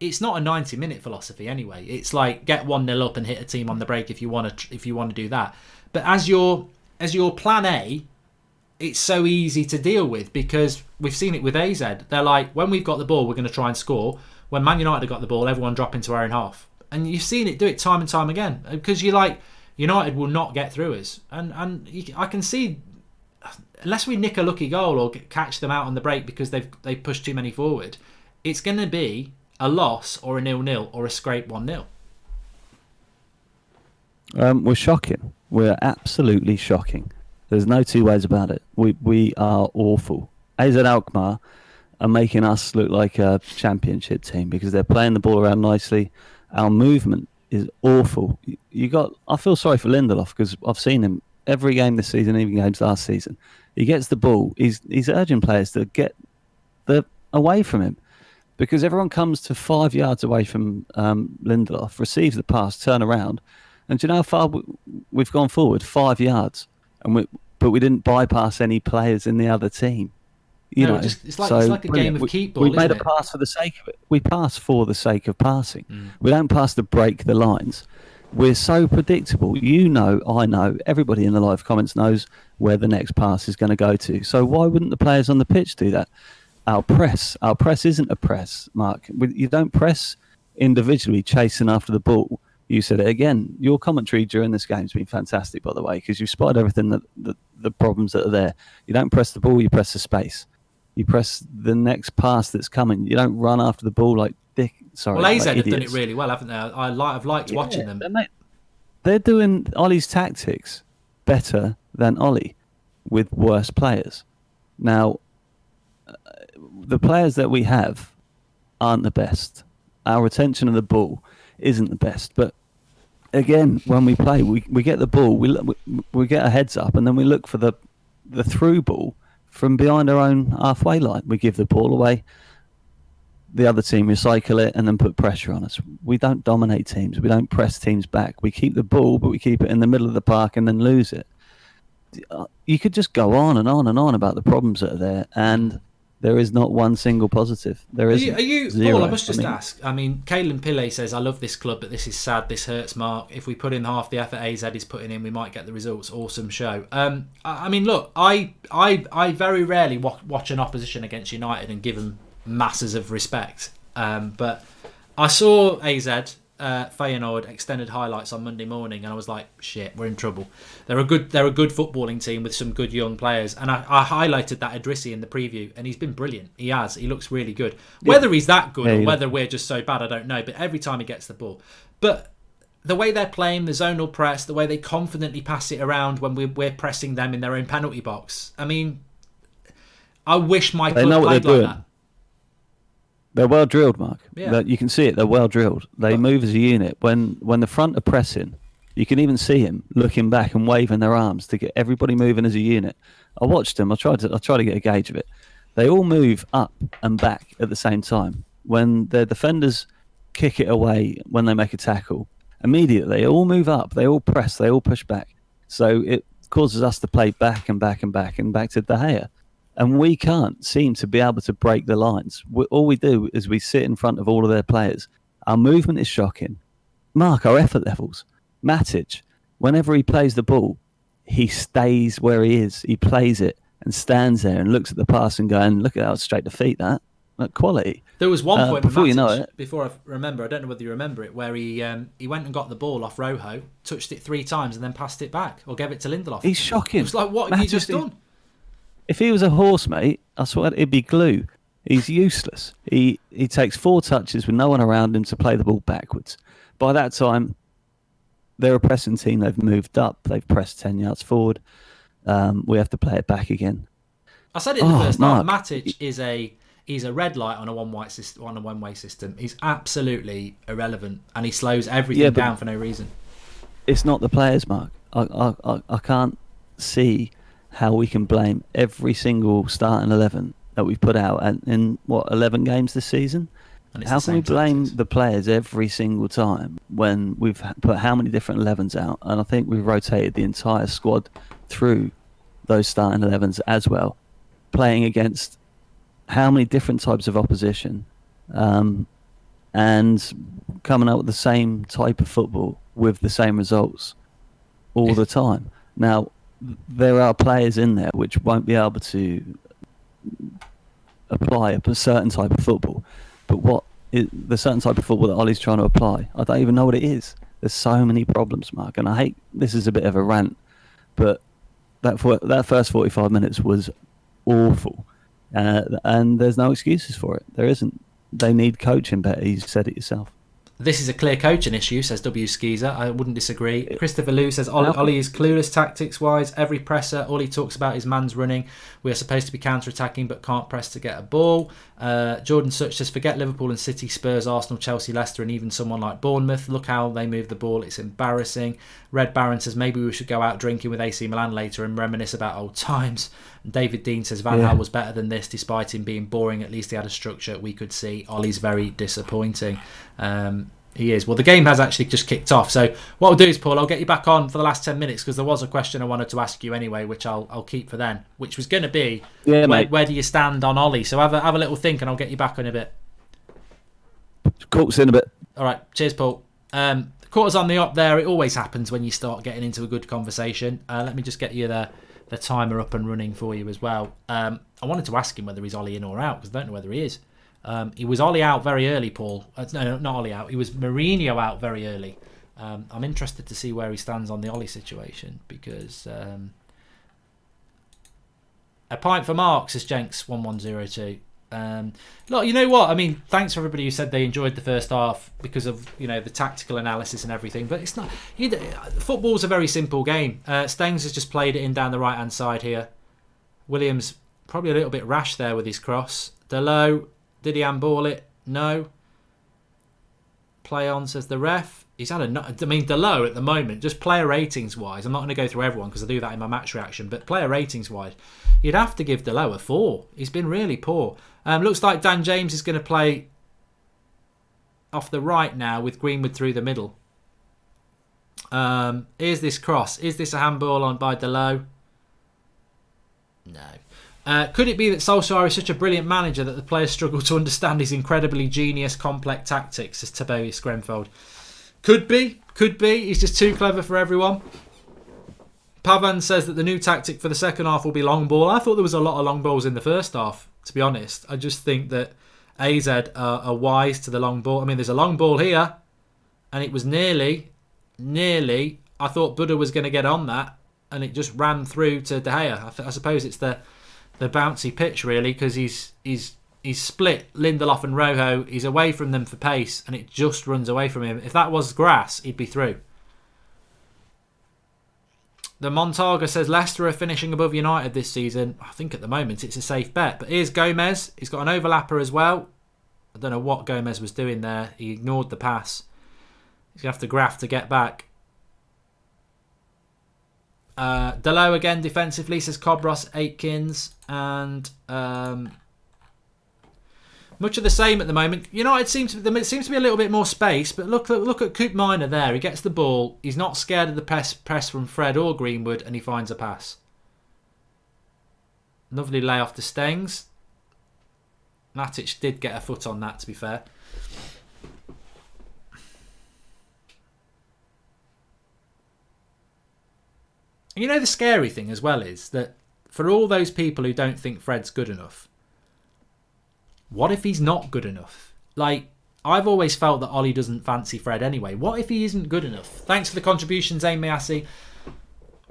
it's not a 90-minute philosophy anyway. It's like get 1-0 up and hit a team on the break if you want to do that. But as your plan A, it's so easy to deal with because we've seen it with AZ. They're like, when we've got the ball, we're going to try and score. When Man United have got the ball, everyone drop into our own half. And you've seen it do it time and time again. Because you're like, United will not get through us. And I can see, unless we nick a lucky goal or catch them out on the break because they pushed too many forward, it's going to be a loss or a 0-0 or a scrape 1-0. We're shocking. We're absolutely shocking. There's no two ways about it. We are awful. AZ ALKMAAR are making us look like a championship team because they're playing the ball around nicely. Our movement is awful. I feel sorry for Lindelof because I've seen him every game this season, even games last season. He gets the ball. He's urging players to get away from him because everyone comes to 5 yards away from Lindelof, receives the pass, turn around, and do you know how far we've gone forward? 5 yards, but we didn't bypass any players in the other team. It's like a game of keep ball. We made a pass for the sake of it. We pass for the sake of passing. We don't pass to break the lines. We're so predictable. I know, everybody in the live comments knows where the next pass is going to go to. So why wouldn't the players on the pitch do that? Our press isn't a press, Mark. You don't press individually chasing after the ball. You said it again. Your commentary during this game has been fantastic, by the way, because you've spotted everything the problems that are there. You don't press the ball, you press the space. You press the next pass that's coming. You don't run after the ball like dick. Sorry, well, AZ like have done it really well, haven't they? I've liked watching them. They're doing Ollie's tactics better than Ollie with worse players. Now, the players that we have aren't the best. Our retention of the ball isn't the best. But again, when we play, we get the ball, we get our heads up, and then we look for the through ball from behind our own halfway line. We give the ball away, the other team recycle it, and then put pressure on us. We don't dominate teams. We don't press teams back. We keep the ball, but we keep it in the middle of the park and then lose it. You could just go on and on and on about the problems that are there, and there is not one single positive. There is zero. Paul, I must just ask. I mean, Caelan Pillay says, I love this club, but this is sad. This hurts, Mark. If we put in half the effort AZ is putting in, we might get the results. Awesome show. I mean, look, I very rarely watch an opposition against United and give them masses of respect. But I saw AZ Feyenoord extended highlights on Monday morning, and I was like, shit, we're in trouble. They're a good footballing team with some good young players, and I highlighted that Idrissi in the preview, and he's been brilliant. He looks really good. Whether he's that good or whether we're just so bad, I don't know, but every time he gets the ball. But the way they're playing, the zonal press, the way they confidently pass it around when we're pressing them in their own penalty box, I mean, I wish my club played like that. They're well drilled, Mark. Yeah. You can see it. They're well drilled. They move as a unit. When the front are pressing, you can even see him looking back and waving their arms to get everybody moving as a unit. I watched them. I tried to get a gauge of it. They all move up and back at the same time. When their defenders kick it away when they make a tackle, immediately they all move up. They all press. They all push back. So it causes us to play back and back and back and back to De Gea. And we can't seem to be able to break the lines. All we do is we sit in front of all of their players. Our movement is shocking. Mark, our effort levels. Matic, whenever he plays the ball, he stays where he is. He plays it and stands there and looks at the pass and going, look at that straight to feet, that quality. There was one point before Matic, you know it, before I remember, I don't know whether you remember it, where he went and got the ball off Rojo, touched it 3 times and then passed it back or gave it to Lindelof. He's shocking. It was like, what have you just done? If he was a horse, mate, I swear it'd be glue. He's useless. He takes 4 touches with no one around him to play the ball backwards. By that time, they're a pressing team. They've moved up. They've pressed 10 yards forward. We have to play it back again. I said it in the first half. Matic he's a red light on a one-way system. He's absolutely irrelevant, and he slows everything down for no reason. It's not the players, Mark. I can't see how we can blame every single starting 11 that we've put out in 11 games this season. How can we blame the players every single time when we've put how many different 11s out? And I think we've rotated the entire squad through those starting 11s as well, playing against how many different types of opposition, and coming out with the same type of football with the same results all the time. Now, there are players in there which won't be able to apply a certain type of football, but what is the certain type of football that Ollie's trying to apply? I don't even know what it is. There's so many problems, Mark, and I hate this is a bit of a rant, but that first 45 minutes was awful, and there's no excuses for it. There isn't. They need coaching better. You said it yourself. This is a clear coaching issue, says W. Skeezer. I wouldn't disagree. Christopher Liu says, Ollie is clueless tactics-wise. Every presser, all he talks about is man's running. We are supposed to be counter-attacking but can't press to get a ball. Jordan Such says, forget Liverpool and City, Spurs, Arsenal, Chelsea, Leicester, and even someone like Bournemouth. Look how they move the ball. It's embarrassing. Red Baron says, maybe we should go out drinking with AC Milan later and reminisce about old times. And David Dean says, Van Gaal was better than this, despite him being boring. At least he had a structure we could see. Ollie's very disappointing. He is. Well, the game has actually just kicked off. So what I'll do is, Paul, I'll get you back on for the last 10 minutes because there was a question I wanted to ask you anyway, which I'll keep for then, which was going to be, where do you stand on Ollie? So have a little think and I'll get you back in a bit. Quarters in a bit. All right. Cheers, Paul. Quarters on the up there. It always happens when you start getting into a good conversation. Let me just get you the timer up and running for you as well. I wanted to ask him whether he's Ollie in or out because I don't know whether he is. He was Ollie out very early, Paul. No, not Ollie out. He was Mourinho out very early. I'm interested to see where he stands on the Ollie situation because a pint for Mark, says Jenks 1102. Look, you know what? I mean, thanks for everybody who said they enjoyed the first half because of the tactical analysis and everything. But it's not. Football's a very simple game. Stengs has just played it in down the right hand side here. Williams probably a little bit rash there with his cross. Delo. Did he handball it? No. Play on, says the ref. He's had Delo at the moment, just player ratings wise, I'm not going to go through everyone because I do that in my match reaction, but player ratings wise, you'd have to give Delo a 4. He's been really poor. Looks like Dan James is going to play off the right now with Greenwood through the middle. Here's this cross. Is this a handball on by Delo? No. Could it be that Solskjaer is such a brilliant manager that the players struggle to understand his incredibly genius, complex tactics, says Tobias Grenfeld? Could be. He's just too clever for everyone. Pavan says that the new tactic for the second half will be long ball. I thought there was a lot of long balls in the first half, to be honest. I just think that AZ are wise to the long ball. I mean, there's a long ball here, and it was nearly, I thought Buddha was going to get on that, and it just ran through to De Gea. I suppose it's the bouncy pitch really because he's split Lindelof and Rojo. He's away from them for pace and it just runs away from him. If that was grass, he'd be through. The Montaga says Leicester are finishing above United this season. I think at the moment it's a safe bet. But here's Gomez. He's got an overlapper as well. I don't know what Gomez was doing there. He ignored the pass. He's going to have to graft to get back. Delo again defensively, says Cobros, Aitkins, and much of the same at the moment. It seems to be a little bit more space, but look at Coop Miner there. He gets the ball. He's not scared of the press from Fred or Greenwood, and he finds a pass. Lovely layoff to Stengs. Matic did get a foot on that, to be fair. And you know the scary thing as well is that for all those people who don't think Fred's good enough, what if he's not good enough? Like, I've always felt that Ollie doesn't fancy Fred anyway. What if he isn't good enough? Thanks for the contributions, Mayasi.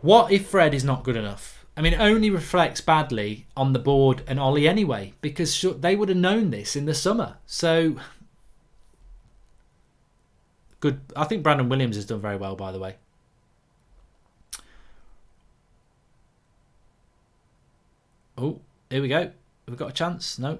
What if Fred is not good enough? I mean, it only reflects badly on the board and Ollie anyway, because they would have known this in the summer. So, good. I think Brandon Williams has done very well, by the way. Oh, here we go. Have we got a chance? No.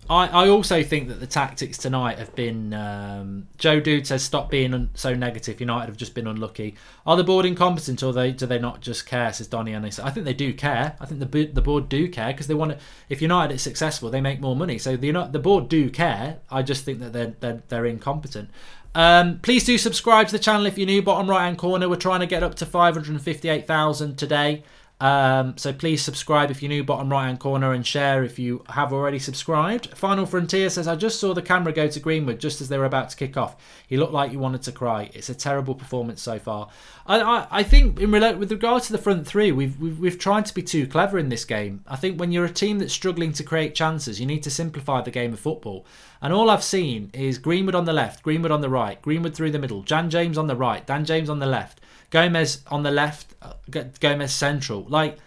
I also think that the tactics tonight have been... Joe Dude says, stop being so negative. United have just been unlucky. Are the board incompetent or do they not just care, says Donny. And I think they do care. I think the board do care because they want to... If United is successful, they make more money. So the board do care. I just think that they're incompetent. Please do subscribe to the channel if you're new. Bottom right hand corner, we're trying to get up to 558,000 today. So please subscribe if you're new, bottom right hand corner, and share if you have already subscribed. Final Frontier says, I just saw the camera go to Greenwood just as they were about to kick off. He looked like he wanted to cry. It's a terrible performance so far. I think with regard to the front three, we've tried to be too clever in this game. I think when you're a team that's struggling to create chances, you need to simplify the game of football. And all I've seen is Greenwood on the left, Greenwood on the right, Greenwood through the middle, Dan James on the right, Dan James on the left, Gomez on the left, Gomez central. Like,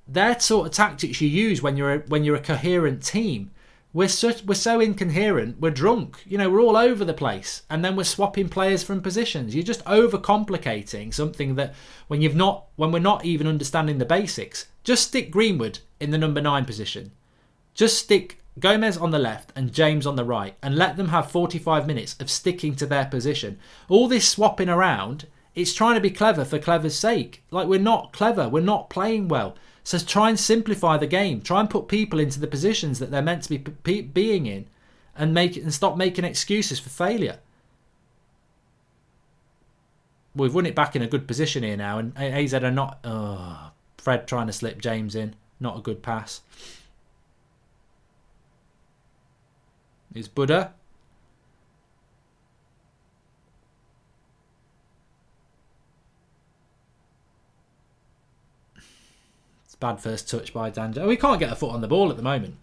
they're sort of tactics you use when you're a coherent team. We're so incoherent, we're drunk. You know, we're all over the place, and then we're swapping players from positions. You're just overcomplicating something that when we're not even understanding the basics. Just stick Greenwood in the number 9 position. Just stick Gomez on the left and James on the right, and let them have 45 minutes of sticking to their position. All this swapping around, it's trying to be clever for clever's sake. Like, we're not clever. We're not playing well. So try and simplify the game. Try and put people into the positions that they're meant to be being in, and stop making excuses for failure. We've won it back in a good position here now, and AZ are not... Fred trying to slip James in. Not a good pass. Is Buddha. It's bad first touch by Danja. We can't get a foot on the ball at the moment.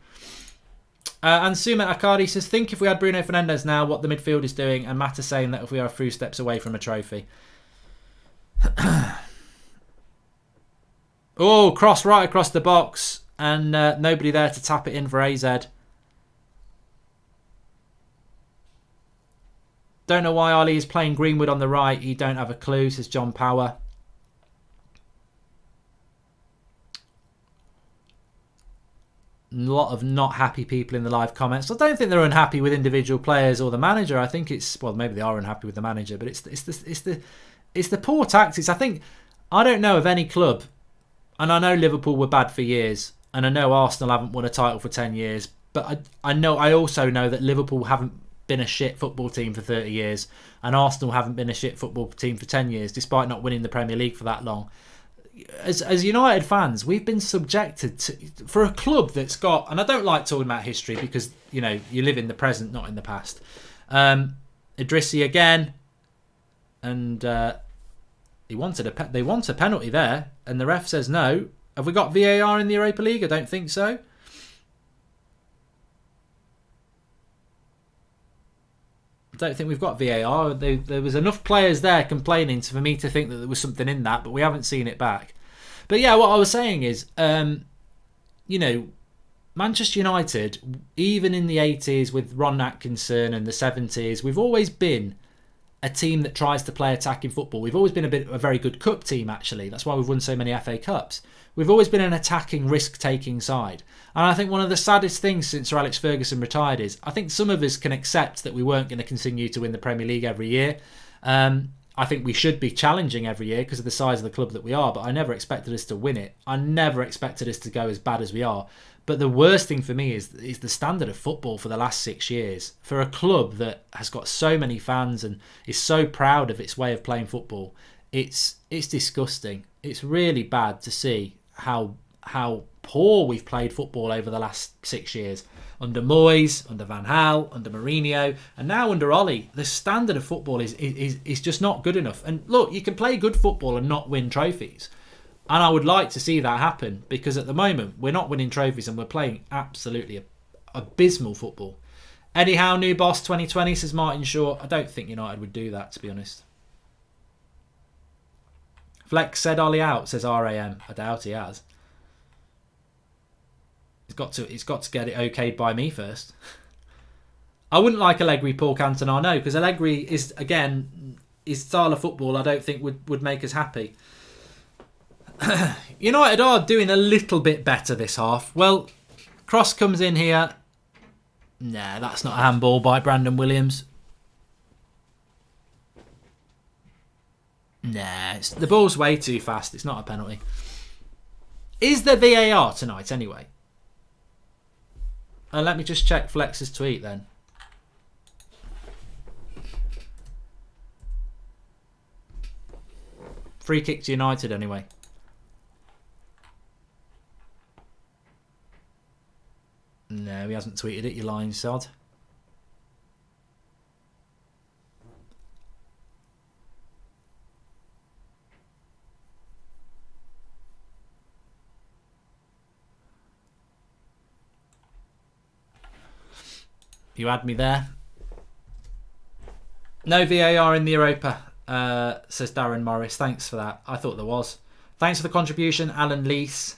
And Suma Akadi says, think if we had Bruno Fernandes now, what the midfield is doing, and Matt is saying that if we are a few steps away from a trophy. Oh, cross right across the box, and nobody there to tap it in for AZ. Don't know why Ollie is playing Greenwood on the right. He don't have a clue, says John Power. A lot of not happy people in the live comments. I don't think they're unhappy with individual players or the manager. I think it's, well, maybe they are unhappy with the manager, but it's the poor tactics. I don't know of any club, and I know Liverpool were bad for years, and I know Arsenal haven't won a title for 10 years, but I also know that Liverpool haven't been a shit football team for 30 years, and Arsenal haven't been a shit football team for 10 years, despite not winning the Premier League for that long. As United fans, we've been subjected to, for a club that's got, and I don't like talking about history because, you know, you live in the present, not in the past. Idrissi again, and they want a penalty there, and the ref says no. Have we got VAR in the Europa League? I don't think so. I don't think we've got VAR. There was enough players there complaining for me to think that there was something in that, but we haven't seen it back. But yeah, what I was saying is, you know, Manchester United, even in the 80s with Ron Atkinson and the 70s, we've always been a team that tries to play attacking football. We've always been a very good cup team, actually. That's why we've won so many FA Cups. We've always been an attacking, risk-taking side. And I think one of the saddest things since Sir Alex Ferguson retired is, I think some of us can accept that we weren't going to continue to win the Premier League every year. I think we should be challenging every year because of the size of the club that we are, but I never expected us to win it. I never expected us to go as bad as we are. But the worst thing for me is the standard of football for the last 6 years. For a club that has got so many fans and is so proud of its way of playing football, it's disgusting. It's really bad to see how poor we've played football over the last 6 years. Under Moyes, under Van Gaal, under Mourinho, and now under Ollie, the standard of football is just not good enough. And look, you can play good football and not win trophies. And I would like to see that happen, because at the moment, we're not winning trophies and we're playing absolutely abysmal football. Anyhow, new boss 2020, says Martin Shaw. I don't think United would do that, to be honest. Flex said Ollie out, says RAM. I doubt he has. He's got to get it okayed by me first. I wouldn't like Allegri, Paul Cantona, no, because Allegri is, again, his style of football I don't think would make us happy. United are doing a little bit better this half. Well, cross comes in here. Nah, that's not a handball by Brandon Williams. Nah, the ball's way too fast. It's not a penalty. Is there VAR tonight anyway? Let me just check Flex's tweet then. Free kick to United anyway. No, he hasn't tweeted it, you lying sod. You had me there. No VAR in the Europa, says Darren Morris. Thanks for that. I thought there was. Thanks for the contribution, Alan Leese.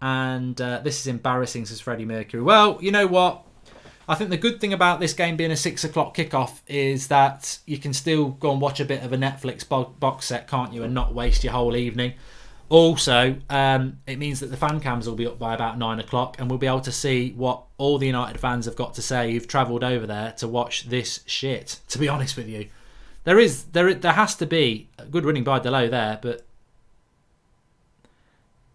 And this is embarrassing, says Freddie Mercury. Well, you know what? I think the good thing about this game being a 6 o'clock kickoff is that you can still go and watch a bit of a Netflix box set, can't you, and not waste your whole evening. Also, it means that the fan cams will be up by about 9 o'clock and we'll be able to see what all the United fans have got to say who've travelled over there to watch this shit, to be honest with you. There has to be a good winning by Delo there, but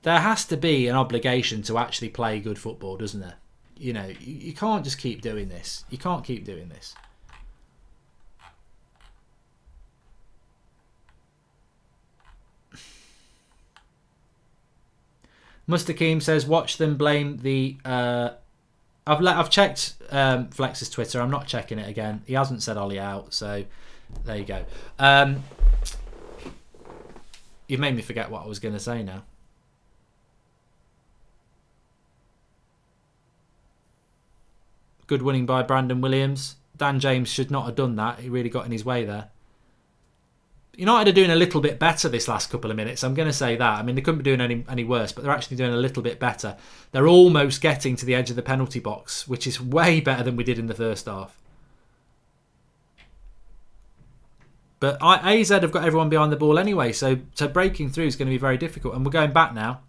there has to be an obligation to actually play good football, doesn't there? You know, you can't just keep doing this. You can't keep doing this. Mustakeem says, watch them blame the... I've checked Flex's Twitter. I'm not checking it again. He hasn't said Ollie out, so there you go. You've made me forget what I was going to say now. Good winning by Brandon Williams. Dan James should not have done that. He really got in his way there. United are doing a little bit better this last couple of minutes. I'm going to say that. I mean, they couldn't be doing any worse, but they're actually doing a little bit better. They're almost getting to the edge of the penalty box, which is way better than we did in the first half. But AZ have got everyone behind the ball anyway, so breaking through is going to be very difficult. And we're going back now.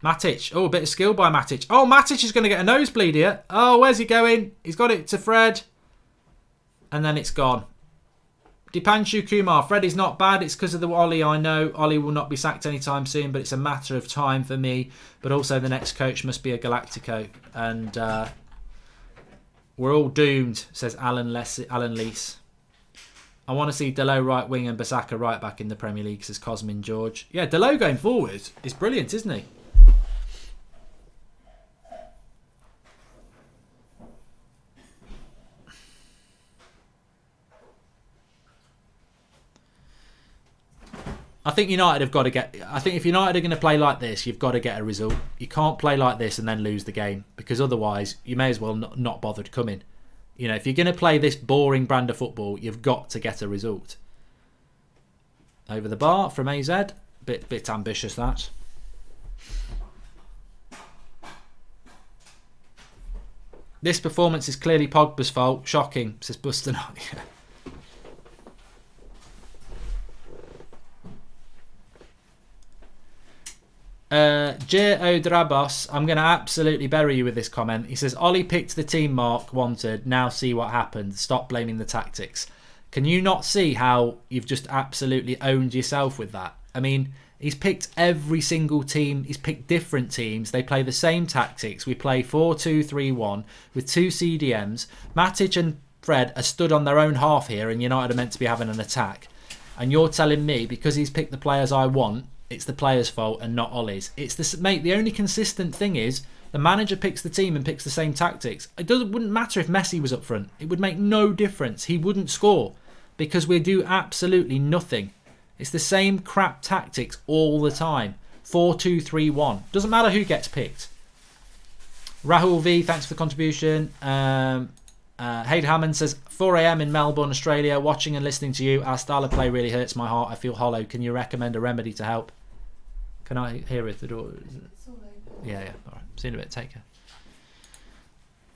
Matic. Oh, a bit of skill by Matic. Oh, Matic is going to get a nosebleed here. Oh, where's he going? He's got it to Fred. And then it's gone. Dipanshu Kumar. Fred is not bad. It's because of the Ollie, I know. Ollie will not be sacked anytime soon, but it's a matter of time for me. But also the next coach must be a Galactico. And we're all doomed, says Alan Leese. I want to see Delo right wing and Basaka right back in the Premier League, says Cosmin George. Yeah, Delo going forward is brilliant, isn't he? I think United have got to get... I think if United are going to play like this, you've got to get a result. You can't play like this and then lose the game, because otherwise you may as well not bother coming. You know, if you're going to play this boring brand of football, you've got to get a result. Over the bar from AZ. Bit ambitious, that. This performance is clearly Pogba's fault. Shocking, says Buster. J.O. Drabos, I'm going to absolutely bury you with this comment. He says, Ollie picked the team Mark wanted. Now see what happened. Stop blaming the tactics. Can you not see how you've just absolutely owned yourself with that? I mean, he's picked every single team. He's picked different teams. They play the same tactics. We play 4-2-3-1 with two CDMs. Matic and Fred are stood on their own half here, and United are meant to be having an attack. And you're telling me, because he's picked the players I want, it's the player's fault and not Ollie's. It's this, mate. The only consistent thing is the manager picks the team and picks the same tactics. Wouldn't matter if Messi was up front. It would make no difference. He wouldn't score because we do absolutely nothing. It's the same crap tactics all the time. 4-2-3-1. Doesn't matter who gets picked. Rahul V, thanks for the contribution. Hayde Hammond says, 4 a.m. in Melbourne, Australia, watching and listening to you. Our style of play really hurts my heart. I feel hollow. Can you recommend a remedy to help? Can I hear it? The door? It's all open. Yeah. All right. See you in a bit. Take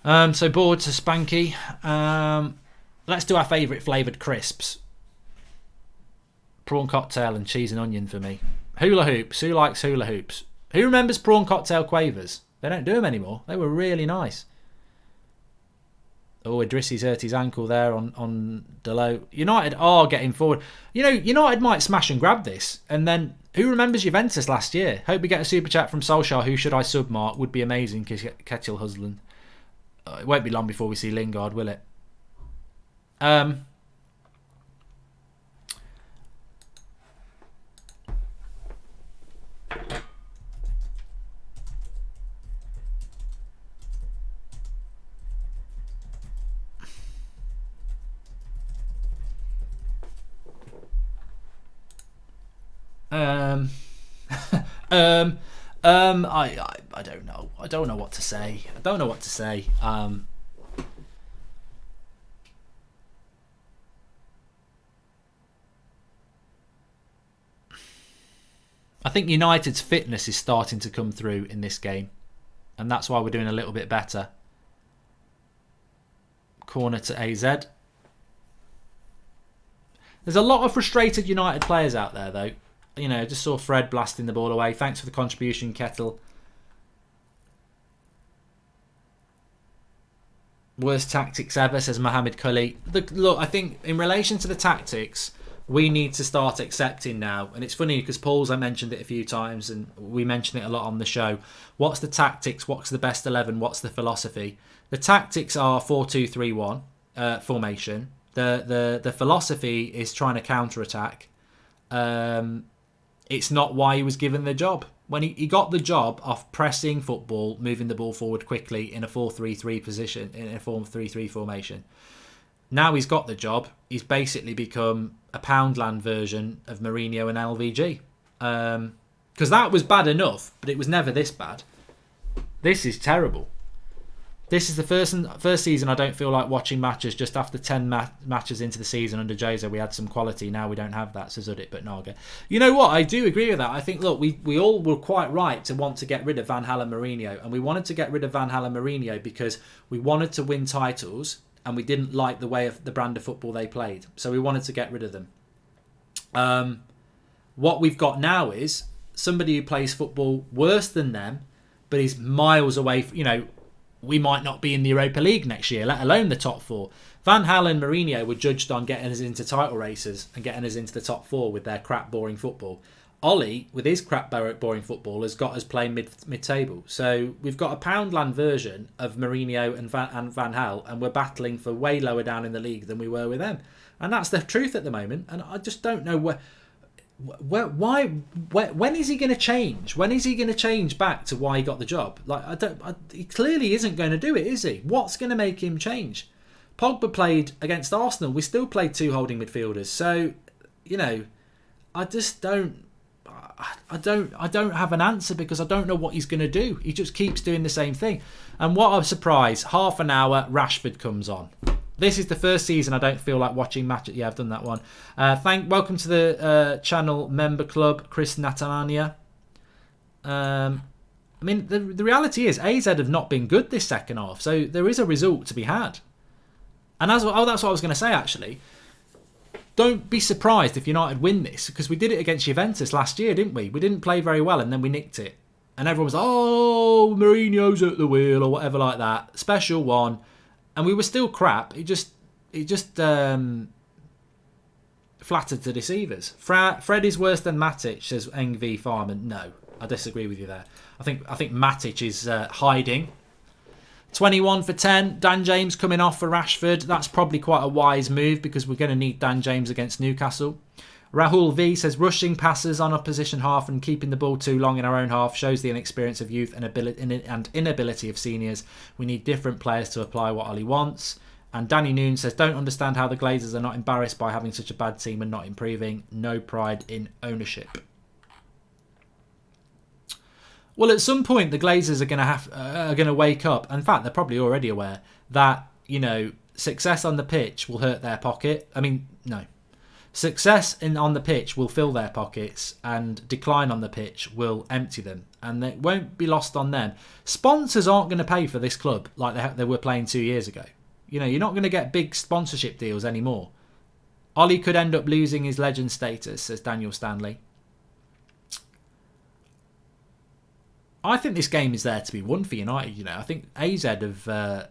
care. So bored to Spanky. Let's do our favourite flavoured crisps. Prawn cocktail and cheese and onion for me. Hula hoops. Who likes hula hoops? Who remembers prawn cocktail quavers? They don't do them anymore. They were really nice. Oh, Idrissi's hurt his ankle there on Delo. United are getting forward. You know, United might smash and grab this. And then, who remembers Juventus last year? Hope we get a super chat from Solskjaer. Who should I sub-mark? Would be amazing, Ketchel Husland. It won't be long before we see Lingard, will it? I don't know. I don't know what to say. I think United's fitness is starting to come through in this game, and that's why we're doing a little bit better. Corner to AZ. There's a lot of frustrated United players out there, though. You know, just saw Fred blasting the ball away. Thanks for the contribution, Kettle. Worst tactics ever, says Mohammed Kulli. Look, I think in relation to the tactics, we need to start accepting now. And it's funny because Paul's, I mentioned it a few times and we mention it a lot on the show. What's the tactics? What's the best 11? What's the philosophy? The tactics are 4-2-3-1 formation. The philosophy is trying to counter-attack. It's not why he was given the job. When he got the job off pressing football, moving the ball forward quickly in a 4-3-3 position, in a 4-3-3 formation. Now he's got the job, he's basically become a Poundland version of Mourinho and LVG. Because that was bad enough, but it was never this bad. This is terrible. This is the first season I don't feel like watching matches. Just after 10 matches into the season under Jose, we had some quality. Now we don't have that, says Udit but Naga. You know what? I do agree with that. I think, look, we all were quite right to want to get rid of Van Gaal and Mourinho. And we wanted to get rid of Van Gaal and Mourinho because we wanted to win titles and we didn't like the way of the brand of football they played. So we wanted to get rid of them. What we've got now is somebody who plays football worse than them, but is miles away, you know. We might not be in the Europa League next year, let alone the top four. Van Gaal and Mourinho were judged on getting us into title races and getting us into the top four with their crap, boring football. Ollie, with his crap, boring football, has got us playing mid-table. So we've got a Poundland version of Mourinho and Van Gaal, and we're battling for way lower down in the league than we were with them. And that's the truth at the moment. And I just don't know when is he going to change? When is he going to change back to why he got the job? He clearly isn't going to do it, is he? What's going to make him change? Pogba played against Arsenal. We still played two holding midfielders. So, you know, I just don't. I don't have an answer because I don't know what he's going to do. He just keeps doing the same thing. And what a surprise! Half an hour, Rashford comes on. This is the first season I don't feel like watching matches. Yeah, I've done that one. Welcome to the channel member club, Chris Natalania. I mean, the reality is AZ have not been good this second half, so there is a result to be had. And that's what I was going to say, actually. Don't be surprised if United win this, because we did it against Juventus last year, didn't we? We didn't play very well, and then we nicked it. And everyone was, oh, Mourinho's at the wheel, or whatever like that. Special one. And we were still crap. It just flattered the deceivers. Fred is worse than Matic, says Engv Farman. No, I disagree with you there. I think Matic is hiding. 21 for 10. Dan James coming off for Rashford. That's probably quite a wise move because we're going to need Dan James against Newcastle. Rahul V says, rushing passes on opposition half and keeping the ball too long in our own half shows the inexperience of youth and inability of seniors. We need different players to apply what Ollie wants. And Danny Noon says, don't understand how the Glazers are not embarrassed by having such a bad team and not improving. No pride in ownership. Well, at some point, the Glazers are going to wake up. In fact, they're probably already aware that, you know, success on the pitch will hurt their pocket. I mean, no. Success on the pitch will fill their pockets, and decline on the pitch will empty them, and it won't be lost on them. Sponsors aren't going to pay for this club like they were playing 2 years ago. You know, you're not going to get big sponsorship deals anymore. Ollie could end up losing his legend status, says Daniel Stanley. I think this game is there to be won for United. You know, I think AZ have,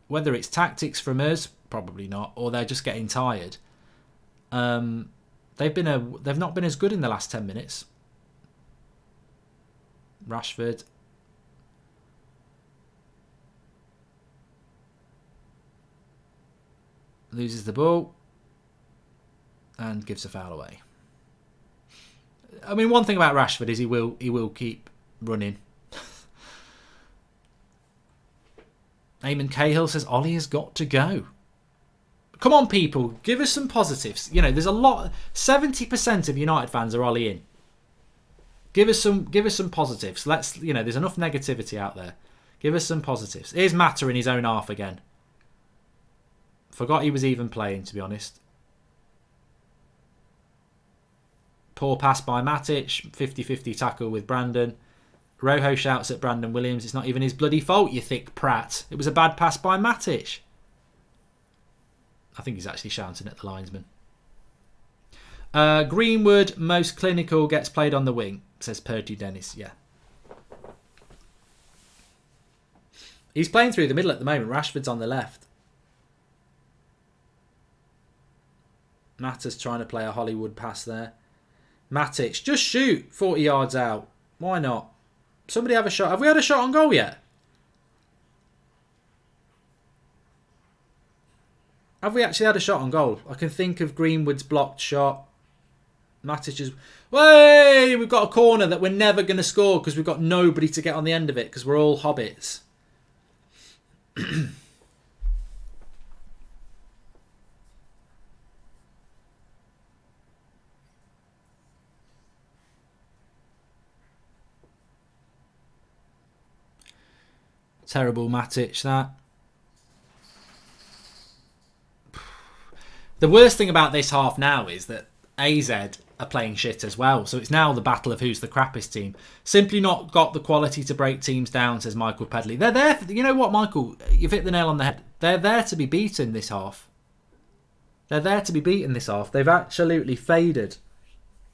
whether it's tactics from us, probably not, or they're just getting tired. They've not been as good in the last 10 minutes. Rashford. Loses the ball and gives a foul away. I mean, one thing about Rashford is he will keep running. Eamon Cahill says Ollie has got to go. Come on, people, give us some positives. You know, there's a lot. 70% of United fans are Ollie in. Give us some positives. There's enough negativity out there. Give us some positives. Here's Mata in his own half again. Forgot he was even playing, to be honest. Poor pass by Matic. 50-50 tackle with Brandon. Rojo shouts at Brandon Williams, it's not even his bloody fault, you thick prat. It was a bad pass by Matic. I think he's actually shouting at the linesman. Greenwood, most clinical, gets played on the wing, says Purdy Dennis. Yeah. He's playing through the middle at the moment. Rashford's on the left. Mata's trying to play a Hollywood pass there. Matic, just shoot 40 yards out. Why not? Somebody have a shot. Have we had a shot on goal yet? Have we actually had a shot on goal? I can think of Greenwood's blocked shot. Matic's... Way! We've got a corner that we're never going to score because we've got nobody to get on the end of it because we're all hobbits. Terrible Matic, that. The worst thing about this half now is that AZ are playing shit as well. So it's now the battle of who's the crappiest team. Simply not got the quality to break teams down, says Michael Pedley. They're there. You know what, Michael? You've hit the nail on the head. They're there to be beaten this half. They're there to be beaten this half. They've absolutely faded.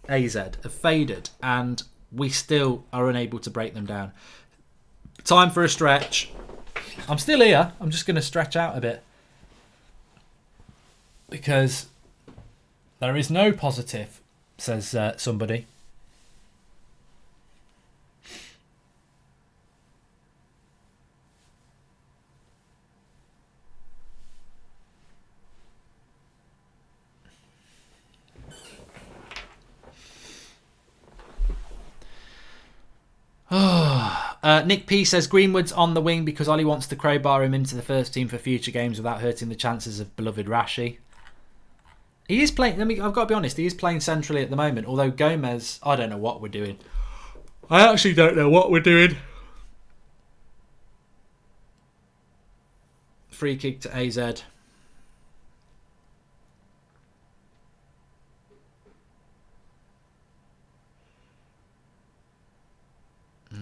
AZ have faded. And we still are unable to break them down. Time for a stretch. I'm still here. I'm just going to stretch out a bit. Because there is no positive, says somebody. Nick P says Greenwood's on the wing because Ollie wants to crowbar him into the first team for future games without hurting the chances of beloved Rashi. He is playing. I've got to be honest. He is playing centrally at the moment. Although Gomez, I don't know what we're doing. I actually don't know what we're doing. Free kick to AZ.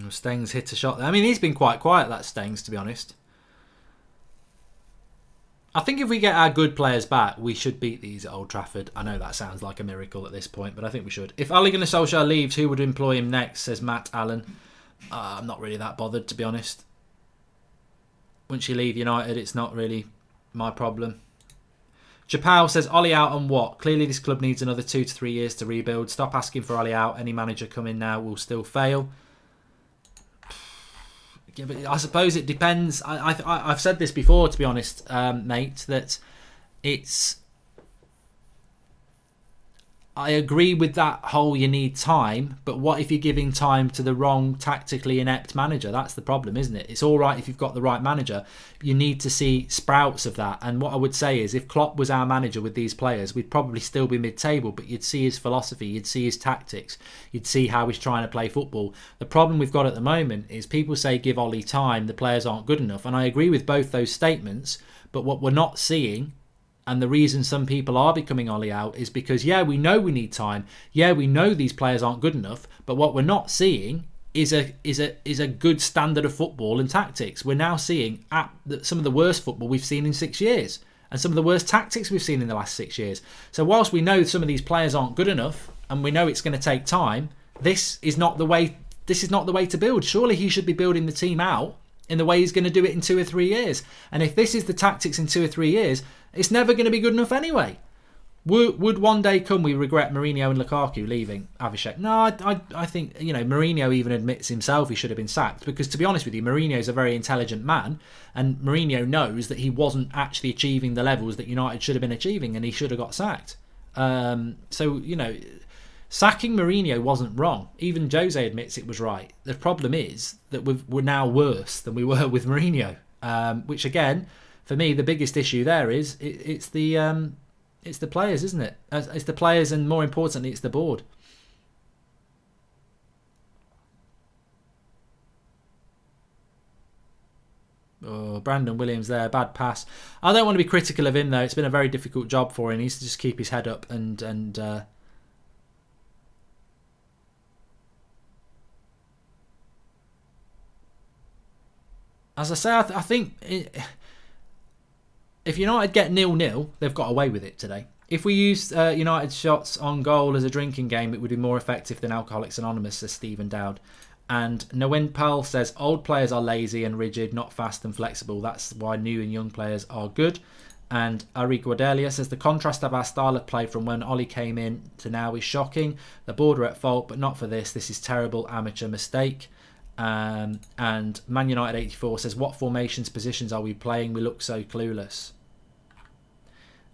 Stengs hit a shot there. I mean, he's been quite quiet, that Stengs, to be honest. I think if we get our good players back, we should beat these at Old Trafford. I know that sounds like a miracle at this point, but I think we should. If Ole Gunnar Solskjaer leaves, who would employ him next, says Matt Allen. I'm not really that bothered, to be honest. Once you leave United, it's not really my problem. Japal says, Ollie out on what? Clearly this club needs another 2 to 3 years to rebuild. Stop asking for Ollie out. Any manager coming now will still fail. Yeah, but I suppose it depends. I've said this before, to be honest, mate, that it's... I agree with that whole you need time, but what if you're giving time to the wrong tactically inept manager? That's the problem, isn't it? It's all right if you've got the right manager. You need to see sprouts of that. And what I would say is if Klopp was our manager with these players, we'd probably still be mid-table, but you'd see his philosophy, you'd see his tactics, you'd see how he's trying to play football. The problem we've got at the moment is people say give Ollie time, the players aren't good enough. And I agree with both those statements, but what we're not seeing, and the reason some people are becoming Ollie out, is because, yeah, we know we need time. Yeah, we know these players aren't good enough. But what we're not seeing is a good standard of football and tactics. We're now seeing some of the worst football we've seen in 6 years, and some of the worst tactics we've seen in the last 6 years. So whilst we know some of these players aren't good enough, and we know it's going to take time, this is not the way. This is not the way to build. Surely he should be building the team out in the way he's going to do it in 2 or 3 years. And if this is the tactics in 2 or 3 years, it's never going to be good enough anyway. Would one day come we regret Mourinho and Lukaku leaving Avishek? No, I think, Mourinho even admits himself he should have been sacked, because to be honest with you, Mourinho's a very intelligent man, and Mourinho knows that he wasn't actually achieving the levels that United should have been achieving, and he should have got sacked. Sacking Mourinho wasn't wrong. Even Jose admits it was right. The problem is that we're now worse than we were with Mourinho, which again, for me, the biggest issue there is it's the players, isn't it? It's the players, and more importantly, it's the board. Oh, Brandon Williams there, bad pass. I don't want to be critical of him though. It's been a very difficult job for him. He needs to just keep his head up and as I say, I think if United get 0-0, they've got away with it today. If we used United shots on goal as a drinking game, it would be more effective than Alcoholics Anonymous, says Stephen Dowd. And Nawin Pal says, old players are lazy and rigid, not fast and flexible. That's why new and young players are good. And Ari Guadelia says, the contrast of our style of play from when Ollie came in to now is shocking. The board are at fault, but not for this. This is terrible amateur mistake. And Man United 84 says, what formations, positions are we playing? We look so clueless.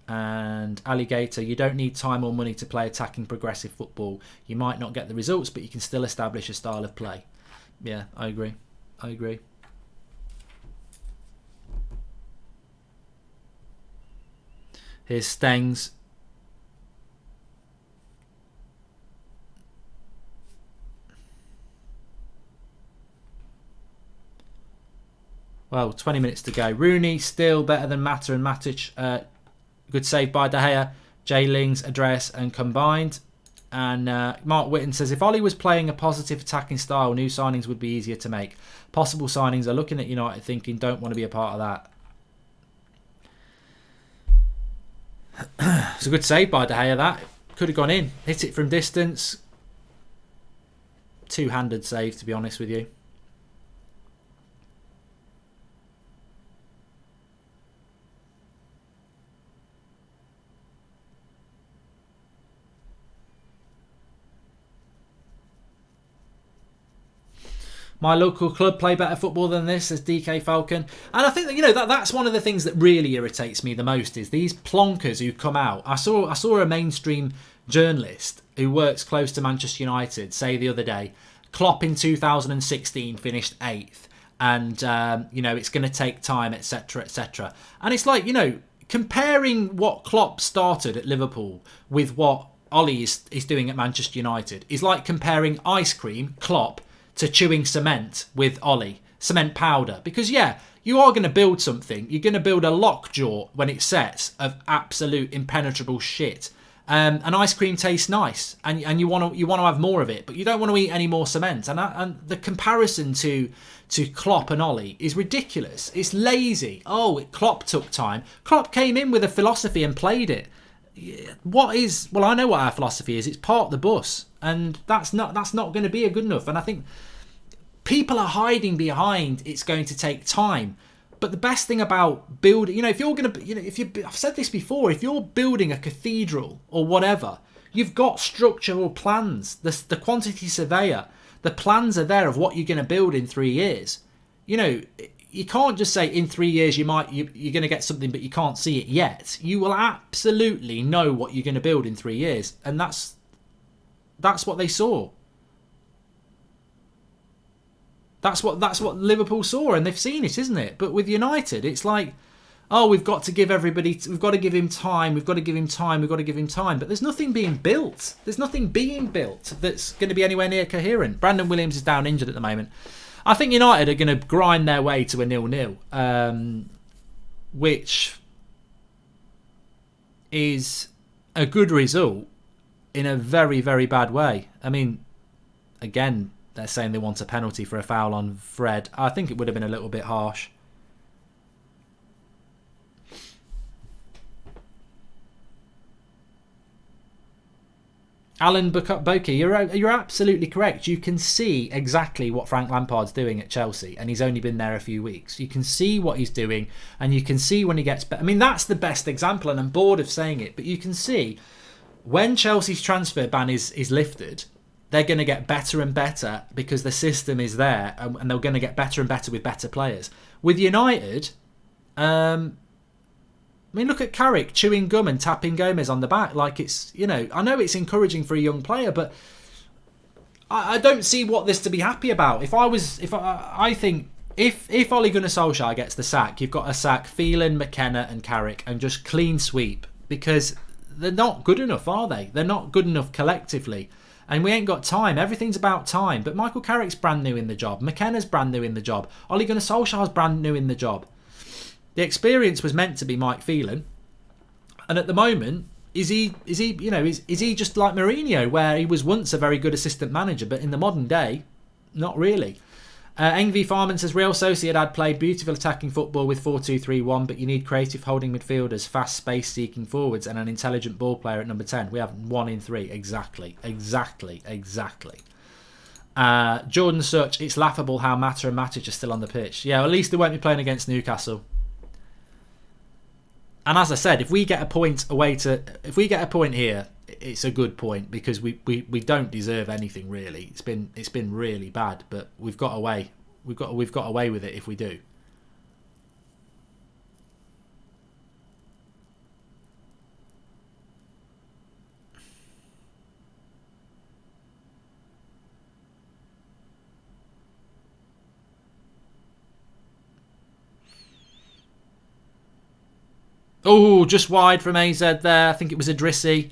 And Alligator, you don't need time or money to play attacking progressive football. You might not get the results, but you can still establish a style of play. Yeah, I agree. Here's Stengs. Well, 20 minutes to go. Rooney still better than Mata and Matic. Good save by De Gea. Jay Ling's address and combined. And Mark Whitten says, if Ollie was playing a positive attacking style, new signings would be easier to make. Possible signings are looking at United thinking, don't want to be a part of that. It's a good save by De Gea, that. Could have gone in. Hit it from distance. Two-handed save, to be honest with you. My local club play better football than this, says DK Falcon. And I think that that's one of the things that really irritates me the most is these plonkers who come out. I saw a mainstream journalist who works close to Manchester United say the other day, Klopp in 2016 finished 8th, and it's going to take time, etc., etc. And it's like, comparing what Klopp started at Liverpool with what Ollie is doing at Manchester United is like comparing ice cream, Klopp, to chewing cement with Ollie, cement powder. Because, yeah, you are going to build something. You're going to build a lockjaw when it sets of absolute impenetrable shit. And ice cream tastes nice, and you want to have more of it, but you don't want to eat any more cement. And the comparison to Klopp and Ollie is ridiculous. It's lazy. Klopp took time. Klopp came in with a philosophy and played it. Well, I know what our philosophy is. It's park the bus, and that's not going to be good enough. And I think people are hiding behind it's going to take time. But the best thing about building, if you're going to, I've said this before, if you're building a cathedral or whatever, you've got structural plans. The quantity surveyor, the plans are there of what you're going to build in 3 years. You can't just say in 3 years you're going to get something, but you can't see it yet. You will absolutely know what you're going to build in 3 years, and that's That's what they saw. That's what Liverpool saw, and they've seen it, isn't it? But with United, it's like, oh, we've got to give him time, we've got to give him time. But there's nothing being built. There's nothing being built that's going to be anywhere near coherent. Brandon Williams is down injured at the moment. I think United are going to grind their way to a 0-0, which is a good result in a very, very bad way. I mean, again, they're saying they want a penalty for a foul on Fred. I think it would have been a little bit harsh. Alan Boki, you're absolutely correct. You can see exactly what Frank Lampard's doing at Chelsea, and he's only been there a few weeks. You can see what he's doing, and you can see when he gets better. I mean, that's the best example, and I'm bored of saying it, but you can see when Chelsea's transfer ban is lifted, they're going to get better and better because the system is there, and they're going to get better and better with better players. With United, I mean, look at Carrick chewing gum and tapping Gomez on the back like it's, I know it's encouraging for a young player, but I don't see what there's to be happy about. I think if Ole Gunnar Solskjaer gets the sack, you've got to sack Phelan, McKenna and Carrick and just clean sweep, because they're not good enough, are they? They're not good enough collectively. And we ain't got time. Everything's about time. But Michael Carrick's brand new in the job. McKenna's brand new in the job. Ole Gunnar Solskjaer's brand new in the job. The experience was meant to be Mike Phelan, and at the moment, is he just like Mourinho, where he was once a very good assistant manager, but in the modern day, not really. Engvi Farman says Real Sociedad played beautiful attacking football with 4-2-3-1, but you need creative holding midfielders, fast space-seeking forwards, and an intelligent ball player at number 10. We have 1 in 3. Exactly. Jordan Such, it's laughable how Mata and Matic are still on the pitch. Yeah, at least they won't be playing against Newcastle. And as I said, if we get a point here, it's a good point, because we don't deserve anything really. It's been really bad, but we've got away. We've got away with it if we do. Oh, just wide from AZ there. I think it was Idrissi.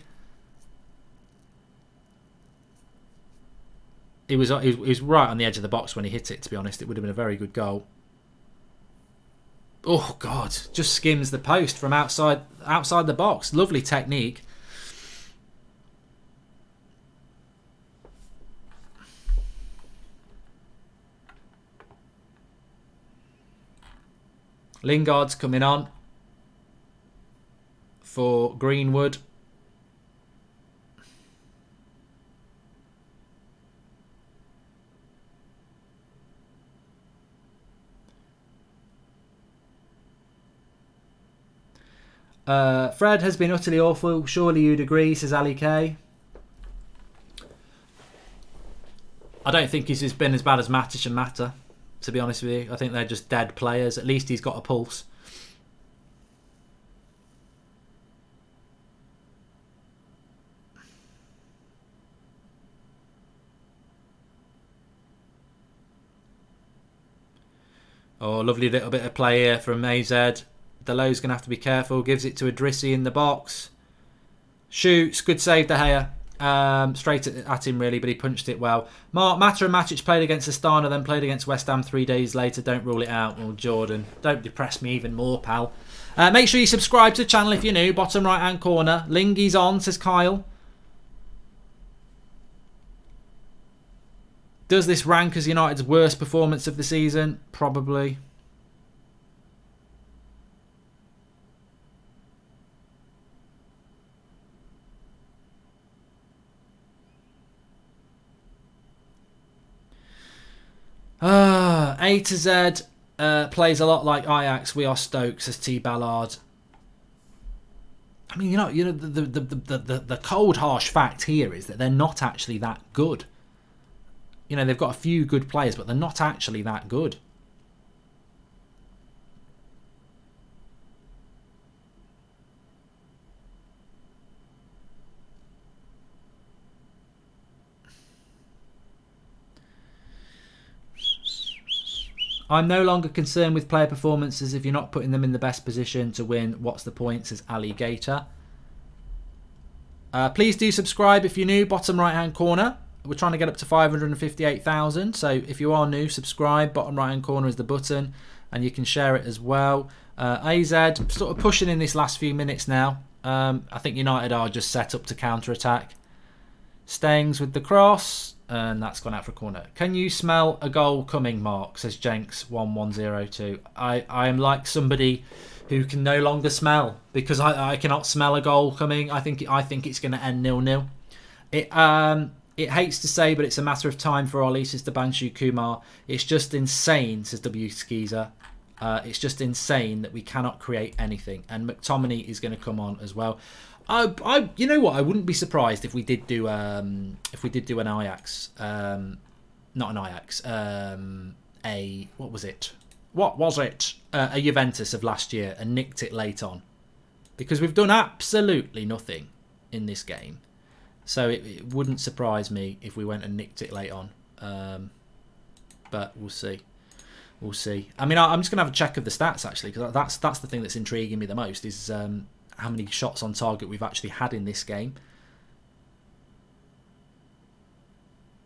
He was right on the edge of the box when he hit it, to be honest. It would have been a very good goal. Oh, God. Just skims the post from outside the box. Lovely technique. Lingard's coming on for Greenwood. Fred has been utterly awful. Surely you'd agree, says Ali K. I don't think he's been as bad as Matic and Mata, to be honest with you. I think they're just dead players. At least he's got a pulse. Oh, lovely little bit of play here from AZ. Delow's going to have to be careful. Gives it to Idrissi in the box. Shoots. Good save, De Gea. Straight at him, really, but he punched it well. Mata and Matic played against Astana, then played against West Ham 3 days later. Don't rule it out. Well, Jordan, don't depress me even more, pal. Make sure you subscribe to the channel if you're new. Bottom right-hand corner. Lingy's on, says Kyle. Does this rank as United's worst performance of the season? Probably. A to Z plays a lot like Ajax. We are Stoke, says T Ballard. I mean, the cold, harsh fact here is that they're not actually that good. They've got a few good players, but they're not actually that good. I'm no longer concerned with player performances if you're not putting them in the best position to win. What's the point, says Alligator. Please do subscribe if you're new, bottom right hand corner. We're trying to get up to 558,000. So if you are new, subscribe. Bottom right hand corner is the button, and you can share it as well. AZ sort of pushing in this last few minutes now. I think United are just set up to counter attack. Stayings with the cross, and that's gone out for a corner. Can you smell a goal coming, Mark, says Jenks1102. I am like somebody who can no longer smell, because I cannot smell a goal coming. I think it's going to end 0-0. It hates to say, but it's a matter of time for Ollie, says Debanshu Kumar. It's just insane, says W Skeezer. It's just insane that we cannot create anything, and McTominay is going to come on as well. You know what? I wouldn't be surprised if we did do an Ajax, not an Ajax, what was it? A Juventus of last year, and nicked it late on, because we've done absolutely nothing in this game. So it wouldn't surprise me if we went and nicked it late on, but we'll see. We'll see. I mean, I'm just going to have a check of the stats, actually, because that's the thing that's intriguing me the most, is how many shots on target we've actually had in this game.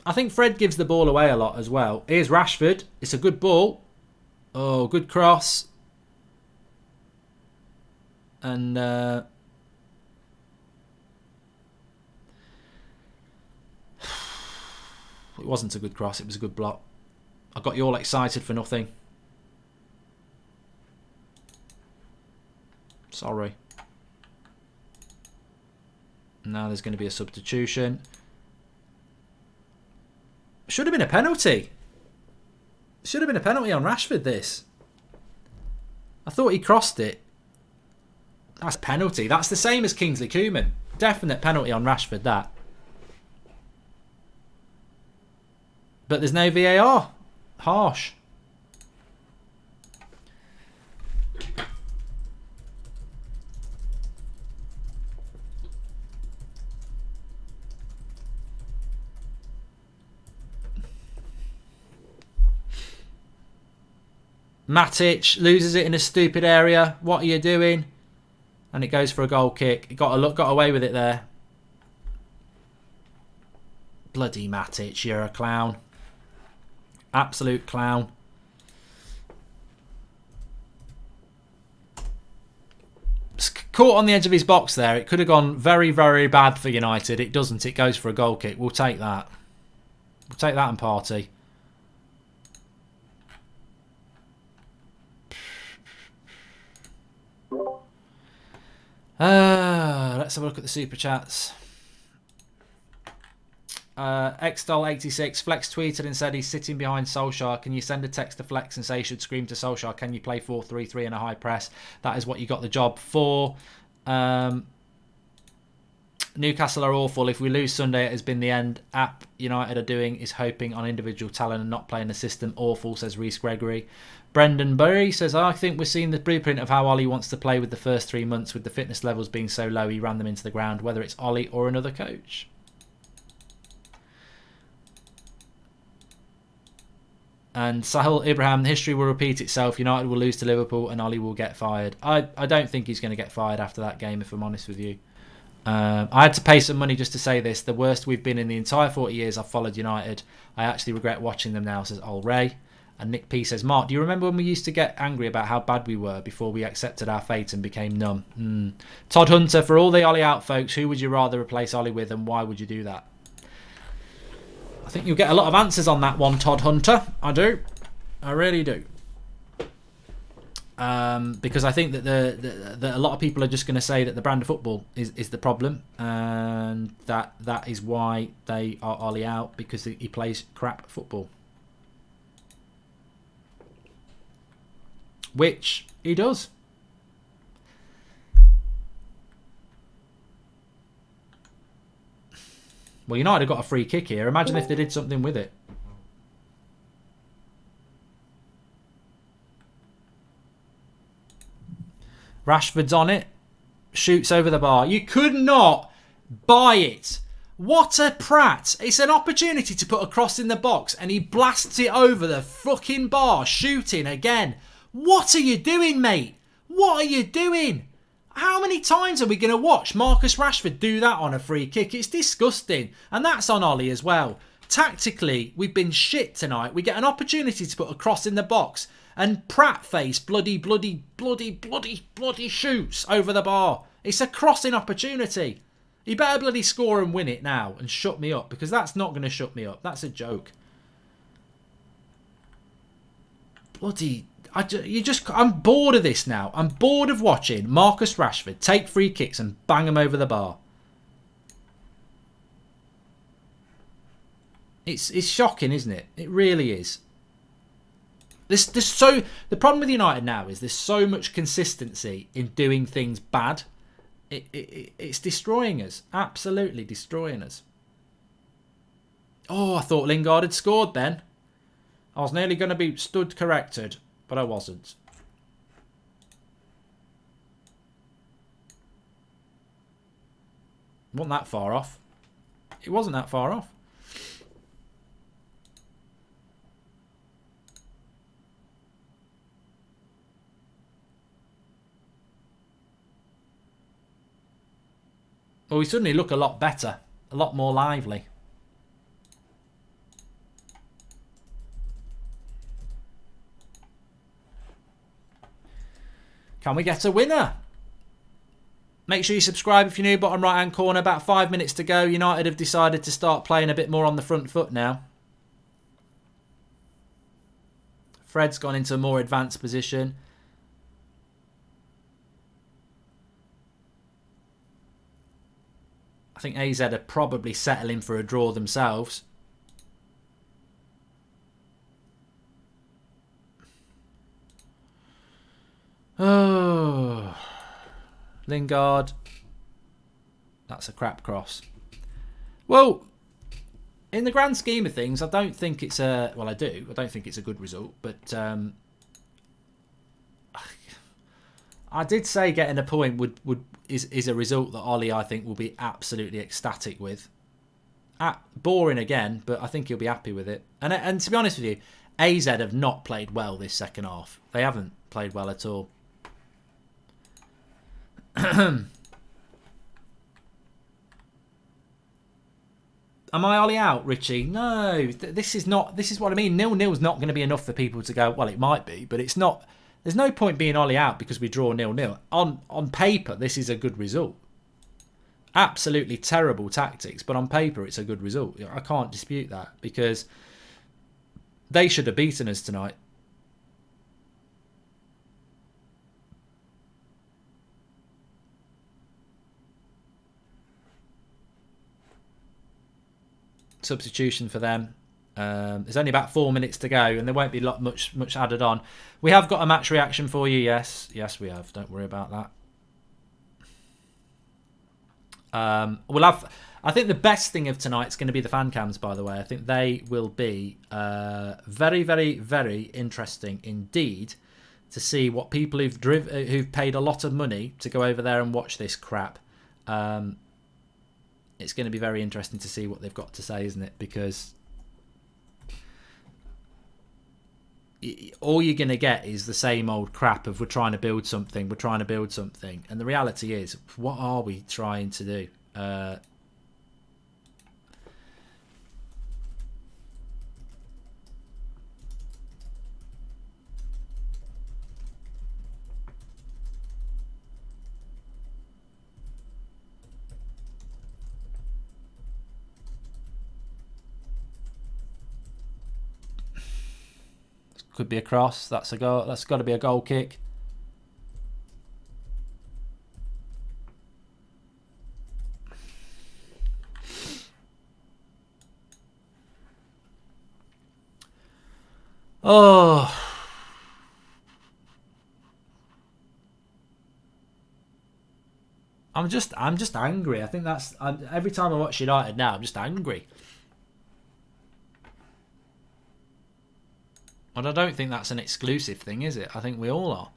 I think Fred gives the ball away a lot as well. Here's Rashford. It's a good ball. Oh, good cross. And it wasn't a good cross. It was a good block. I got you all excited for nothing. Sorry. Now there's going to be a substitution. Should have been a penalty. Should have been a penalty on Rashford, this. I thought he crossed it. That's a penalty. That's the same as Kingsley Coman. Definite penalty on Rashford, that. But there's no VAR. Harsh. Matic loses it in a stupid area. What are you doing? And it goes for a goal kick. He got away with it there. Bloody Matic, you're a clown. Absolute clown. It's caught on the edge of his box there. It could have gone very, very bad for United. It doesn't. It goes for a goal kick. We'll take that. We'll take that and party. Let's have a look at the super chats. Xdol86 Flex tweeted and said he's sitting behind Solskjaer. Can you send a text to Flex and say he should scream to Solskjaer, can you play 4-3-3 in a high press? That is what you got the job for. Newcastle are awful. If we lose Sunday, it has been the end. App United are doing is hoping on individual talent and not playing the system. Awful, says Reece Gregory. Brendan Burry says, I think we're seeing the blueprint of how Ollie wants to play with the first 3 months, with the fitness levels being so low he ran them into the ground, whether it's Ollie or another coach. And Sahil Ibrahim, history will repeat itself. United will lose to Liverpool and Ollie will get fired. I don't think he's going to get fired after that game, if I'm honest with you. I had to pay some money just to say this. The worst we've been in the entire 40 years I've followed United. I actually regret watching them now, says Ol Ray. And Nick P says, Mark, do you remember when we used to get angry about how bad we were before we accepted our fate and became numb? Todd Hunter, for all the Ollie out folks, who would you rather replace Ollie with and why would you do that? I think you'll get a lot of answers on that one, Todd Hunter. I do. I really do. Because I think that a lot of people are just going to say that the brand of football is the problem, and that is why they are Ollie out, because he plays crap football. Which he does. Well, United have got a free kick here. Imagine if they did something with it. Rashford's on it. Shoots over the bar. You could not buy it. What a prat. It's an opportunity to put a cross in the box and he blasts it over the fucking bar, shooting again. What are you doing, mate? What are you doing? How many times are we going to watch Marcus Rashford do that on a free kick? It's disgusting. And that's on Ollie as well. Tactically, we've been shit tonight. We get an opportunity to put a cross in the box and Pratt face bloody shoots over the bar. It's a crossing opportunity. He better bloody score and win it now and shut me up, because that's not going to shut me up. That's a joke. I'm bored of this now. I'm bored of watching Marcus Rashford take free kicks and bang them over the bar. It's shocking, isn't it? It really is. The problem with United now is there's so much consistency in doing things bad. It's destroying us. Absolutely destroying us. Oh, I thought Lingard had scored then. I was nearly going to be stood corrected, but I wasn't. Wasn't that far off. It wasn't that far off. Well, we suddenly look a lot better. A lot more lively. Can we get a winner? Make sure you subscribe if you're new. Bottom right hand corner. About 5 minutes to go. United have decided to start playing a bit more on the front foot now. Fred's gone into a more advanced position. I think AZ are probably settling for a draw themselves. Oh, Lingard. That's a crap cross. Well, in the grand scheme of things, I don't think it's a... Well, I do. I don't think it's a good result. But I did say getting a point is a result that Ollie, I think, will be absolutely ecstatic with. Boring again, but I think he'll be happy with it. And to be honest with you, AZ have not played well this second half. They haven't played well at all. Am I Ollie out, Richie? No, this is not. This is what I mean. 0-0's not going to be enough for people to go, well, it might be, but it's not. There's no point being Ollie out because we draw 0-0. On paper, this is a good result. Absolutely terrible tactics, but on paper, it's a good result. I can't dispute that because they should have beaten us tonight. Substitution for them. There's only about 4 minutes to go, and there won't be much added on. We have got a match reaction for you. Yes, we have. Don't worry about that. We'll have. I think the best thing of tonight's going to be the fan cams. By the way, I think they will be very, very, very interesting indeed to see what people who've paid a lot of money to go over there and watch this crap. It's going to be very interesting to see what they've got to say, isn't it? Because all you're going to get is the same old crap of we're trying to build something. And the reality is, what are we trying to do? Could be a cross. That's a goal. That's got to be a goal kick. Oh. I'm just angry. I think that's every time I watch United now, I'm just angry. And I don't think that's an exclusive thing, is it? I think we all are.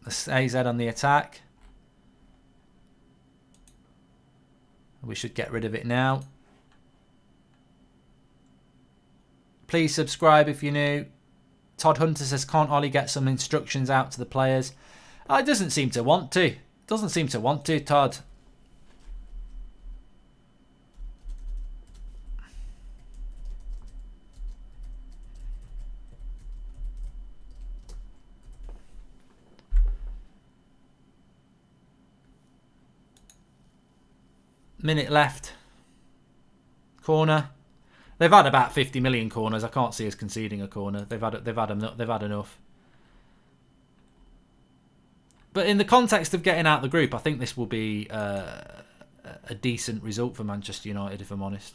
AZ on the attack. We should get rid of it now. Please subscribe if you're new. Todd Hunter says, can't Ollie get some instructions out to the players? It doesn't seem to want to. Doesn't seem to want to, Todd. Minute left. Corner. They've had about 50 million corners. I can't see us conceding a corner. They've had enough. But in the context of getting out of the group, I think this will be a decent result for Manchester United, if I'm honest.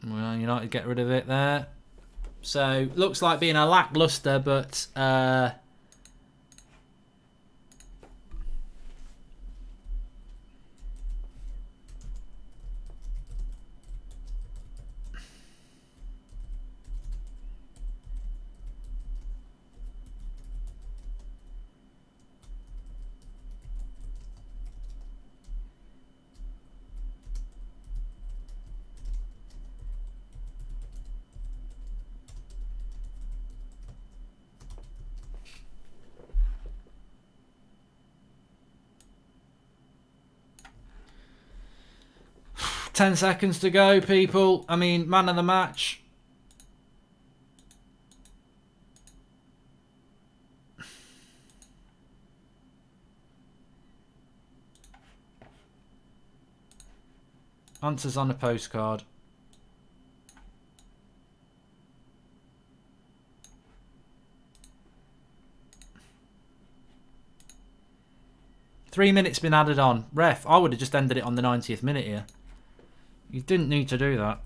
Well, United get rid of it there. So, looks like being a lacklustre, but... "10 seconds to go, people. I mean, man of the match. Answers on a postcard. Three minutes been added on. Ref, I would have just ended it on the 90th minute here. You didn't need to do that.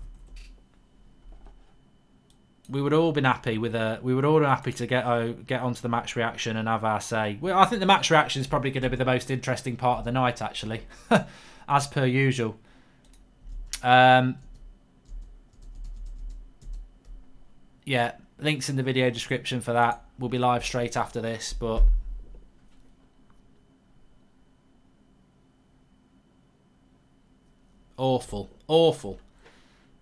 We would all been happy with a. We would all be happy to get onto the match reaction and have our say. Well, I think the match reaction is probably going to be the most interesting part of the night, actually, as per usual. Yeah, links in the video description for that. We'll be live straight after this, but. Awful. Awful.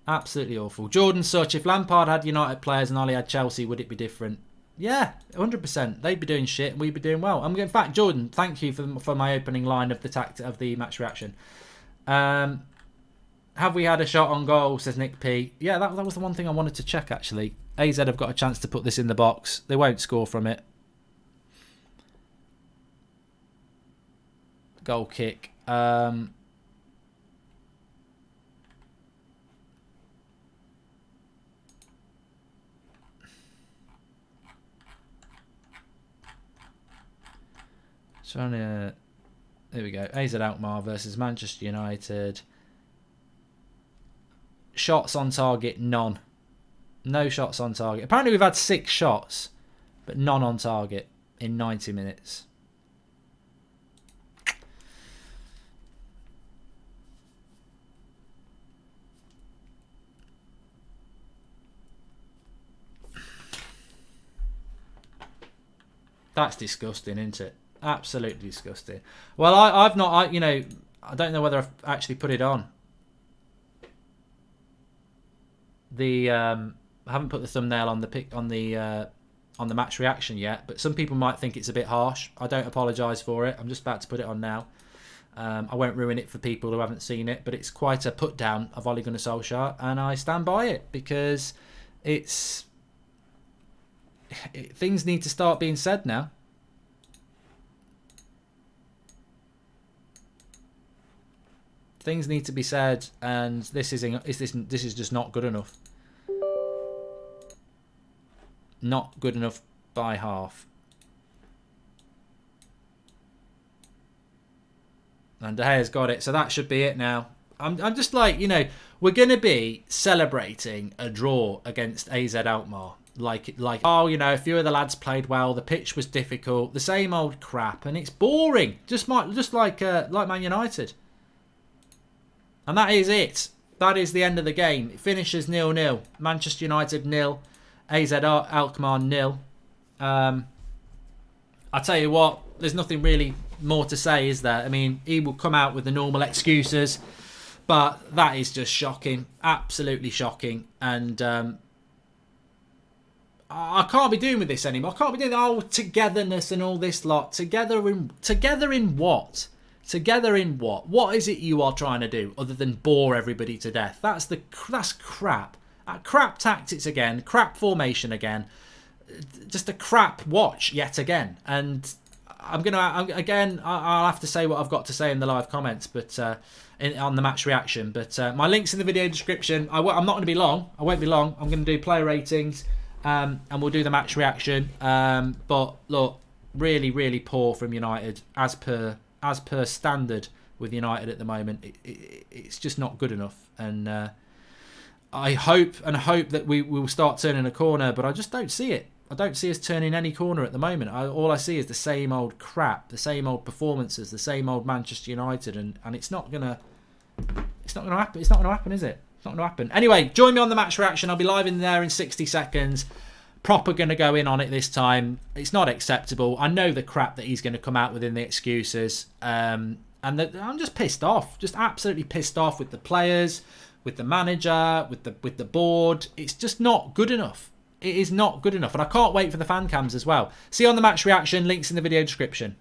Absolutely awful. Jordan Such, if Lampard had United players and Ollie had Chelsea, would it be different? Yeah, 100%. They'd be doing shit and we'd be doing well. In fact, Jordan, thank you for my opening line of the match reaction. Have we had a shot on goal, says Nick P. Yeah, that was the one thing I wanted to check, actually. AZ have got a chance to put this in the box. They won't score from it. Goal kick. There we go. AZ ALKMAAR versus Manchester United. Shots on target, none. No shots on target. Apparently we've had 6 shots, but none on target in 90 minutes. That's disgusting, isn't it? Absolutely disgusting. Well, I've not, I don't know whether I've actually put it on. I haven't put the thumbnail on the match reaction yet, but some people might think it's a bit harsh. I don't apologise for it. I'm just about to put it on now. I won't ruin it for people who haven't seen it, but it's quite a put down of Ole Gunnar Solskjaer, and I stand by it because things need to start being said now. Things need to be said, and this is just not good enough. Not good enough by half. And De Gea's got it, so that should be it now. I'm just like, we're going to be celebrating a draw against AZ ALKMAAR. Like, oh, you know, a few of the lads played well. The pitch was difficult. The same old crap, and it's boring. Just like Man United. And that is it. That is the end of the game. It finishes 0-0. Manchester United 0. AZ Alkmaar 0. I tell you what, there's nothing really more to say, is there? I mean, he will come out with the normal excuses, but that is just shocking, absolutely shocking. And I can't be doing with this anymore. I can't be doing togetherness and all this lot. Together in what? Together in what? What is it you are trying to do other than bore everybody to death? That's crap. Crap tactics again. Crap formation again. Just a crap watch yet again. And I'll have to say what I've got to say in the live comments, but on the match reaction. But my link's in the video description. I'm not going to be long. I won't be long. I'm going to do player ratings, and we'll do the match reaction. But look, really, really poor from United as per standard with United at the moment. It's just not good enough. And I hope that we will start turning a corner, but I just don't see it. I don't see us turning any corner at the moment. All I see is the same old crap, the same old performances, the same old Manchester United, and it's not gonna happen. It's not gonna happen, is it? It's not gonna happen. Anyway, join me on the match reaction. I'll be live in there in 60 seconds. Proper gonna go in on it this time. It's not acceptable. I know the crap that he's gonna come out with in the excuses, and I'm just pissed off. Just absolutely pissed off with the players, with the manager, with the board. It's just not good enough. It is not good enough, and I can't wait for the fan cams as well. See you on the match reaction. Links in the video description.